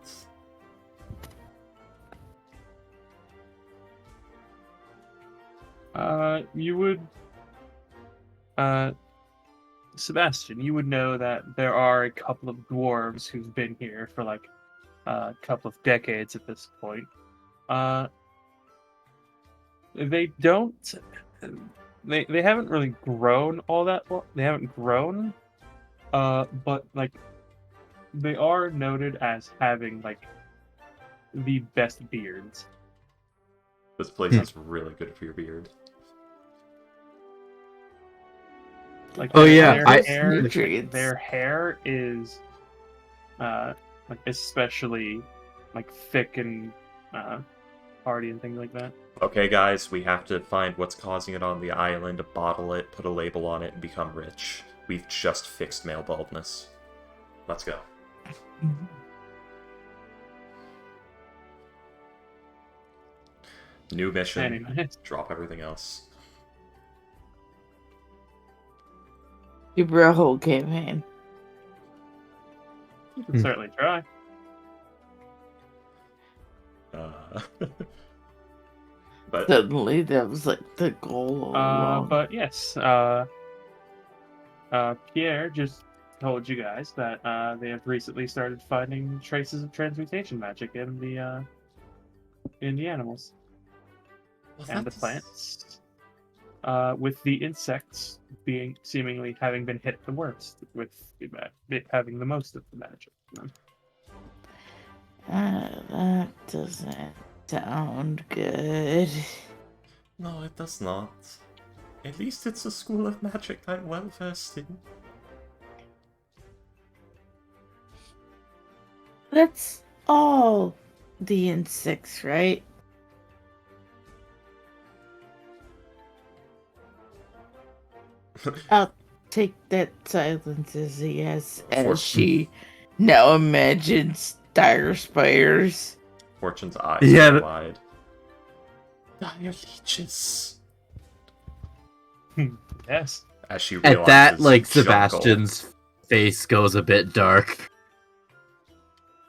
You would, Sebastian, you would know that there are a couple of dwarves who've been here for a couple of decades at this point. They don't. They haven't really grown all that well. They haven't grown, but like they are noted as having like the best beards. This place is really good for your beard. Like Oh, yeah, nutrients. their hair is like especially like thick and hardy and things like that. Okay, guys, we have to find what's causing it on the island, bottle it, put a label on it, and become rich. We've just fixed male baldness. Let's go. New mission. Anyway. Drop everything else. Give her a whole campaign. You can certainly try. But Suddenly, that was like the goal all along. But yes, Pierre just told you guys that they have recently started finding traces of transmutation magic in the animals and the plants. With the insects being seemingly having been hit the worst, with having the most of the magic. That doesn't sound good. no, it does not. At least it's a school of magic I'm well versed in. That's all the insects, right? I'll take that silence as a yes, as she now imagines dire spiders. Fortune's eyes Yeah, go but- wide. Dire leeches. Yes. As she realizes At that, like, jungle. Sebastian's face goes a bit dark.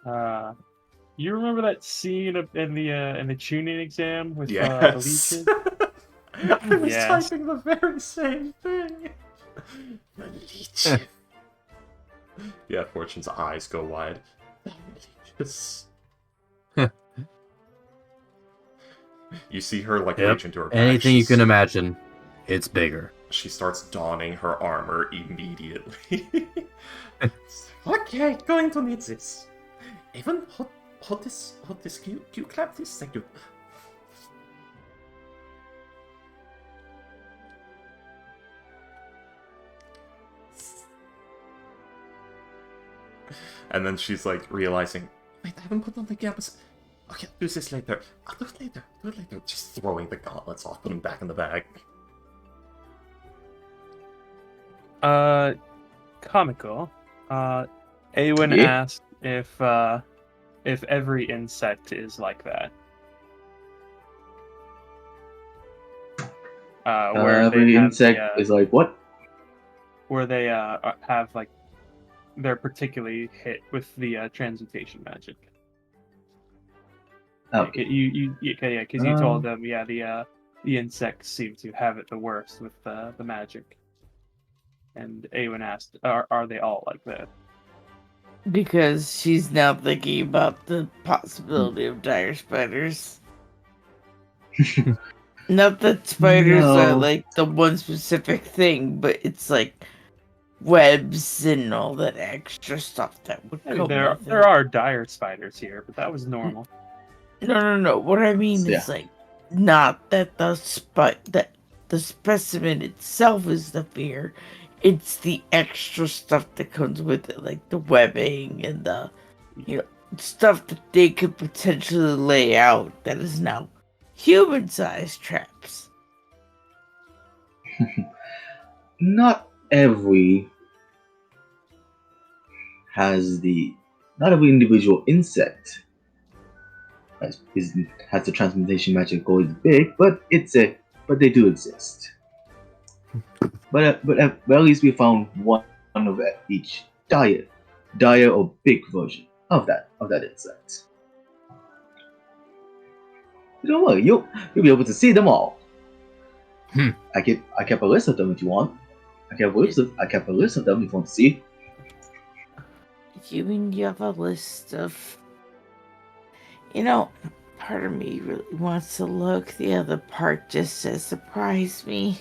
You remember that scene in the tuning exam with the Yes. leeches? I was Yes. typing the very same thing. The leeches. Yeah, Fortune's eyes go wide. The leeches. You see her like Yep. reach into her bag. Anything you She's- can imagine, it's bigger. She starts donning her armor immediately. Okay, going to need this. Even hold this. Can you clap this? Thank you. And then she's like realizing, wait, I haven't put on the gauntlets. Okay, I'll do this later. I'll do it later. Do it later. Just throwing the gauntlets off, putting them back in the bag. Comical. Awen Yeah? asked if every insect is like that. Where Every they have insect is like, what? where they have like they're particularly hit with the transmutation magic. Okay. Because you told them, the insects seem to have it the worst with the magic. And Awen asked, "Are they all like that?" Because she's now thinking about the possibility of dire spiders. Not that spiders are No. like the one specific thing, but it's like webs and all that extra stuff that would I mean, come there with it. are dire spiders here, but that was normal. No. What I mean Yeah. is like not that that the specimen itself is the fear. It's the extra stuff that comes with it, like the webbing and the stuff that they could potentially lay out that is now human-sized traps. Not every individual insect has the transmutation magic going big, but they do exist. But at least we found one of each dire or big version of that insect. Don't worry, you'll be able to see them all. I kept a list of them if you want. I kept a list of them if you want to see. You mean you have a list of You know, part of me really wants to look. The other part just says surprise me.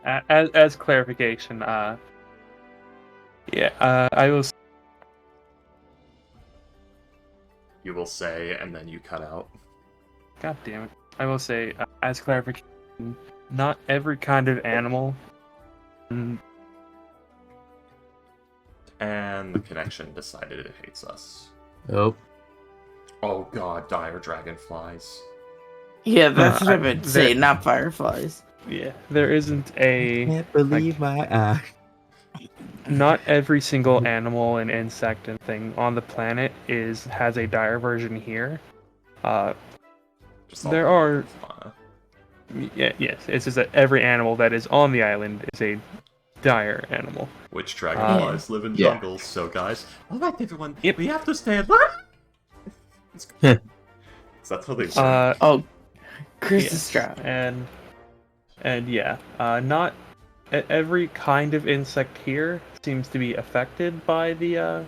As clarification, I will. You will say, and then you cut out. God damn it! I will say, as clarification, not every kind of animal. And the connection decided it hates us. Oh, Oh god, dire dragonflies. Yeah, that's what I meant to say, there- not fireflies. Yeah, there isn't a. can't believe my eye. Not every single animal and insect and thing on the planet has a dire version here. Just all There the are. fauna. Yes, it's just that every animal that is on the island is a dire animal. Which dragonflies live in Yeah. jungles, so guys. Alright everyone, Yep. we have to stay alive! So that's how they work. Oh, Chris Yes, is trapped. and yeah, not every kind of insect here seems to be affected by the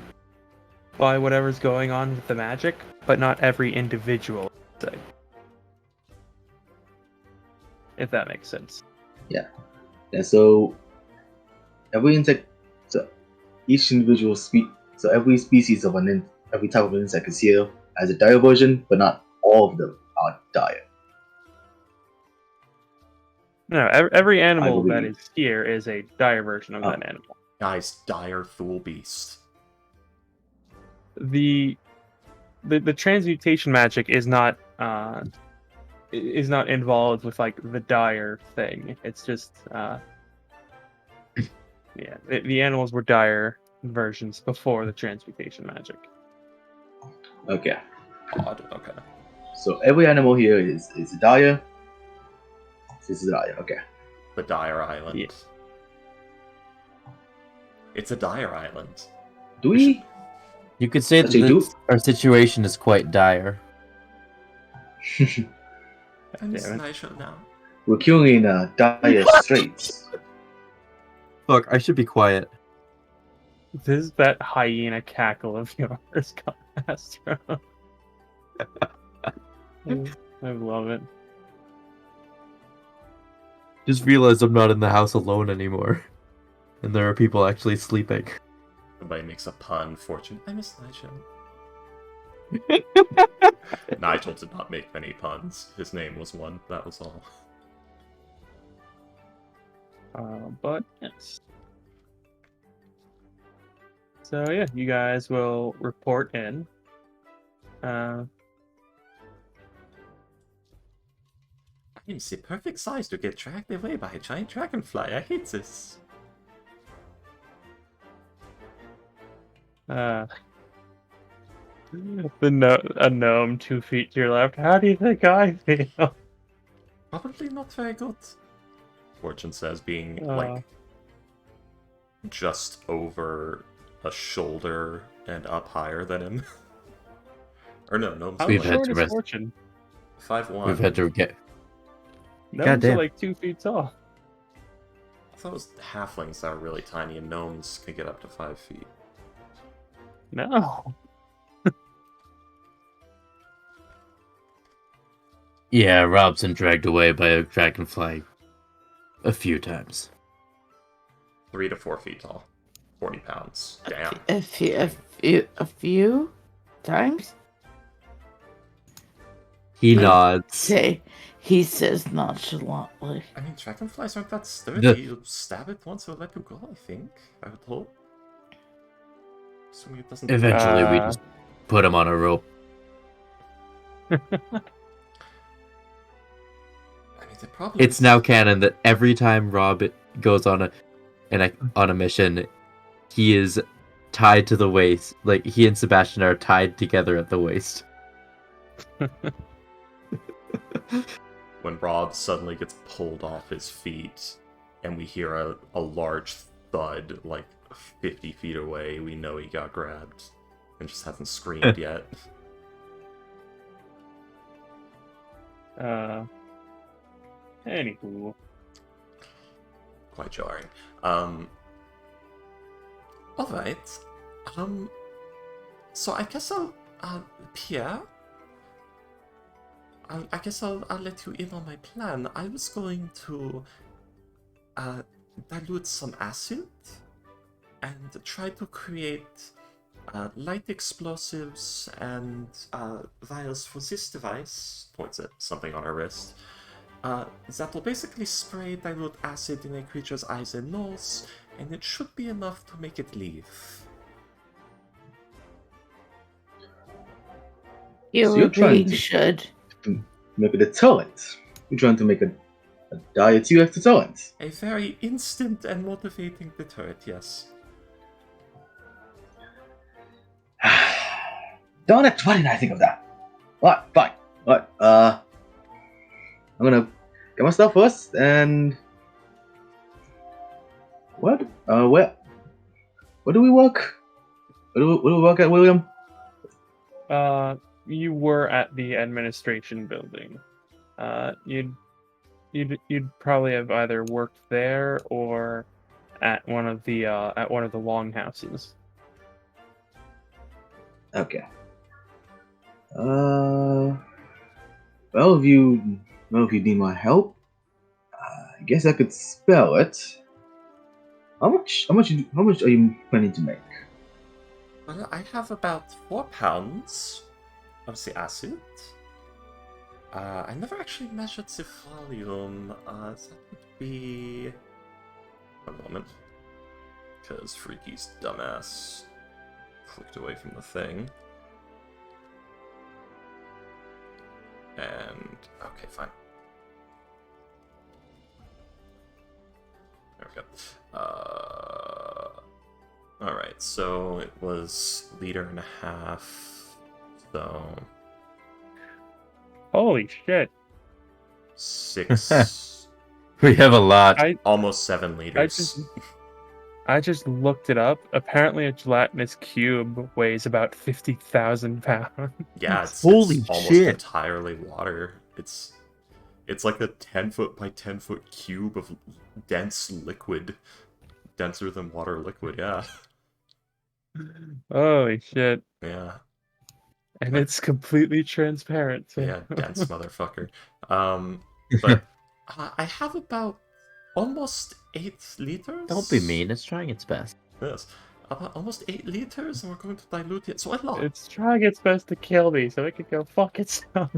by whatever's going on with the magic, but not every individual insect. If that makes sense. And so every insect, so each individual so every species of every type of insect is here as a dire version, but not all of them are dire. No, every animal that believe. is here is a dire version of Oh. that animal. Guys, dire Thule Beast. The transmutation magic is not involved with like the dire thing. It's just yeah, the animals were dire versions before the transmutation magic. Okay. Odd, okay. So every animal here is dire. This is dire, okay. The Dire Island. Yeah. It's a Dire Island. Do we? You could say Actually, that our situation is quite dire. And it's Damn it. nice now. We're queuing in dire straits. Fuck, I should be quiet. This is that hyena cackle of yours, Astro. I love it. Just realized I'm not in the house alone anymore. And there are people actually sleeping. Somebody makes a pun, Fortune. I miss Nigel. Nigel did not make many puns. His name was one, that was all. But yes. So yeah, you guys will report in. It's the perfect size to get dragged away by a giant dragonfly. I hate this. A gnome 2 feet to your left. How do you think I feel? Probably not very good. Fortune says, being Uh. like just over a shoulder and up higher than him. Or no, gnomes How are We've like had short to is rest. Fortune? 5'1". We've had to get. Gnomes are Goddamn. like 2 feet tall. I thought it was halflings that are really tiny, and gnomes can get up to 5 feet. No. Yeah, Rob's been dragged away by a dragonfly a few times. 3 to 4 feet tall. 40 pounds. Damn. A few times? He Like, nods. Say, he says nonchalantly. I mean, dragonflies aren't that sturdy. The- You stab it once, it'll let you go, I think. I would hope. Assuming it doesn't... Eventually, we just put him on a rope. I mean, they probably... It's now canon that every time Rob goes on a mission, he is tied to the waist. Like, he and Sebastian are tied together at the waist. When Rob suddenly gets pulled off his feet, and we hear a large thud, like 50 feet away, we know he got grabbed, and just hasn't screamed yet. Anywho. Quite jarring. Alright. So I guess I'll, Pierre, I guess I'll let you in on my plan. I was going to dilute some acid and try to create light explosives and vials for this device, points at something on her wrist, that will basically spray dilute acid in a creature's eyes and nose, and it should be enough to make it leave. You So were you're trying being to should. make a deterrent. You're trying to make a diet UX deterrent. A very instant and motivating deterrent, yes. Darn it, why didn't I think of that? Alright, fine. Alright, I'm gonna get my stuff first, and... What? Where do we work? Where do we work at, William? You were at the administration building. You'd probably have either worked there or at one of the longhouses. Okay. Well, if you need my help, I guess I could spell it. How much are you planning to make? Well, I have about 4 pounds of the acid. I never actually measured the volume. That would be... One moment. Because Freaky's dumbass clicked away from the thing. And... okay, fine. There we go. Alright, so it was 1.5 liters. So... Holy shit! 6... We have a lot. almost 7 liters. I just looked it up. Apparently, a gelatinous cube weighs about 50,000 pounds. Yeah, it's Holy almost shit. entirely water. It's like a 10-foot by 10-foot cube of dense liquid. Denser than water liquid, yeah. Holy shit! Yeah. And it's completely transparent. Too. Yeah, dense motherfucker. But I have about almost 8 liters. Don't be mean. It's trying its best. Yes. About almost 8 liters, and we're going to dilute it. So a lot. It's trying its best to kill me, so it could go fuck itself.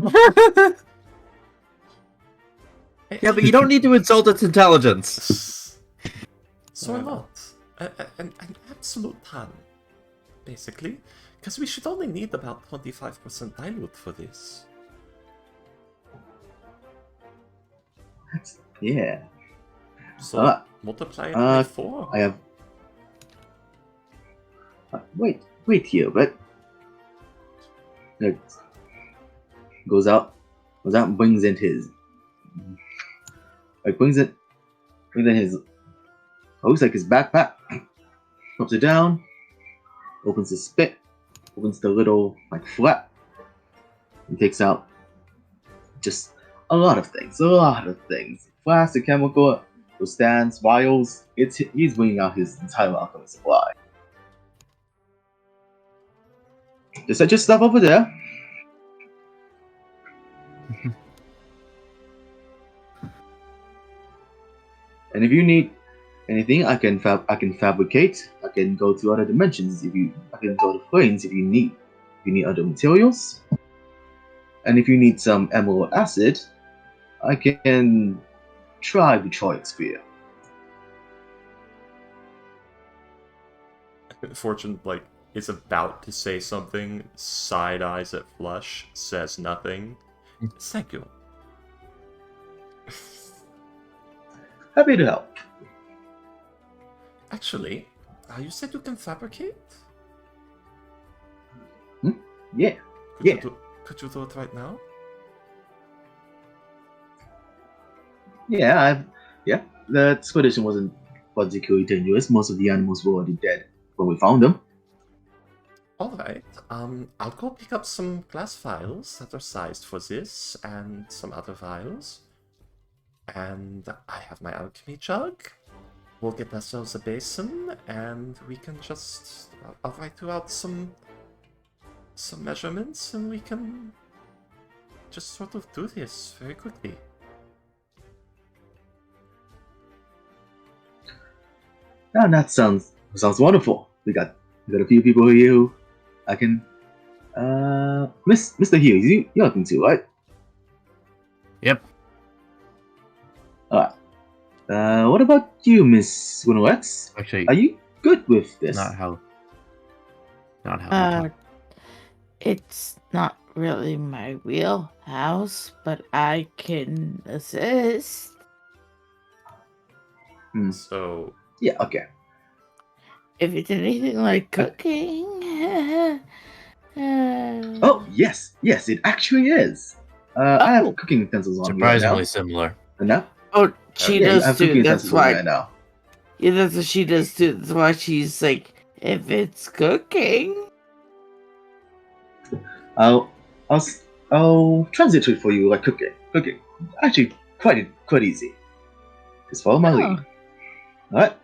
Yeah, but you don't need to insult its intelligence. So a lot. An absolute ton, basically. Because we should only need about 25% dilute for this. Yeah. So multiply it by 4. I have. Wait here, but it goes out, and brings in his. Brings in his. Looks like his backpack. Puts it down. Opens his spit. Opens the little flap. And takes out just a lot of things. Flask, a chemical, those stands, vials. He's bringing out his entire alchemy supply. Just set your stuff over there. And if you need anything, I can fabricate. I can go to other dimensions I can go to planes if you need. If you need other materials. And if you need some emerald acid, I can try the Troic Sphere. Fortune, is about to say something, side eyes at Flush, says nothing. Thank you. Happy to help. Actually, you said you can fabricate? Yeah. Could you do it right now? Yeah, the expedition wasn't particularly dangerous. Most of the animals were already dead when we found them. Alright, I'll go pick up some glass vials that are sized for this, and some other vials. And I have my alchemy jug. We'll get ourselves a basin, and we can just... I'll write you out some measurements, and we can just sort of do this very quickly. Ah, that sounds wonderful. We got a few people here who I can. Mr. Hughes, you're looking too, right? Yep. Alright. What about you, Miss Winnowex? Actually, Are you good with this? not how you talk. It's not really my wheelhouse, but I can assist. So, Yeah, okay. If it's anything like cooking. Oh, yes, it actually is. I have cooking utensils on me right now. Surprisingly similar. And now? Oh, she Yeah, I does have too. cooking That's utensils on me why. right now. Yeah, that's what she does too. That's why she's like, if it's cooking. I'll translate it for you like cooking. Cooking. Actually, quite easy. Just follow my lead. Alright?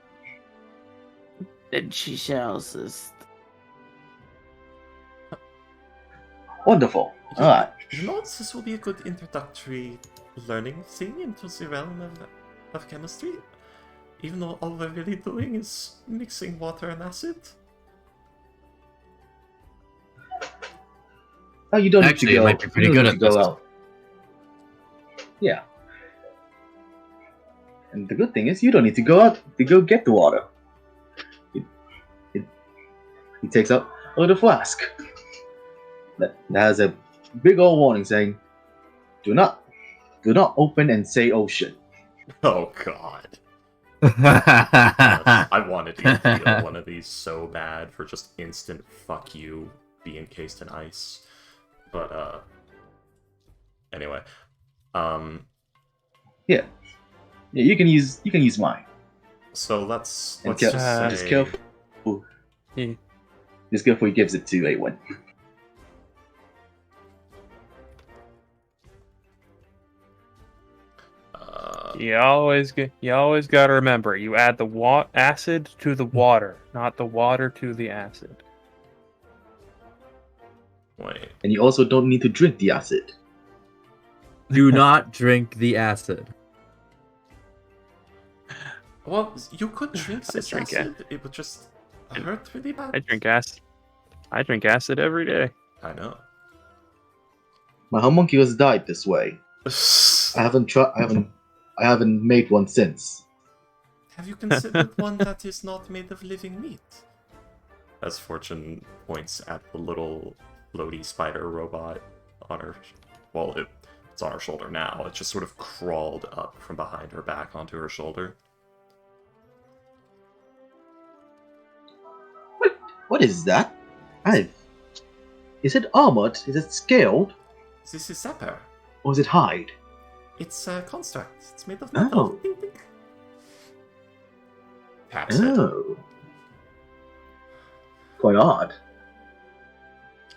Then she shall assist. Wonderful. Alright. you know, this will be a good introductory learning thing into the realm of chemistry. Even though all we're really doing is mixing water and acid. Oh, you don't Actually, need to you go. might be pretty you don't good need to at go this. out. Yeah. And the good thing is, you don't need to go out to go get the water. He takes out a little flask that has a big old warning saying, "Do not open and say ocean." Oh god. I wanted to feel one of these so bad for just instant fuck you being encased in ice. But anyway. Yeah, you can use mine. So let's And just just say careful. Yeah. Just careful he gives it to A1. You always got to remember, you add the acid to the water, not the water to the acid. wait. And you also don't need to drink the acid. Do not drink the acid. Well, you could drink this drink acid, it would just hurt really bad. I drink acid. I drink acid every day. I know. My homunculus died this way. I haven't made one since. Have you considered one that is not made of living meat? As Fortune points at the little floaty spider robot on her... Well, it's on her shoulder now. It just sort of crawled up from behind her back onto her shoulder. What is that? Is it armored? Is it scaled? This is Zapper. Or is it hide? It's a construct. It's made of metal. Oh. Ding, ding. Taps it. Oh. Quite odd.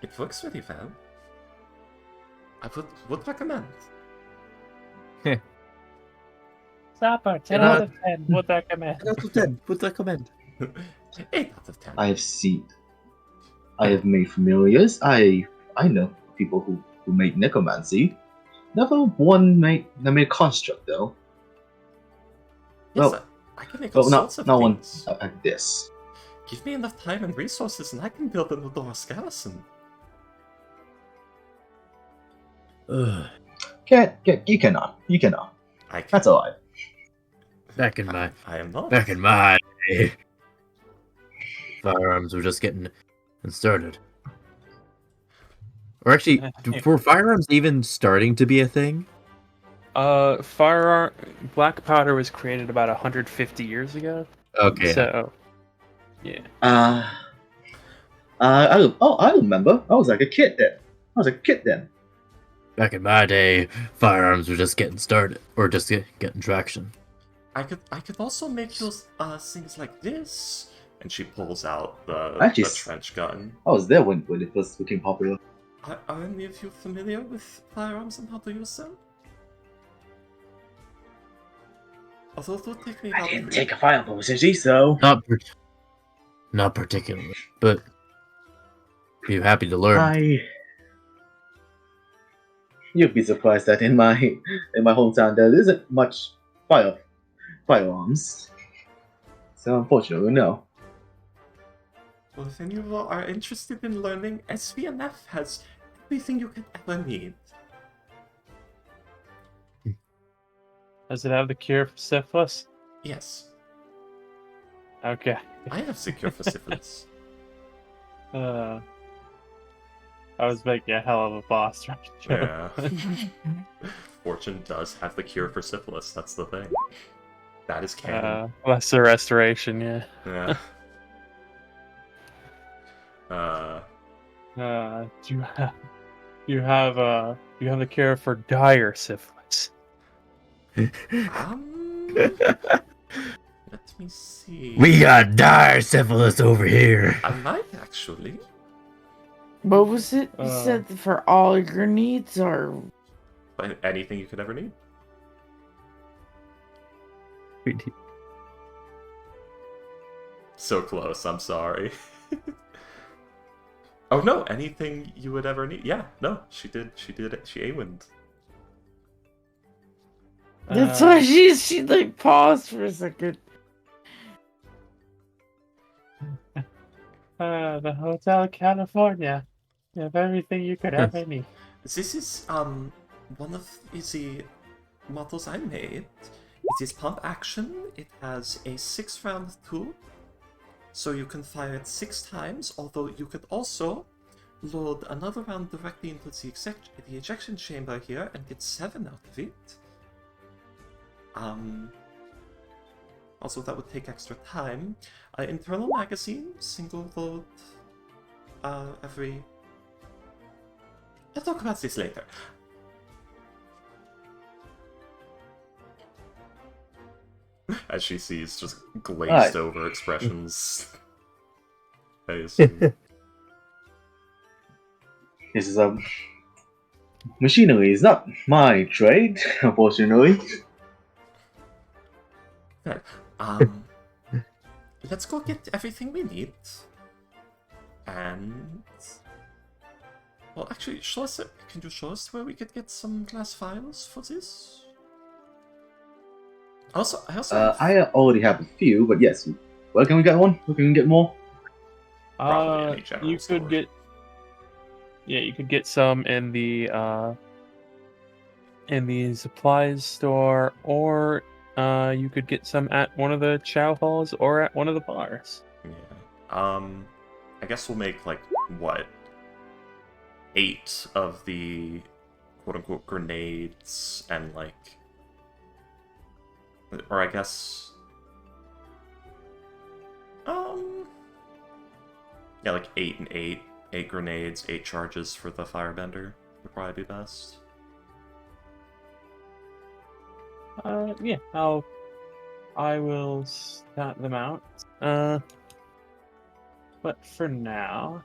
It works very well. I would recommend. Zapper, 10 out of 10. Would recommend. 10 out of 10. Would recommend. 8 out of 10. I have made familiars. I know people who make necromancy. Never one made construct though. Yes, well, I can make all Well, sorts of not one things. like this. Give me enough time and resources, and I can build an Eldorus garrison. Ugh. You cannot. I can. That's alright. Back in my I am not. day, firearms were just getting started. Or actually, were firearms even starting to be a thing? Firearm black powder was created about 150 years ago. Okay. So, yeah. I remember. I was like a kid then. Back in my day, firearms were just getting started, or just getting traction. I could also make those things like this. And she pulls out the trench gun. I was there when it first became popular. Are any of you familiar with firearms and how to use them? Although it would take me about a fireball, so. Not particularly, but be happy to learn. You'd be surprised that in my hometown there isn't much firearms. So unfortunately, no. Well, if any of you are interested in learning, SVNF has everything you could ever need. Does it have the cure for syphilis? Yes, Okay. I have secure for syphilis. I was making a hell of a boss rush joke. Yeah. Fortune does have the cure for syphilis, that's the thing. That is canon. Lesser restoration, yeah. Yeah. Do you have the cure for dire syphilis? Let me see. We got dire syphilis over here. I might actually. What was it? You said for all your needs, or Anything you could ever need. So close, I'm sorry. Oh no, anything you would ever need. Yeah, no, she did it. She A-winned. that's why she like paused for a second. The Hotel California. You have everything you could ever need. This is one of the models I made. It is pump action. It has a 6-round tool, so you can fire it 6 times. Although you could also load another round directly into the ejection chamber here and get 7 out of it. Also, that would take extra time. Internal magazine, single load, every... I'll talk about this later. As she sees just glazed over expressions. I assume. This is machinery is not my trade, unfortunately. Okay. Let's go get everything we need. And... Well, actually, can you show us where we could get some glass vials for this? Also, I already have a few, but yes. Where can we get one? Where can we get more? Probably any general You store. could get... Yeah, you could get some in the supplies store, or you could get some at one of the chow halls or at one of the bars. Yeah. I guess we'll make, like, what? 8 of the quote-unquote grenades, and, like... Or I guess... Yeah, like 8 and 8. 8 grenades, 8 charges for the firebender would probably be best. Yeah, I will stat them out. But for now,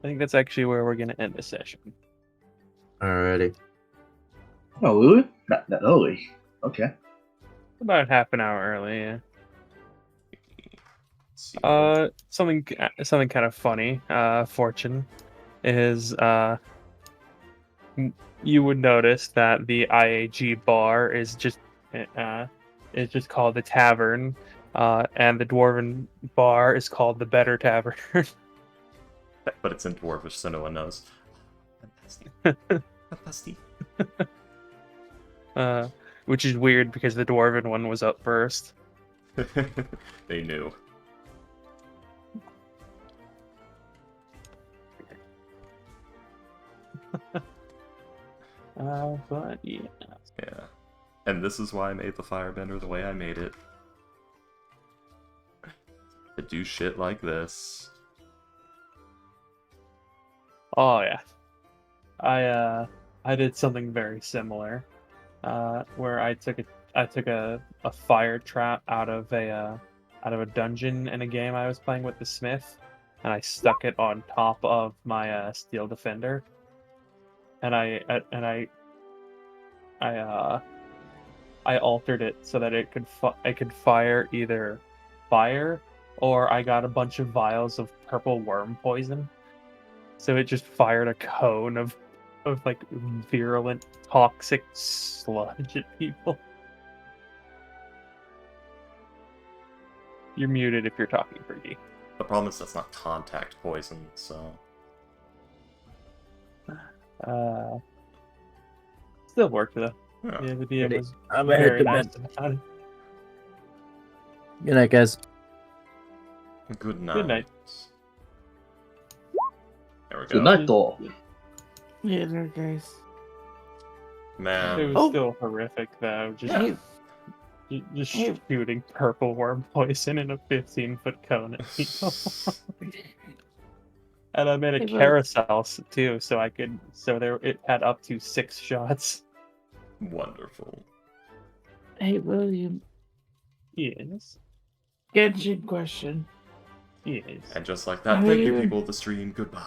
I think that's actually where we're gonna end the session. Alrighty. Oh, really? That early? Okay. About half an hour early, yeah. Let's see. Something kind of funny, Fortune, is you would notice that the IAG bar is just called the Tavern, and the Dwarven bar is called the Better Tavern. But it's in Dwarvish, so no one knows. Fantastic. Fantastic. Which is weird because the Dwarven one was up first. They knew. But yeah. Yeah. And this is why I made the firebender the way I made it. To do shit like this. Oh yeah. I did something very similar. Where I took a fire trap out of a dungeon in a game I was playing with the Smith, and I stuck it on top of my steel defender. And I altered it so that it could fire either fire, or I got a bunch of vials of purple worm poison. So it just fired a cone of of like virulent, toxic sludge at people. You're muted if you're talking, Fergie. The problem is that's not contact poison, so... Still worked though. Yeah. Yeah, the DM was I'm gonna hit very the nice bed. about it. Good night, guys. Good night. Good night. There we go. Good night, Thor. Yeah, there, guys. Man. It was Oh. still horrific though. Just Hey, just Hey. shooting purple worm poison in a 15-foot cone at people. And I made a Hey, Will. carousel too, so it had up to 6 shots. Wonderful. hey, William. Yes. Genshin question. Yes. And just like that, How thank you you doing? people of the stream. Goodbye.